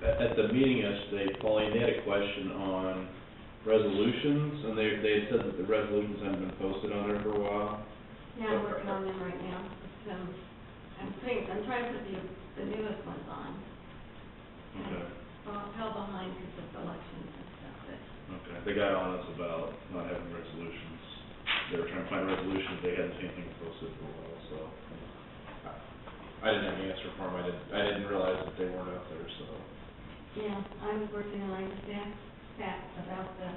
At the meeting yesterday, Pauline, they had a question on resolutions, and they had said that the resolutions hadn't been posted on there for a while. Yeah, I'm working on them right now. I'm trying to put the newest ones on. And Okay. I fell behind because of elections and stuff, but Okay, they got on us about not having resolutions. They were trying to find resolutions, they hadn't seen anything posted for a while, so. I didn't have an answer for them, I didn't realize that they weren't out there, so. yeah, I was working on, I just asked Pat about the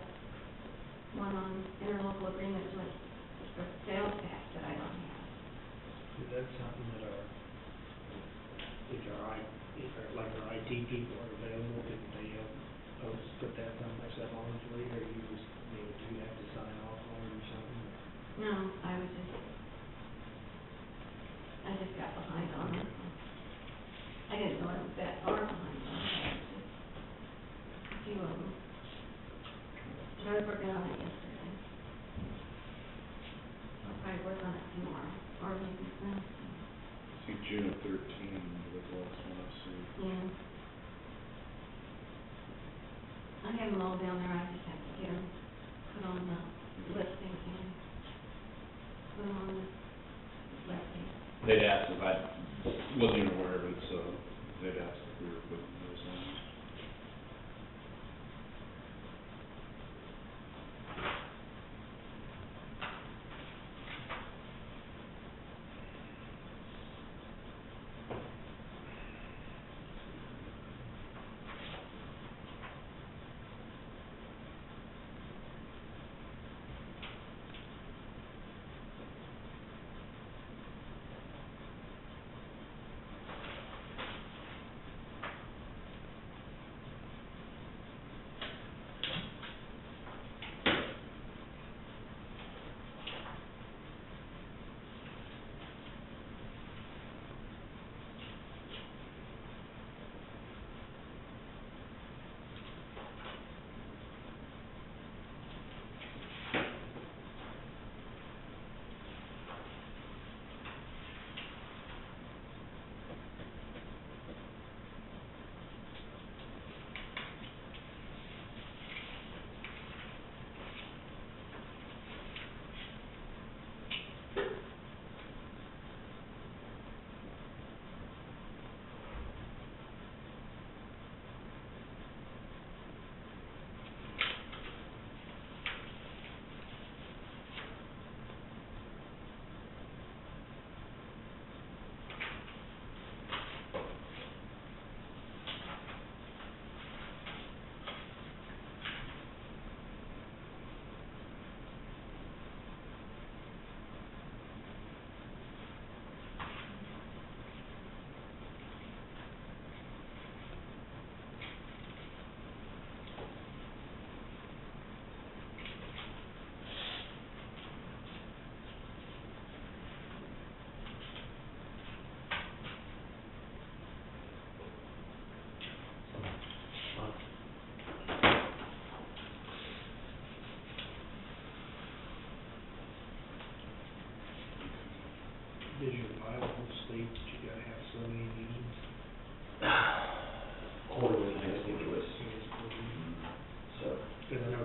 one on interlocal agreements with the sales tax that I don't have. Is that something that like our IT people are available, can they, put that stuff on for you, or you just, do you have to sign off on it or something? No, I just got behind on it. I didn't know I was that far behind on it, I was just a few of them. But I was working on it yesterday. I'll probably work on it tomorrow, or maybe Wednesday. I think June of 13 was the last one I see. Yeah. I have them all down there, I just have to get them put on the listing and put them on the webpage. They'd asked if I wasn't even aware of it, so they'd asked if we were putting those on.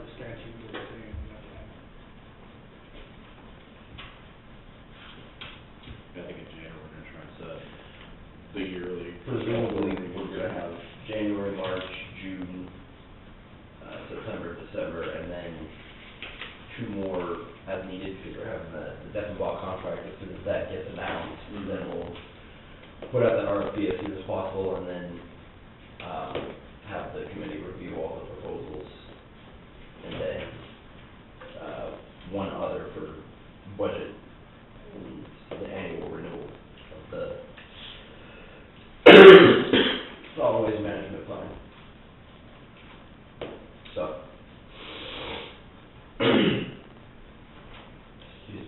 the statute was saying about that. I think in January, we're gonna try and set the yearly. Presumably, we're gonna have January, March, June, September, December, and then two more as needed, because we're having the Deckenbach contract. As soon as that gets announced, then we'll put out the RFP as soon as possible, and then, have the committee review all the proposals. And then, one other for budget, and the annual renewal of the solid waste management plan. So. Excuse me.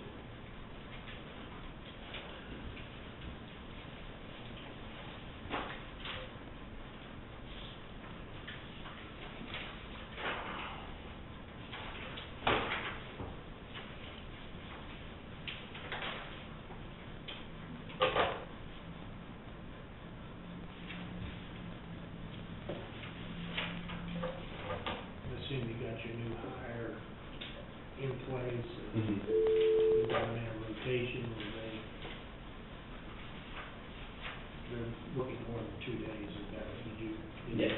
I assume you got your new hire in place, and Mhm. you got them in a rotation, and they're working more than 2 days, is that what did you? Yes.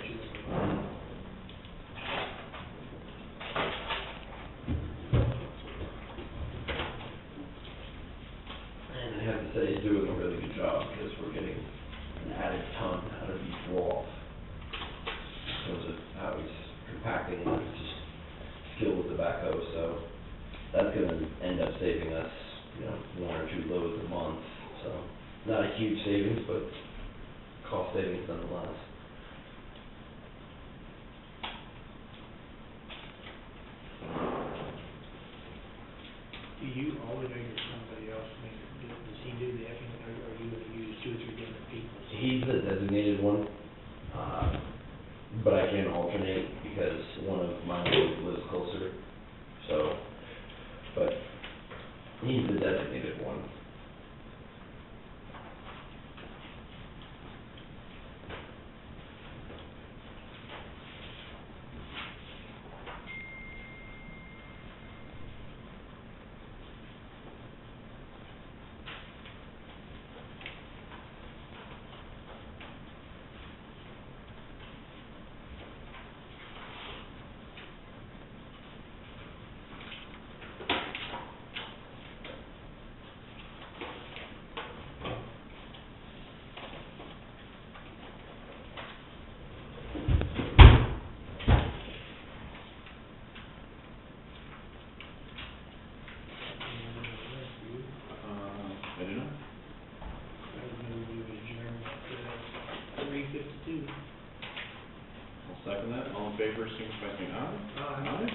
And I have to say, he's doing a really good job, because we're getting an added ton out of each roll-off. In terms of how he's compacting and just skill with the backhoe, so that's gonna end up saving us, 1 or 2 loads a month, so not a huge savings, but cost savings nonetheless. Do you alternate or somebody else, does he do the effing, or are you gonna use 2 or 3 different people? He's the designated one, but I can alternate because one of my lives closer, so, but he's the designated one. I do not. I would move we adjourn at 3:52. I'll second that. All in favor, signify by saying aye. Aye. Aye.